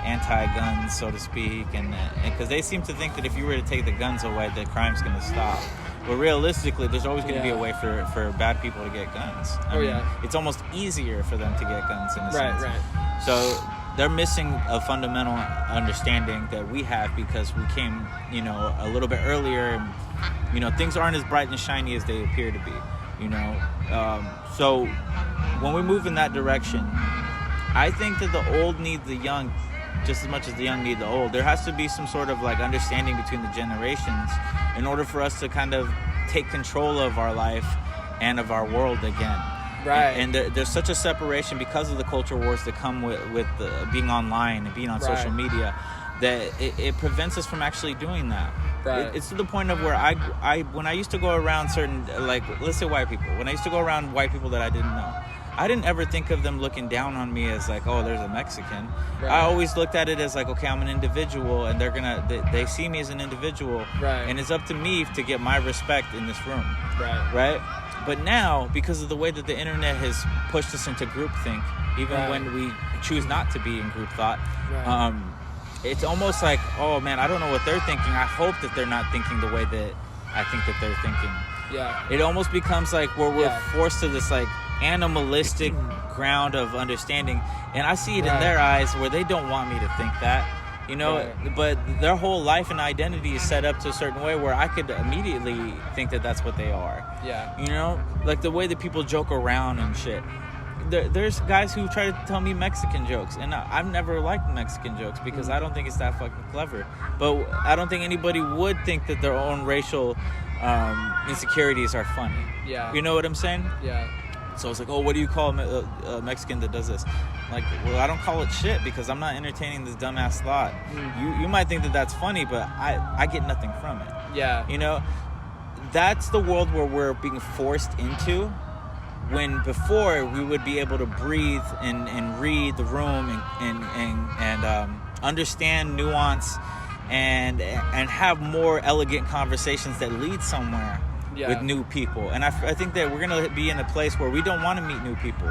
A: anti-guns, so to speak, and because they seem to think that if you were to take the guns away, the crime's going to stop. But realistically, there's always going to be a way for bad people to get guns. I mean, it's almost easier for them to get guns in a sense. Right. So they're missing a fundamental understanding that we have because we came, a little bit earlier. And, things aren't as bright and shiny as they appear to be. So when we move in that direction, I think that the old need the young just as much as the young need the old. There has to be some sort of understanding between the generations in order for us to kind of take control of our life and of our world again.
B: Right.
A: And there's such a separation because of the culture wars that come with being online and being on social media, that it prevents us from actually doing that.
B: Right.
A: It's to the point of where when I used to go around certain, let's say white people, when I used to go around white people that I didn't know, I didn't ever think of them looking down on me as oh, there's a Mexican. Right. I always looked at it as okay, I'm an individual, and they see me as an individual,
B: right.
A: And it's up to me to get my respect in this room,
B: right?
A: But now, because of the way that the internet has pushed us into groupthink, even when we choose not to be in group thought, it's almost oh man, I don't know what they're thinking. I hope that they're not thinking the way that I think that they're thinking.
B: Yeah.
A: It almost becomes where we're forced to this animalistic ground of understanding, and I see it in their eyes where they don't want me to think that, but their whole life and identity is set up to a certain way where I could immediately think that that's what they are.
B: Yeah.
A: The way that people joke around and shit. there's guys who try to tell me Mexican jokes, and I've never liked Mexican jokes because I don't think it's that fucking clever. But I don't think anybody would think that their own racial insecurities are funny.
B: Yeah.
A: You know what I'm saying?
B: Yeah.
A: So it's like, oh, what do you call a Mexican that does this? Like, well, I don't call it shit because I'm not entertaining this dumbass thought. You might think that that's funny, but I get nothing from it.
B: Yeah.
A: You know, that's the world where we're being forced into, when before we would be able to breathe and read the room and understand nuance and have more elegant conversations that lead somewhere. Yeah. With new people. And I think that we're going to be in a place where we don't want to meet new people.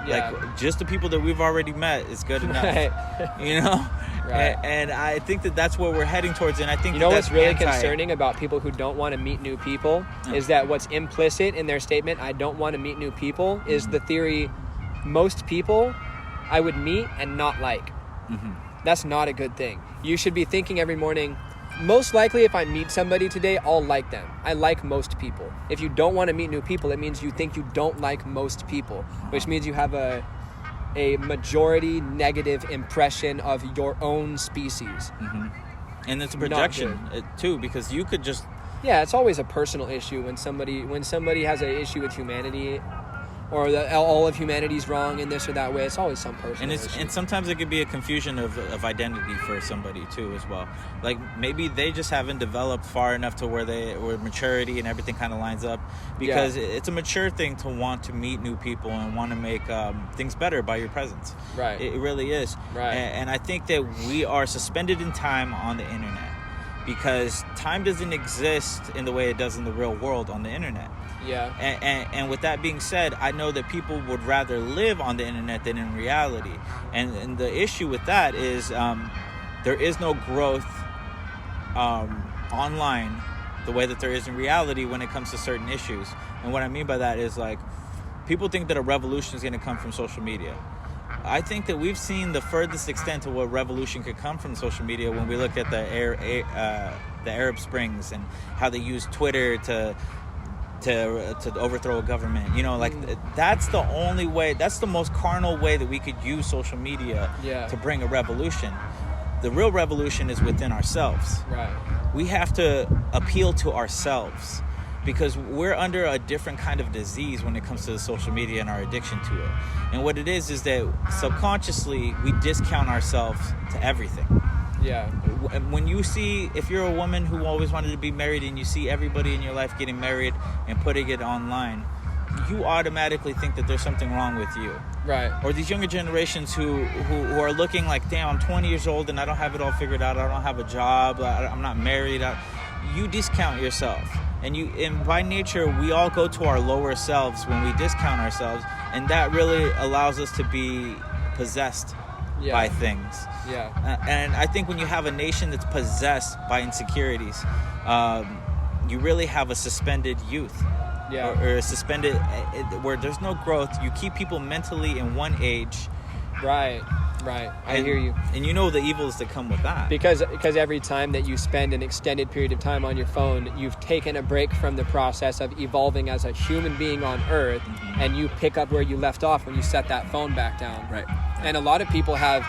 A: Yeah. Like, just the people that we've already met is good enough. Right. You know? Right. And I think that that's where we're heading towards. And I think
B: what's really concerning about people who don't want to meet new people is that what's implicit in their statement, I don't want to meet new people, is the theory most people I would meet and not like. That's not a good thing. You should be thinking every morning, most likely if I meet somebody today, I'll like them. I like most people. If you don't want to meet new people, it means you think you don't like most people, which means you have a majority negative impression of your own species.
A: And it's a projection too, because you could just...
B: Yeah, it's always a personal issue when somebody has an issue with humanity, or all of humanity's wrong in this or that way. It's always some personal issue.
A: And sometimes it could be a confusion of identity for somebody too as well. Like, maybe they just haven't developed far enough to where maturity and everything kind of lines up, because it's a mature thing to want to meet new people and want to make things better by your presence.
B: Right.
A: It really is.
B: Right.
A: And I think that we are suspended in time on the internet, because time doesn't exist in the way it does in the real world on the internet.
B: Yeah.
A: And with that being said, I know that people would rather live on the internet than in reality. And the issue with that is there is no growth online the way that there is in reality when it comes to certain issues. And what I mean by that is, like, people think that a revolution is going to come from social media. I think that we've seen the furthest extent of what revolution could come from social media when we look at the Arab Springs and how they use Twitter to overthrow a government. You know, like, that's the only way, that's the most carnal way that we could use social media to bring a revolution. The real revolution is within ourselves.
B: Right.
A: We have to appeal to ourselves, because we're under a different kind of disease when it comes to the social media and our addiction to it. And what it is that subconsciously we discount ourselves to everything.
B: Yeah.
A: When you see, if you're a woman who always wanted to be married and you see everybody in your life getting married and putting it online, you automatically think that there's something wrong with you.
B: Right.
A: Or these younger generations who are looking like, damn, I'm 20 years old and I don't have it all figured out. I don't have a job. I'm not married. You discount yourself. And by nature, we all go to our lower selves when we discount ourselves. And that really allows us to be possessed by things.
B: Yeah.
A: And I think when you have a nation that's possessed by insecurities, you really have a suspended youth.
B: Yeah.
A: Or a suspended, where there's no growth. You keep people mentally in one age.
B: Right. I hear you.
A: And you know the evils that come with that.
B: Because every time that you spend an extended period of time on your phone, you've taken a break from the process of evolving as a human being on Earth, and you pick up where you left off when you set that phone back down.
A: Right.
B: And a lot of people have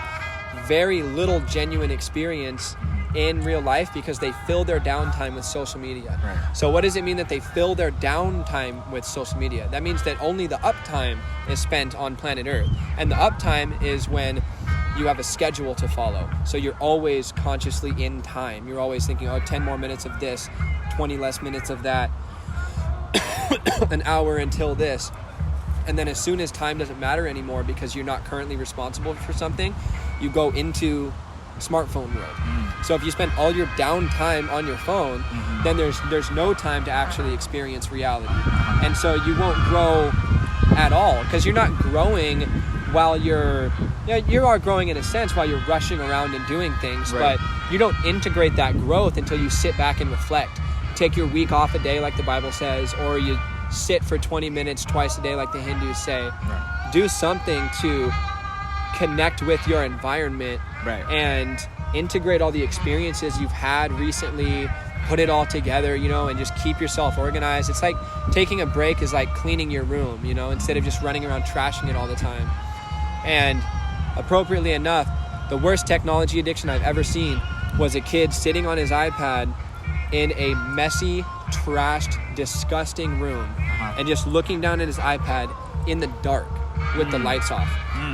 B: very little genuine experience in real life because they fill their downtime with social media.
A: Right.
B: So what does it mean that they fill their downtime with social media? That means that only the uptime is spent on planet Earth. And the uptime is when you have a schedule to follow. So you're always consciously in time. You're always thinking, 10 more minutes of this, 20 less minutes of that, an hour until this. And then as soon as time doesn't matter anymore because you're not currently responsible for something, you go into smartphone world. So if you spend all your downtime on your phone, then there's no time to actually experience reality. And so you won't grow at all, because you're not growing while you are growing in a sense while you're rushing around and doing things, but you don't integrate that growth until you sit back and reflect. Take your week off a day like the Bible says, or you sit for 20 minutes twice a day like the Hindus say. Do something to connect with your environment and integrate all the experiences you've had recently, put it all together, you know, and just keep yourself organized. It's like taking a break is like cleaning your room, you know, instead of just running around trashing it all the time. And appropriately enough, the worst technology addiction I've ever seen was a kid sitting on his iPad in a messy, trashed, disgusting room and just looking down at his iPad in the dark with the lights off.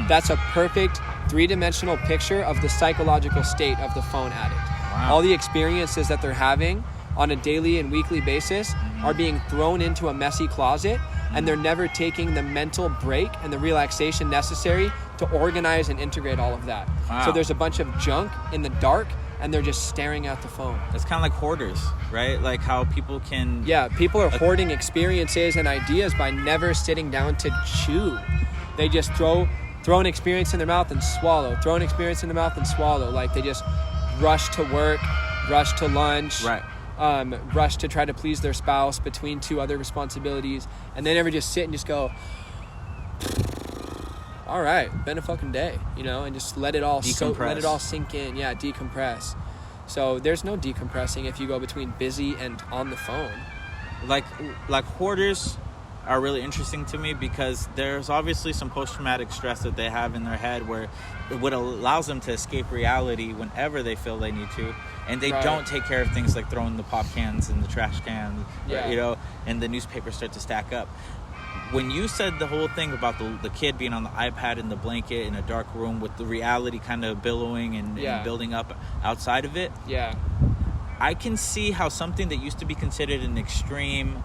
B: That's a perfect three-dimensional picture of the psychological state of the phone addict. Wow. All the experiences that they're having on a daily and weekly basis are being thrown into a messy closet, and they're never taking the mental break and the relaxation necessary to organize and integrate all of that. Wow. So there's a bunch of junk in the dark, and they're just staring at the phone. It's
A: kind of like hoarders, right? Like how people can...
B: Yeah, people are hoarding experiences and ideas by never sitting down to chew. They just throw an experience in their mouth and swallow, throw an experience in their mouth and swallow. Like they just rush to work, rush to lunch, rush to try to please their spouse between two other responsibilities, and they never just sit and just go, all right, been a fucking day, you know, and just let it all let it all sink in. Yeah, decompress. So there's no decompressing if you go between busy and on the phone.
A: Like hoarders are really interesting to me because there's obviously some post-traumatic stress that they have in their head where what allows them to escape reality whenever they feel they need to, and they don't take care of things like throwing the pop cans in the trash can, you know, and the newspapers start to stack up. When you said the whole thing about the kid being on the iPad in the blanket in a dark room with the reality kind of billowing and building up outside of it, I can see how something that used to be considered an extreme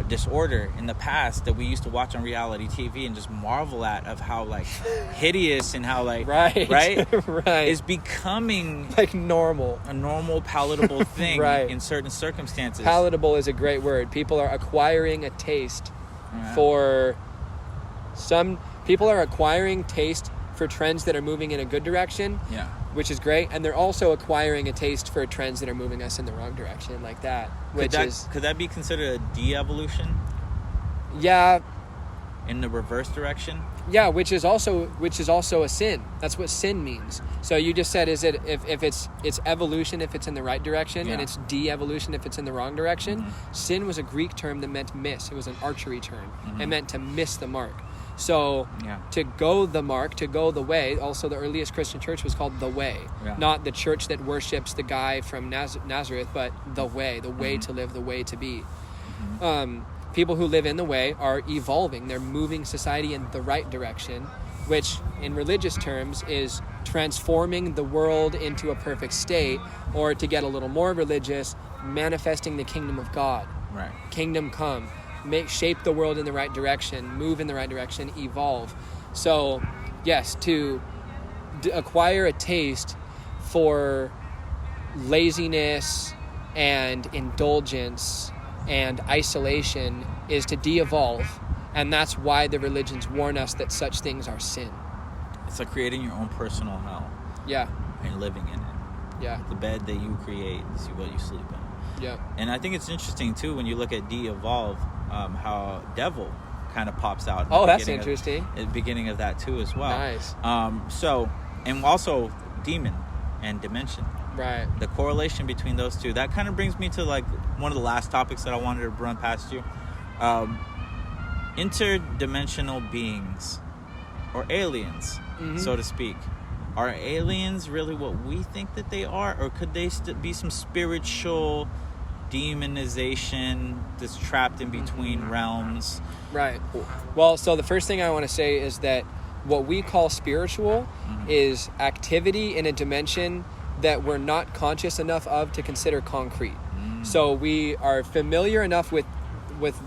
A: disorder in the past that we used to watch on reality TV and just marvel at of how like hideous and how like right is becoming
B: like normal,
A: a normal palatable thing in certain circumstances.
B: Palatable is a great word. People are acquiring a taste for some people are acquiring taste for trends that are moving in a good direction, which is great, and they're also acquiring a taste for trends that are moving us in the wrong direction, like that. Could that be considered a de-evolution? Yeah.
A: In the reverse direction?
B: Yeah, which is also a sin. That's what sin means. So you just said, is it if it's evolution if it's in the right direction, and it's de-evolution if it's in the wrong direction. Sin was a Greek term that meant miss. It was an archery term. It meant to miss the mark. So to go the mark, to go the way, also the earliest Christian church was called the Way. Not the church that worships the guy from Nazareth, but the way to live, the way to be. People who live in the way are evolving. They're moving society in the right direction, which in religious terms is transforming the world into a perfect state, or to get a little more religious, manifesting the kingdom of God. Kingdom come. Shape the world in the right direction, move in the right direction, evolve. So, yes, to acquire a taste for laziness and indulgence and isolation is to de-evolve, and that's why the religions warn us that such things are sin.
A: It's like creating your own personal hell. And living in it. The bed that you create is what you sleep in. And I think it's interesting too when you look at de-evolve, how devil kind of pops out.
B: That's interesting.
A: At the beginning of that too as well.
B: Nice.
A: And also demon and dimension. The correlation between those two, that kind of brings me to like one of the last topics that I wanted to run past you. Interdimensional beings, or aliens, so to speak. Are aliens really what we think that they are, or could they be some spiritual demonization that's trapped in between realms? Well,
B: so the first thing I want to say is that what we call spiritual is activity in a dimension that we're not conscious enough of to consider concrete. So we are familiar enough with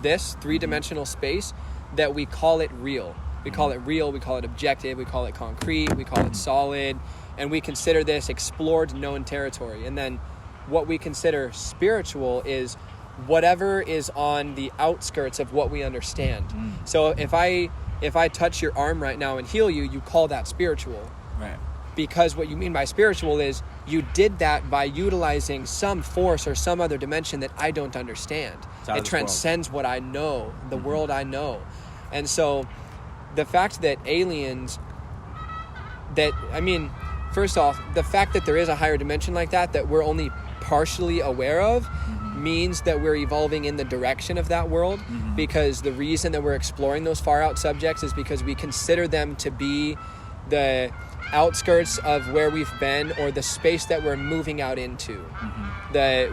B: this three-dimensional space that we call it real. We call it real, we call it objective, we call it concrete, we call it solid, and we consider this explored known territory. And then what we consider spiritual is whatever is on the outskirts of what we understand. So if I touch your arm right now and heal you, you call that spiritual. Because what you mean by spiritual is you did that by utilizing some force or some other dimension that I don't understand. It transcends what I know, the world I know. And so the fact that aliens, first off, the fact that there is a higher dimension like that we're only partially aware of means that we're evolving in the direction of that world, because the reason that we're exploring those far out subjects is because we consider them to be the outskirts of where we've been, or the space that we're moving out into.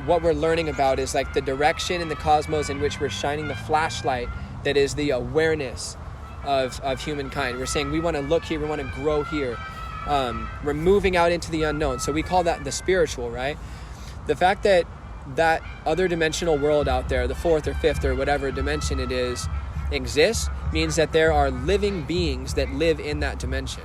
B: What we're learning about is like the direction in the cosmos in which we're shining the flashlight that is the awareness of humankind. We're saying we want to look here, we want to grow here. We're moving out into the unknown. So we call that the spiritual, right? The fact that that other dimensional world out there, the fourth or fifth or whatever dimension it is, exists, means that there are living beings that live in that dimension.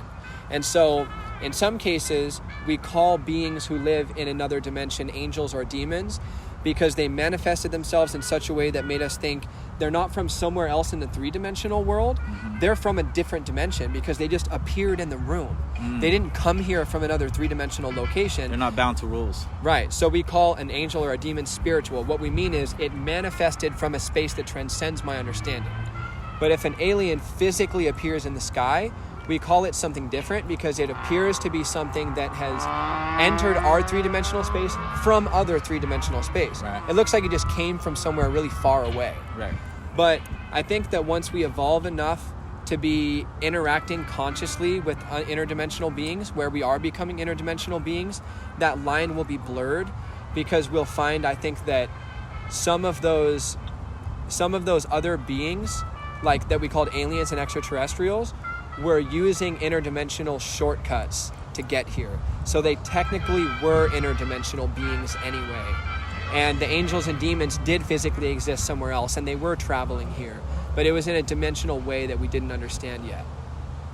B: And so in some cases, we call beings who live in another dimension angels or demons, because they manifested themselves in such a way that made us think they're not from somewhere else in the three-dimensional world. They're from a different dimension because they just appeared in the room. They didn't come here from another three-dimensional location.
A: They're not bound to rules.
B: Right. So we call an angel or a demon spiritual. What we mean is it manifested from a space that transcends my understanding. But if an alien physically appears in the sky, we call it something different because it appears to be something that has entered our three-dimensional space from other three-dimensional space.
A: Right.
B: It looks like it just came from somewhere really far away.
A: Right.
B: But I think that once we evolve enough to be interacting consciously with interdimensional beings, where we are becoming interdimensional beings, that line will be blurred, because we'll find, I think, that some of those other beings, like that we called aliens and extraterrestrials, were using interdimensional shortcuts to get here. So they technically were interdimensional beings anyway. And the angels and demons did physically exist somewhere else, and they were traveling here. But it was in a dimensional way that we didn't understand yet.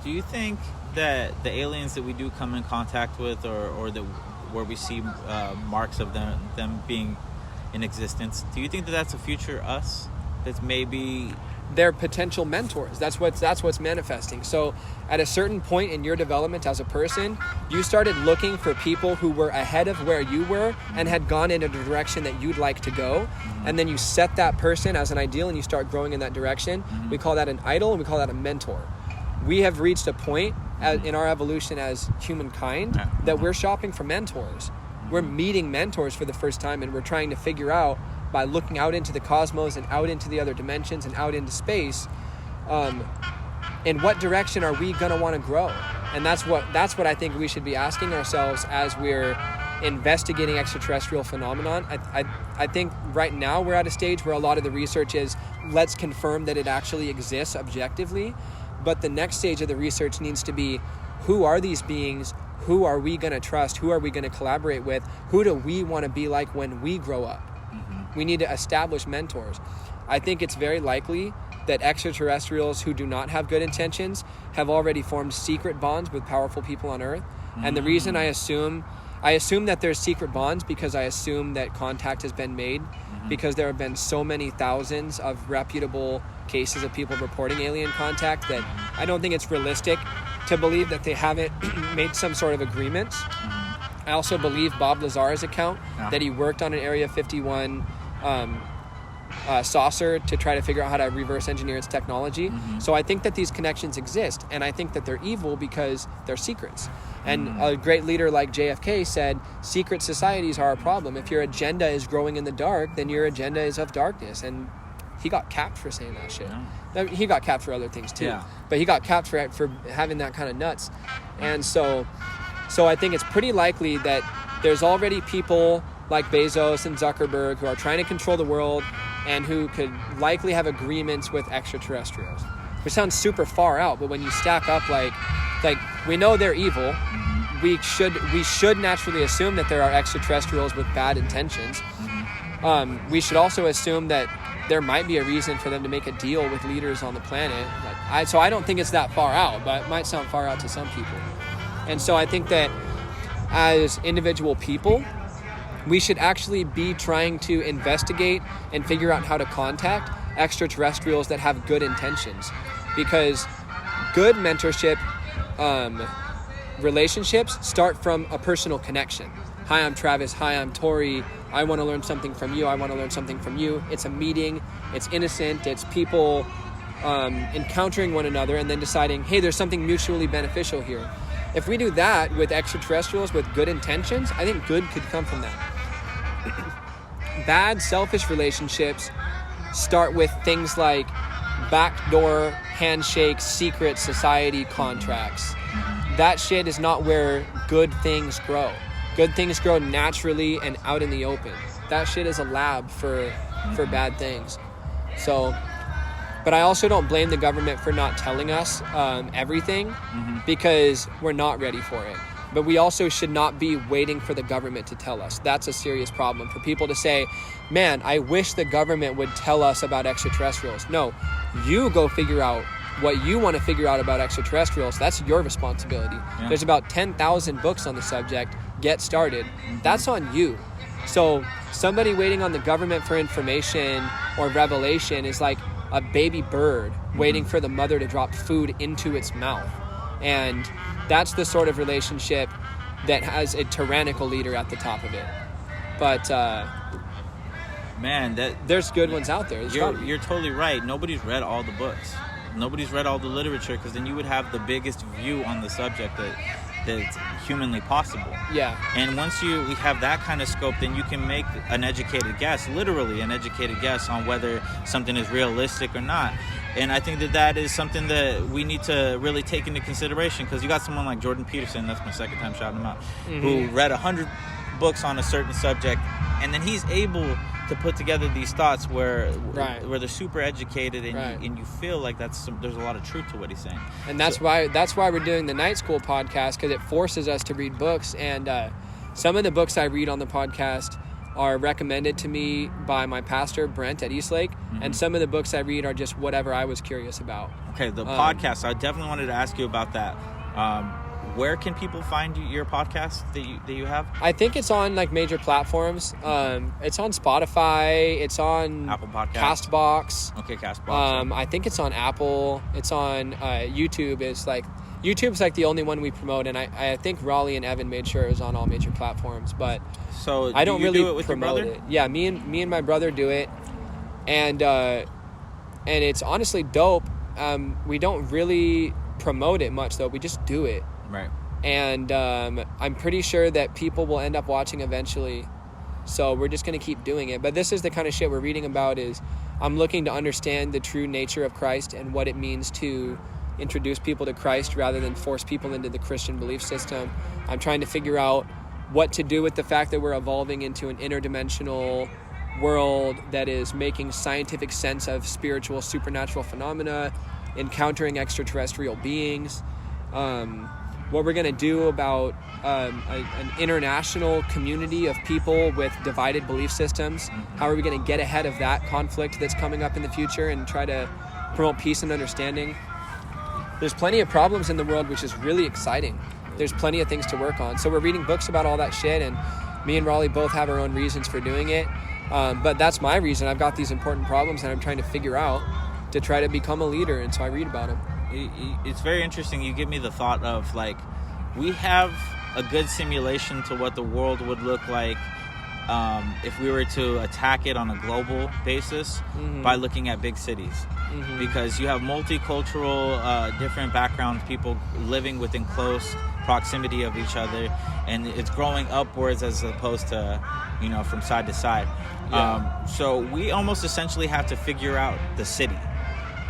A: Do you think that the aliens that we do come in contact with, or where we see marks of them being in existence, do you think that that's a future us? That's maybe...
B: They're potential mentors. That's what's manifesting. So at a certain point in your development as a person, you started looking for people who were ahead of where you were and had gone in a direction that you'd like to go. And then you set that person as an ideal and you start growing in that direction. We call that an idol, and we call that a mentor. We have reached a point in our evolution as humankind that we're shopping for mentors. We're meeting mentors for the first time, and we're trying to figure out, by looking out into the cosmos and out into the other dimensions and out into space, in what direction are we going to want to grow? And that's what I think we should be asking ourselves as we're investigating extraterrestrial phenomenon. I think right now we're at a stage where a lot of the research is, let's confirm that it actually exists objectively. But the next stage of the research needs to be, who are these beings? Who are we going to trust? Who are we going to collaborate with? Who do we want to be like when we grow up? We need to establish mentors. I think it's very likely that extraterrestrials who do not have good intentions have already formed secret bonds with powerful people on Earth. And the reason I assume that there's secret bonds, because I assume that contact has been made, because there have been so many thousands of reputable cases of people reporting alien contact, that I don't think it's realistic to believe that they haven't made some sort of agreements. I also believe Bob Lazar's account, that he worked on an Area 51 saucer to try to figure out how to reverse engineer its technology. So I think that these connections exist, and I think that they're evil because they're secrets. And a great leader like JFK said, secret societies are a problem. If your agenda is growing in the dark, then your agenda is of darkness. And he got capped for saying that shit. He got capped for other things too, but he got capped for having that kind of nuts. And so I think it's pretty likely that there's already people like Bezos and Zuckerberg who are trying to control the world and who could likely have agreements with extraterrestrials, which sounds super far out. But when you stack up, like we know they're evil. We should naturally assume that there are extraterrestrials with bad intentions. We should also assume that there might be a reason for them to make a deal with leaders on the planet. So I don't think it's that far out, but it might sound far out to some people. And so I think that as individual people, we should actually be trying to investigate and figure out how to contact extraterrestrials that have good intentions, because good mentorship relationships start from a personal connection. Hi, I'm Travis. Hi, I'm Tory. I want to learn something from you. I want to learn something from you. It's a meeting. It's innocent. It's people encountering one another and then deciding, hey, there's something mutually beneficial here. If we do that with extraterrestrials with good intentions, I think good could come from that. bad, selfish relationships start with things like backdoor, handshake, secret society contracts. That shit is not where good things grow. Good things grow naturally and out in the open. That shit is a lab for bad things. So, but I also don't blame the government for not telling us everything, because we're not ready for it. But we also should not be waiting for the government to tell us. That's a serious problem. For people to say, man, I wish the government would tell us about extraterrestrials. No, you go figure out what you want to figure out about extraterrestrials. That's your responsibility. Yeah. There's about 10,000 books on the subject. Get started. That's on you. So somebody waiting on the government for information or revelation is like a baby bird waiting for the mother to drop food into its mouth. And that's the sort of relationship that has a tyrannical leader at the top of it. But
A: man,
B: there's good ones out there.
A: You're totally right. Nobody's read all the books. Nobody's read all the literature, because then you would have the biggest view on the subject that's humanly possible.
B: Yeah.
A: And once we have that kind of scope, then you can make an educated guess, literally an educated guess, on whether something is realistic or not. And I think that is something that we need to really take into consideration, because you got someone like Jordan Peterson, that's my second time shouting him out, who read 100 books on a certain subject, and then he's able to put together these thoughts where they're super educated, and you feel like there's a lot of truth to what he's saying.
B: And that's why we're doing the Night School podcast, because it forces us to read books. And some of the books I read on the podcast are recommended to me by my pastor, Brent, at Eastlake. And some of the books I read are just whatever I was curious about. Okay,
A: the podcast, I definitely wanted to ask you about that. Where can people find your podcast that you have?
B: I think it's on like major platforms. It's on Spotify. It's on
A: Apple Podcasts.
B: Castbox.
A: Okay, Castbox.
B: I think it's on Apple. It's on YouTube. YouTube's like the only one we promote, and I think Raleigh and Evan made sure it was on all major platforms. But
A: so
B: I don't really
A: do it with
B: promote
A: your brother?
B: it. Yeah, me and my brother do it, and it's honestly dope. We don't really promote it much though. We just do it.
A: Right.
B: And I'm pretty sure that people will end up watching eventually. So we're just going to keep doing it. But this is the kind of shit we're reading about. Is I'm looking to understand the true nature of Christ and what it means to introduce people to Christ rather than force people into the Christian belief system. I'm trying to figure out what to do with the fact that we're evolving into an interdimensional world that is making scientific sense of spiritual, supernatural phenomena, encountering extraterrestrial beings. What we're going to do about an international community of people with divided belief systems. How are we going to get ahead of that conflict that's coming up in the future and try to promote peace and understanding? There's plenty of problems in the world, which is really exciting. There's plenty of things to work on. So we're reading books about all that shit, and me and Raleigh both have our own reasons for doing it. But that's my reason. I've got these important problems that I'm trying to figure out to try to become a leader, and so I read about them.
A: It's very interesting. You give me the thought of, like, we have a good simulation to what the world would look like if we were to attack it on a global basis by looking at big cities. Because you have multicultural, different background people living within close proximity of each other, and it's growing upwards as opposed to, from side to side. Yeah. So we almost essentially have to figure out the city.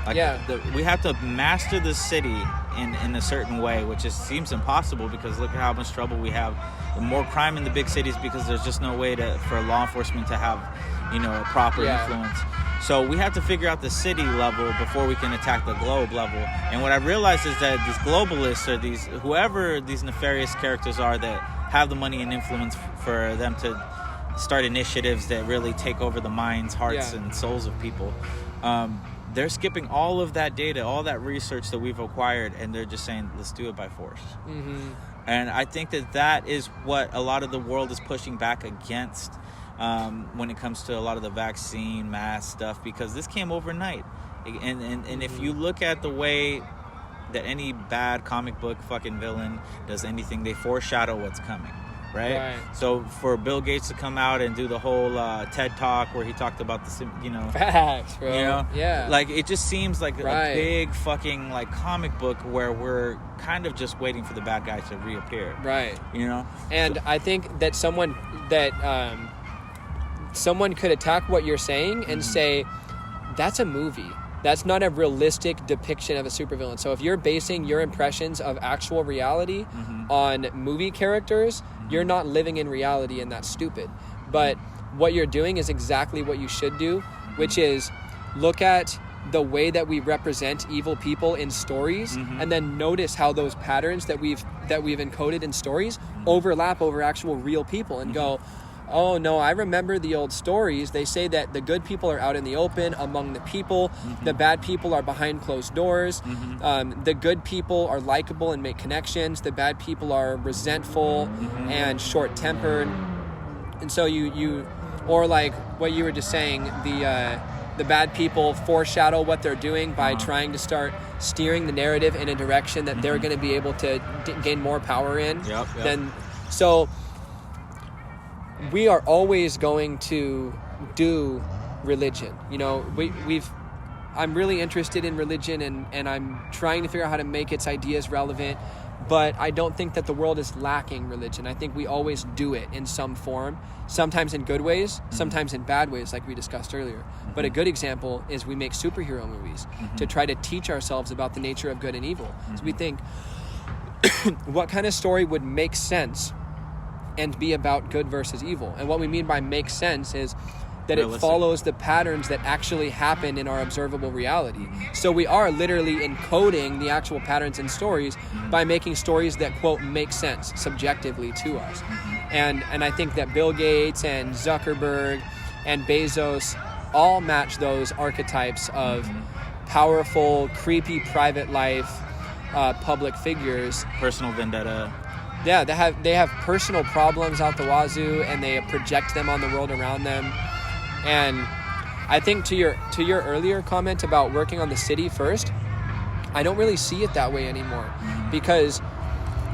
A: We have to master the city in a certain way, which just seems impossible, because look at how much trouble we have. More crime in the big cities because there's just no way for law enforcement to have, a proper influence. So we have to figure out the city level before we can attack the globe level. And what I realized is that these globalists, or whoever these nefarious characters are that have the money and influence for them to start initiatives that really take over the minds, hearts, and souls of people, they're skipping all of that data, all that research that we've acquired, and they're just saying, let's do it by force. And I think that is what a lot of the world is pushing back against when it comes to a lot of the vaccine, mask stuff, because this came overnight. And if you look at the way that any bad comic book fucking villain does anything, they foreshadow what's coming. Right? So for Bill Gates to come out and do the whole TED Talk where he talked about the,
B: facts, bro.
A: Like, it just seems like a big fucking like comic book where we're kind of just waiting for the bad guy to reappear.
B: Right.
A: And
B: I think that someone that someone could attack what you're saying and say, that's a movie. That's not a realistic depiction of a supervillain. So if you're basing your impressions of actual reality on movie characters, you're not living in reality, and that's stupid. But what you're doing is exactly what you should do, which is look at the way that we represent evil people in stories, and then notice how those patterns that we've encoded in stories overlap over actual real people, and go, oh no, I remember the old stories. They say that the good people are out in the open among the people. The bad people are behind closed doors. The good people are likable and make connections. The bad people are resentful and short-tempered. And so you or like what you were just saying, the bad people foreshadow what they're doing by trying to start steering the narrative in a direction that they're going to be able to gain more power in. Then, so we are always going to do religion. You know, I'm really interested in religion, and I'm trying to figure out how to make its ideas relevant, but I don't think that the world is lacking religion. I think we always do it in some form, sometimes in good ways, sometimes in bad ways, like we discussed earlier. But a good example is we make superhero movies to try to teach ourselves about the nature of good and evil. So we think, what kind of story would make sense and be about good versus evil? And what we mean by make sense is that it follows the patterns that actually happen in our observable reality. So we are literally encoding the actual patterns in stories by making stories that, quote, make sense subjectively to us. And I think that Bill Gates and Zuckerberg and Bezos all match those archetypes of powerful, creepy private life, public figures.
A: Personal vendetta.
B: Yeah, they have personal problems out the wazoo, and they project them on the world around them. And I think to your earlier comment about working on the city first, I don't really see it that way anymore, because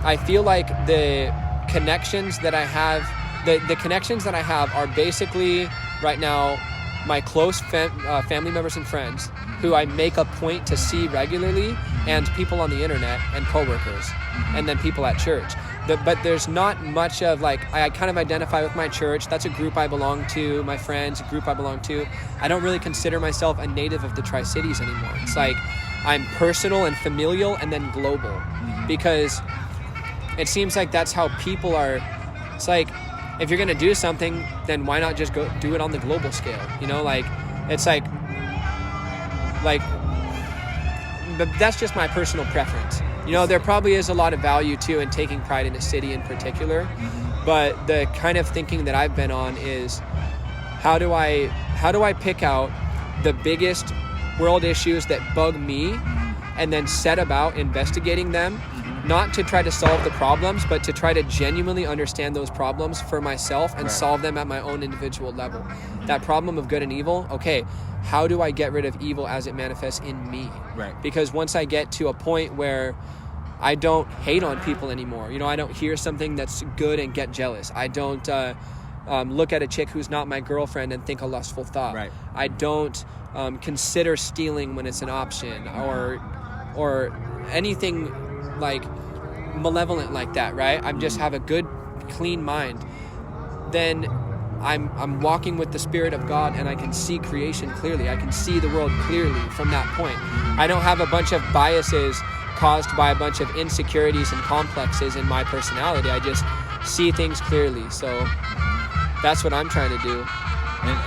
B: I feel like the connections that I have, the connections that I have are basically right now my close family members and friends who I make a point to see regularly, and people on the internet and coworkers, and then people at church. But there's not much of like, I kind of identify with my church. That's a group I belong to. My friends, a group I belong to. I don't really consider myself a native of the Tri-Cities anymore. It's like I'm personal and familial and then global, because it seems like that's how people are. It's like, if you're going to do something, then why not just go do it on the global scale? You know, like, it's like, but that's just my personal preference. You know, there probably is a lot of value too in taking pride in a city in particular, but the kind of thinking that I've been on is, how do I pick out the biggest world issues that bug me, and then set about investigating them, not to try to solve the problems, but to try to genuinely understand those problems for myself and solve them at my own individual level. That problem of good and evil, okay, how do I get rid of evil as it manifests in me?
A: Right.
B: Because once I get to a point where I don't hate on people anymore, you know, I don't hear something that's good and get jealous. I don't look at a chick who's not my girlfriend and think a lustful thought.
A: Right.
B: I don't consider stealing when it's an option, or anything like malevolent like that, right? I just have a good, clean mind. Then I'm walking with the Spirit of God, and I can see creation clearly. I can see the world clearly from that point. I don't have a bunch of biases caused by a bunch of insecurities and complexes in my personality. I just see things clearly. So that's what I'm trying to do.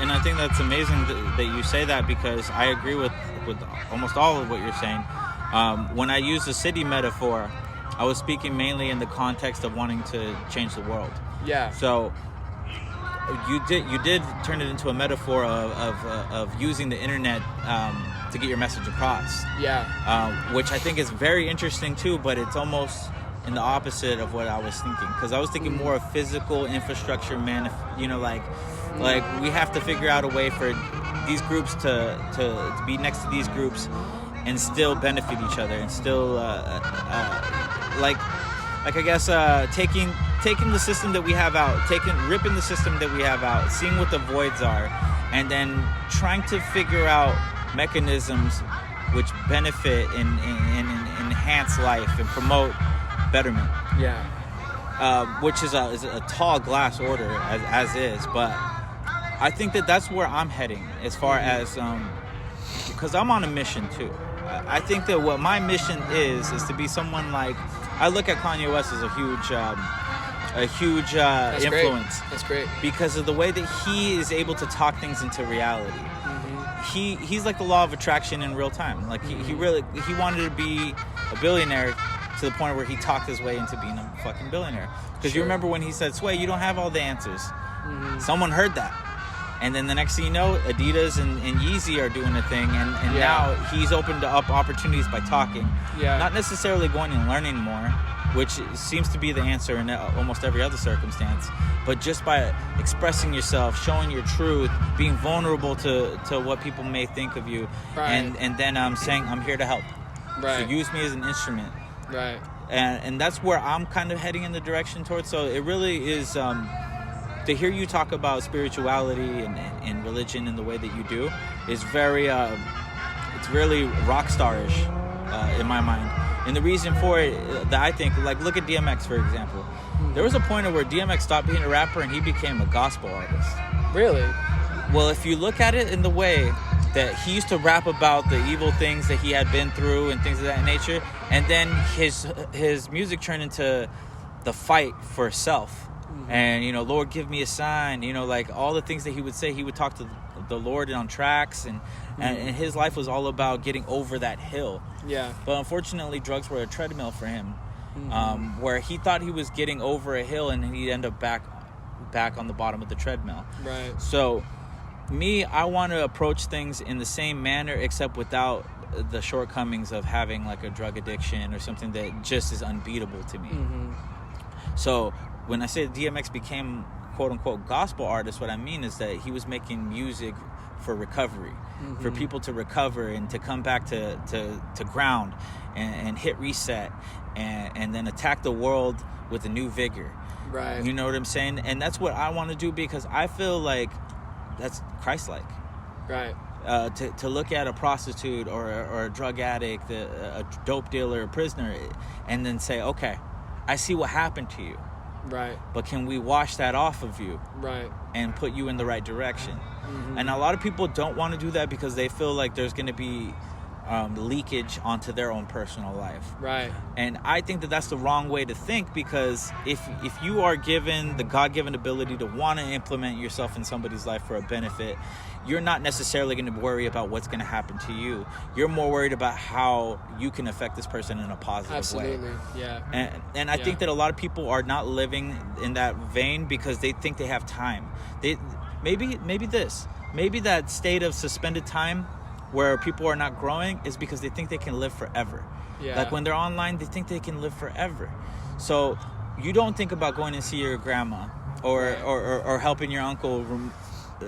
A: And I think that's amazing that you say that, because I agree with almost all of what you're saying. When I use the city metaphor, I was speaking mainly in the context of wanting to change the world.
B: Yeah.
A: So you did turn it into a metaphor of using the internet to get your message across.
B: Yeah.
A: Which I think is very interesting too, but it's almost in the opposite of what I was thinking, because I was thinking more of physical infrastructure, like we have to figure out a way for these groups to be next to these groups and still benefit each other, and still like I guess taking the system that we have out, ripping the system that we have out, seeing what the voids are, and then trying to figure out mechanisms which benefit and enhance life and promote betterment.
B: Yeah.
A: Which is a tall glass order as is, but I think that that's where I'm heading as far as, because I'm on a mission too. I think that what my mission is to be someone like, I look at Kanye West as a huge
B: That's
A: influence.
B: Great. That's great.
A: Because of the way that he is able to talk things into reality. Mm-hmm. He's like the law of attraction in real time. Like he wanted to be a billionaire to the point where he talked his way into being a fucking billionaire. Because you remember when he said, Sway, you don't have all the answers. Mm-hmm. Someone heard that. And then the next thing you know, Adidas and Yeezy are doing a thing, and now he's opened up opportunities by talking. Yeah. Not necessarily going and learning more, which seems to be the answer in almost every other circumstance, but just by expressing yourself, showing your truth, being vulnerable to what people may think of you, and then saying, I'm here to help. Right. So use me as an instrument. Right. And that's where I'm kind of heading in the direction towards. So it really is... to hear you talk about spirituality and religion in the way that you do is very, it's really rock star-ish in my mind. And the reason for it that I think, like, look at DMX, for example. There was a point where DMX stopped being a rapper and he became a gospel artist. Really? Well, if you look at it in the way that he used to rap about the evil things that he had been through and things of that nature, and then his music turned into the fight for self. And, Lord, give me a sign, like all the things that he would say. He would talk to the Lord on tracks, and his life was all about getting over that hill. Yeah. But unfortunately, drugs were a treadmill for him, where he thought he was getting over a hill and he'd end up back on the bottom of the treadmill. Right. So I want to approach things in the same manner, except without the shortcomings of having like a drug addiction or something that just is unbeatable to me. So when I say DMX became quote-unquote gospel artist, what I mean is that he was making music for recovery, for people to recover and to come back to ground and hit reset and then attack the world with a new vigor. Right. You know what I'm saying? And that's what I want to do, because I feel like that's Christ-like. Right. To look at a prostitute or a drug addict, a dope dealer, a prisoner, and then say, okay, I see what happened to you. Right. But can we wash that off of you? Right. And put you in the right direction? And a lot of people don't want to do that because they feel like there's going to be leakage onto their own personal life. Right. And I think that that's the wrong way to think, because if you are given the God-given ability to want to implement yourself in somebody's life for a benefit, you're not necessarily going to worry about what's going to happen to you. You're more worried about how you can affect this person in a positive way. Absolutely, yeah. And I think that a lot of people are not living in that vein because they think they have time. Maybe that state of suspended time where people are not growing is because they think they can live forever. Yeah. Like when they're online, they think they can live forever. So you don't think about going and see your grandma or helping your uncle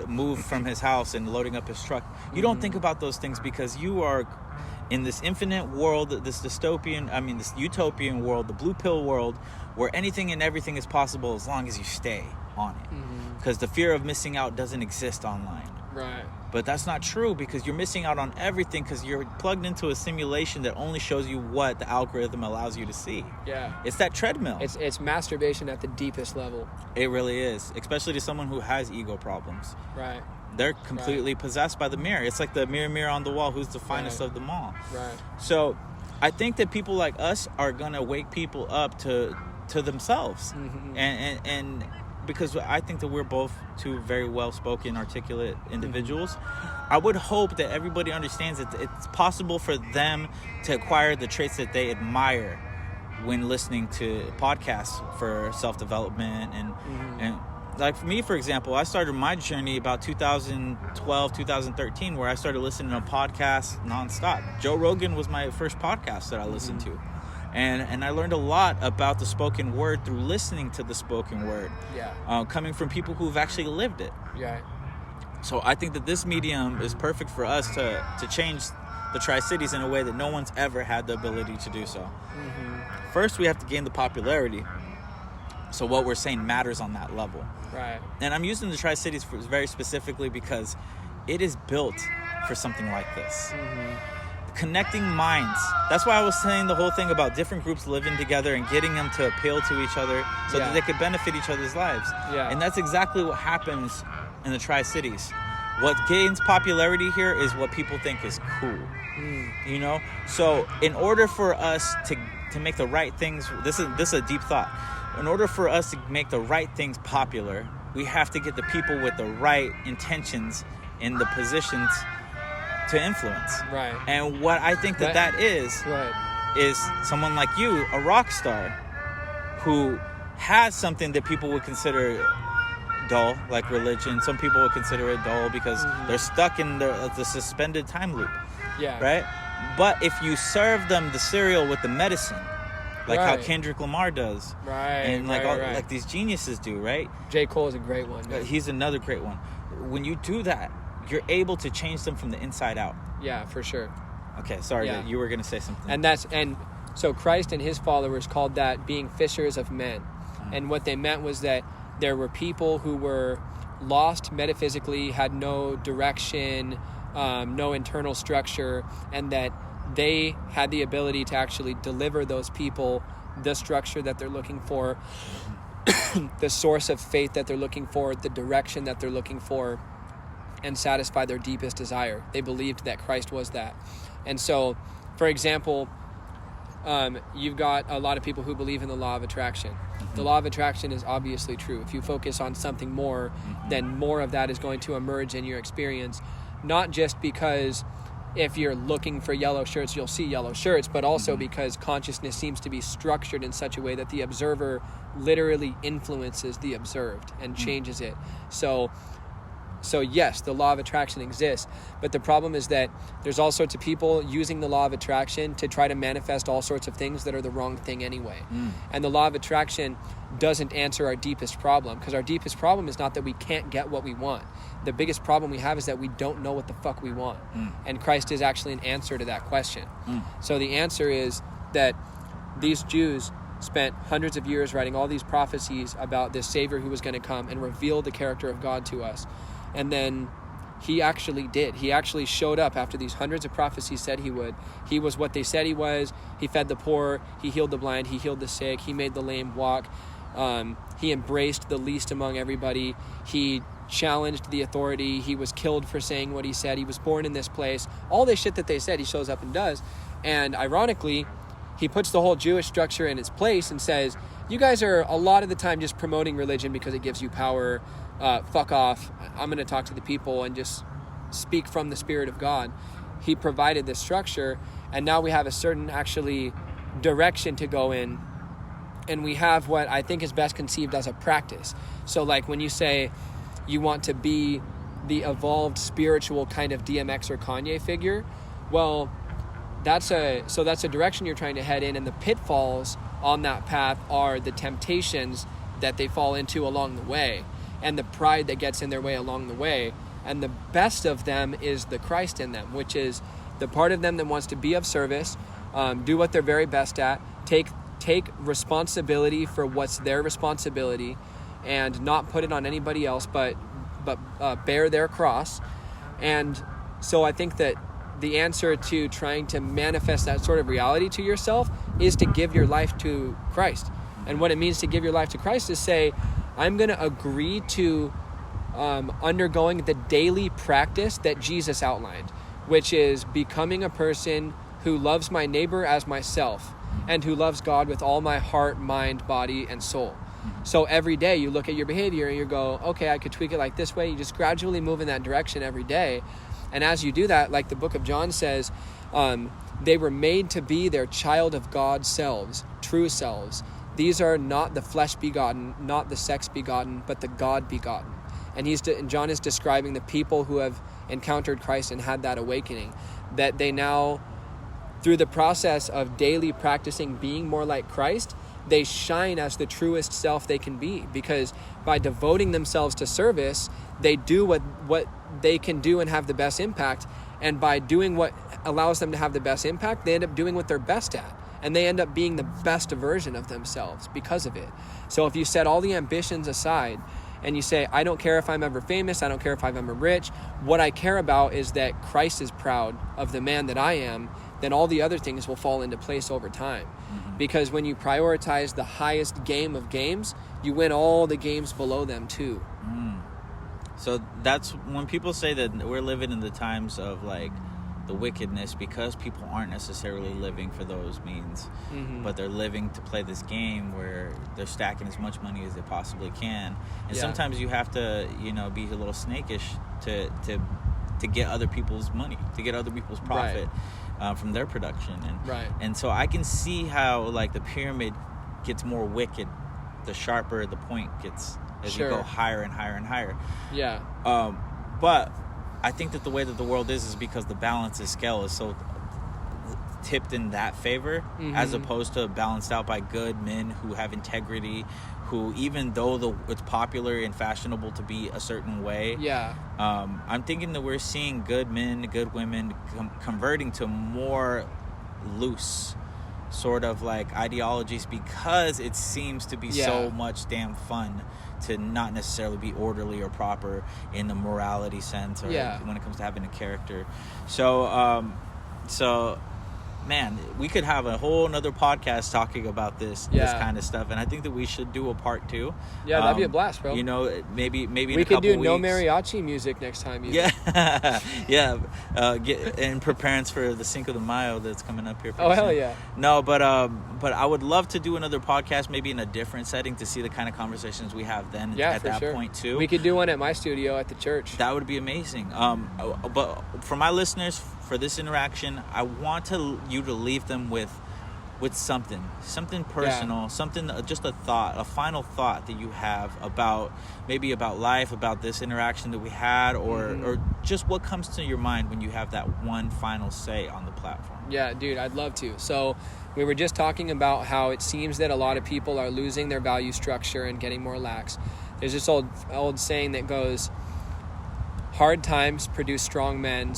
A: move from his house and loading up his truck. You don't think about those things because you are in this infinite world, this utopian world, the blue pill world, where anything and everything is possible as long as you stay on it. Because the fear of missing out doesn't exist online. Right. But that's not true, because you're missing out on everything because you're plugged into a simulation that only shows you what the algorithm allows you to see. Yeah. It's that treadmill. It's masturbation at the deepest level. It really is, especially to someone who has ego problems. Right. They're completely possessed by the mirror. It's like the mirror on the wall, who's the finest of them all. Right. So I think that people like us are going to wake people up to themselves. And because I think that we're both two very well-spoken, articulate individuals, I would hope that everybody understands that it's possible for them to acquire the traits that they admire when listening to podcasts for self-development. And like for me, for example, I started my journey about 2012, 2013, where I started listening to podcasts nonstop. Joe Rogan was my first podcast that I listened to. And I learned a lot about the spoken word through listening to the spoken word, coming from people who've actually lived it. Yeah. So I think that this medium is perfect for us to change the Tri-Cities in a way that no one's ever had the ability to do so. First, we have to gain the popularity. So what we're saying matters on that level. Right. And I'm using the Tri-Cities very specifically because it is built for something like this. Connecting minds. That's why I was saying the whole thing about different groups living together and getting them to appeal to each other so that they could benefit each other's lives. Yeah. And that's exactly what happens in the Tri-Cities. What gains popularity here is what people think is cool. You know? So in order for us to make the right things, this is a deep thought. In order for us to make the right things popular, we have to get the people with the right intentions in the positions to influence.
B: Right.
A: And what I think that is someone like you, a rock star, who has something that people would consider dull, like religion. Some people would consider it dull because they're stuck in the suspended time loop.
B: Yeah.
A: Right? But if you serve them the cereal with the medicine, like how Kendrick Lamar does.
B: Right.
A: And like these geniuses do, right?
B: J. Cole is a great one. Man.
A: He's another great one. When you do that, you're able to change them from the inside out.
B: Yeah, for sure.
A: Okay, sorry, you were going to say something.
B: And so Christ and his followers called that being fishers of men. And what they meant was that there were people who were lost metaphysically, had no direction, no internal structure, and that they had the ability to actually deliver those people the structure that they're looking for, the source of faith that they're looking for, the direction that they're looking for, and satisfy their deepest desire. They believed that Christ was that. And so, for example, you've got a lot of people who believe in the law of attraction. The law of attraction is obviously true. If you focus on something more, then more of that is going to emerge in your experience, not just because if you're looking for yellow shirts, you'll see yellow shirts, but also because consciousness seems to be structured in such a way that the observer literally influences the observed and changes it. So yes, the law of attraction exists, but the problem is that there's all sorts of people using the law of attraction to try to manifest all sorts of things that are the wrong thing anyway. And the law of attraction doesn't answer our deepest problem, because our deepest problem is not that we can't get what we want. The biggest problem we have is that we don't know what the fuck we want. And Christ is actually an answer to that question. So the answer is that these Jews spent hundreds of years writing all these prophecies about this Savior who was going to come and reveal the character of God to us. And then he actually did. He actually showed up after these hundreds of prophecies said he would. He was what they said he was. He fed the poor. He healed the blind. He healed the sick. He made the lame walk. He embraced the least among everybody. He challenged the authority. He was killed for saying what he said. He was born in this place. All this shit that they said, he shows up and does. And ironically, he puts the whole Jewish structure in its place and says, you guys are a lot of the time just promoting religion because it gives you power. Fuck off. I'm going to talk to the people and just speak from the Spirit of God. He provided this structure, and now we have a certain actually direction to go in, and we have what I think is best conceived as a practice. So like when you say you want to be the evolved spiritual kind of DMX or Kanye figure, well, that's a direction you're trying to head in, and the pitfalls on that path are the temptations that they fall into along the way, and the pride that gets in their way along the way. And the best of them is the Christ in them, which is the part of them that wants to be of service, do what they're very best at, take responsibility for what's their responsibility, and not put it on anybody else, but bear their cross. And so I think that the answer to trying to manifest that sort of reality to yourself is to give your life to Christ. And what it means to give your life to Christ is say, I'm going to agree to undergoing the daily practice that Jesus outlined, which is becoming a person who loves my neighbor as myself and who loves God with all my heart, mind, body, and soul. So every day you look at your behavior and you go, okay, I could tweak it like this way. You just gradually move in that direction every day. And as you do that, like the book of John says, they were made to be their child of God selves, true selves. These are not the flesh begotten, not the sex begotten, but the God begotten. And John is describing the people who have encountered Christ and had that awakening, that they now, through the process of daily practicing being more like Christ, they shine as the truest self they can be, because by devoting themselves to service, they do what they can do and have the best impact. And by doing what allows them to have the best impact, they end up doing what they're best at. And they end up being the best version of themselves because of it. So if you set all the ambitions aside and you say, I don't care if I'm ever famous, I don't care if I'm ever rich, what I care about is that Christ is proud of the man that I am, then all the other things will fall into place over time. Because when you prioritize the highest game of games, you win all the games below them too.
A: So that's when people say that we're living in the times of like the wickedness, because people aren't necessarily living for those means, but they're living to play this game where they're stacking as much money as they possibly can. And sometimes you have to, you know, be a little snakish to get other people's money, to get other people's profit from their production. And so I can see how like the pyramid gets more wicked the sharper the point gets as you go higher and higher and higher. Yeah. But I think that the way that the world is because the balance of scale is so tipped in that favor, as opposed to balanced out by good men who have integrity, who, even though it's popular and fashionable to be a certain way, I'm thinking that we're seeing good men, good women converting to more loose sort of like ideologies, because it seems to be so much damn fun to not necessarily be orderly or proper in the morality sense, or when it comes to having a character. So man, we could have a whole nother podcast talking about this kind of stuff, and I think that we should do a part 2.
B: Yeah, that'd be a blast, bro.
A: You know, maybe
B: we could do no mariachi music next time.
A: Either. In preparing for the Cinco de Mayo that's coming up here.
B: Oh, hell yeah!
A: No, but I would love to do another podcast, maybe in a different setting, to see the kind of conversations we have then at that point too.
B: We could do one at my studio at the church.
A: That would be amazing. But for my listeners, for this interaction, I want you to leave them with something personal, something, just a final thought that you have about life, about this interaction that we had, or just what comes to your mind when you have that one final say on the platform.
B: Yeah, dude, I'd love to. So we were just talking about how it seems that a lot of people are losing their value structure and getting more lax. There's this old saying that goes, hard times produce strong men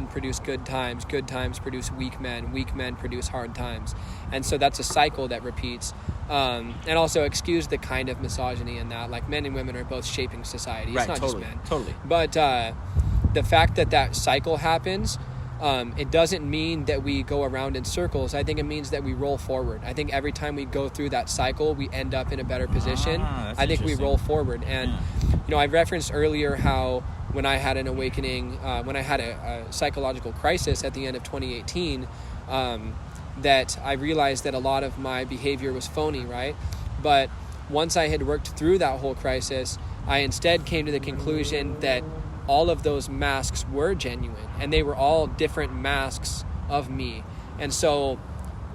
B: produce good times produce weak men produce hard times. And so that's a cycle that repeats. And also, excuse the kind of misogyny in that, like, men and women are both shaping society. It's not just men. Totally. But the fact that cycle happens, it doesn't mean that we go around in circles. I think it means that we roll forward. I think every time we go through that cycle, we end up in a better position. I think we roll forward. And, you know, I referenced earlier how when I had an awakening, when I had a psychological crisis at the end of 2018, that I realized that a lot of my behavior was phony, right? But once I had worked through that whole crisis, I instead came to the conclusion that all of those masks were genuine, and they were all different masks of me. And so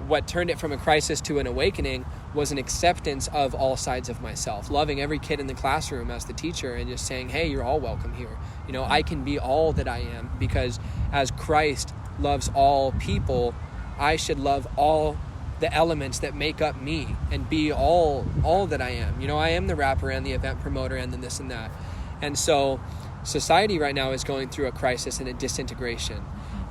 B: what turned it from a crisis to an awakening was an acceptance of all sides of myself, loving every kid in the classroom as the teacher, and just saying, hey, you're all welcome here. You know, I can be all that I am, because as Christ loves all people, I should love all the elements that make up me and be all that I am. You know, I am the rapper and the event promoter and then this and that. And so society right now is going through a crisis and a disintegration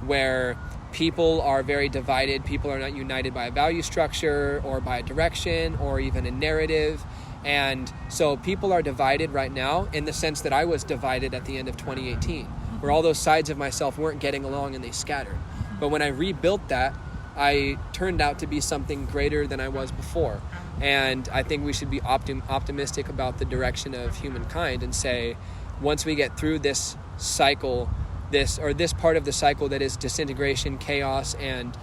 B: where people are very divided. People are not united by a value structure or by a direction or even a narrative. And so people are divided right now in the sense that I was divided at the end of 2018, where all those sides of myself weren't getting along and they scattered. But when I rebuilt that, I turned out to be something greater than I was before. And I think we should be optimistic about the direction of humankind and say, once we get through this cycle, this part of the cycle that is disintegration, chaos, and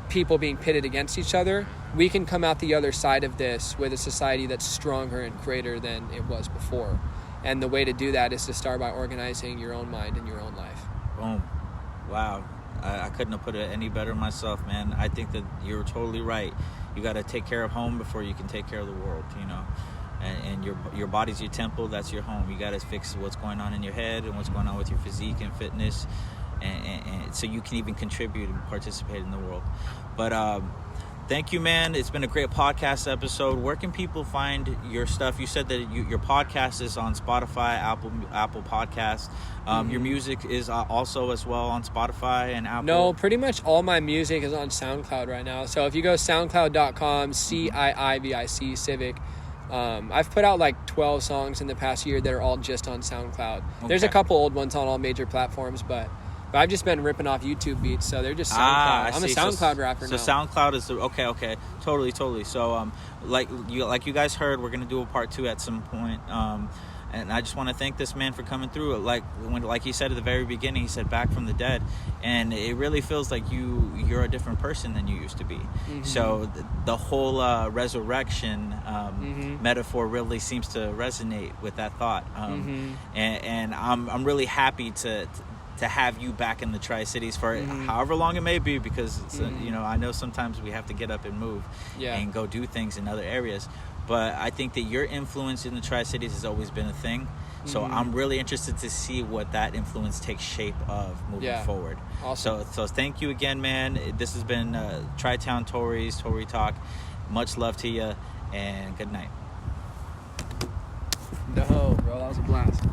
B: people being pitted against each other, we can come out the other side of this with a society that's stronger and greater than it was before. And the way to do that is to start by organizing your own mind and your own life.
A: Boom. Wow. I couldn't have put it any better myself, man. I think that you're totally right. You got to take care of home before you can take care of the world, you know. And your body's your temple, that's your home. You got to fix what's going on in your head and what's going on with your physique and fitness, and so you can even contribute and participate in the world. But thank you, man. It's been a great podcast episode. Where can people find your stuff? You said that your podcast is on Spotify, Apple Podcasts. Your music is also as well on Spotify and Apple?
B: No, pretty much all my music is on SoundCloud right now. So if you go soundcloud.com, Ciivic, Ciivic, I've put out like 12 songs in the past year that are all just on SoundCloud. Okay. There's a couple old ones on all major platforms, but But I've just been ripping off YouTube beats, so they're just SoundCloud. I'm a
A: see.
B: SoundCloud rapper now.
A: So SoundCloud is okay, totally. So like you guys heard, we're gonna do a part 2 at some point. And I just want to thank this man for coming through. Like he said at the very beginning, he said back from the dead, and it really feels like you're a different person than you used to be. Mm-hmm. So the whole resurrection metaphor really seems to resonate with that thought. And I'm really happy to have you back in the Tri-Cities for however long it may be, because I know sometimes we have to get up and move and go do things in other areas. But I think that your influence in the Tri-Cities has always been a thing. So I'm really interested to see what that influence takes shape of moving forward.
B: Awesome.
A: So thank you again, man. This has been Tri-Town Tory's Tory Talk. Much love to you, and good night.
B: No, bro, that was a blast.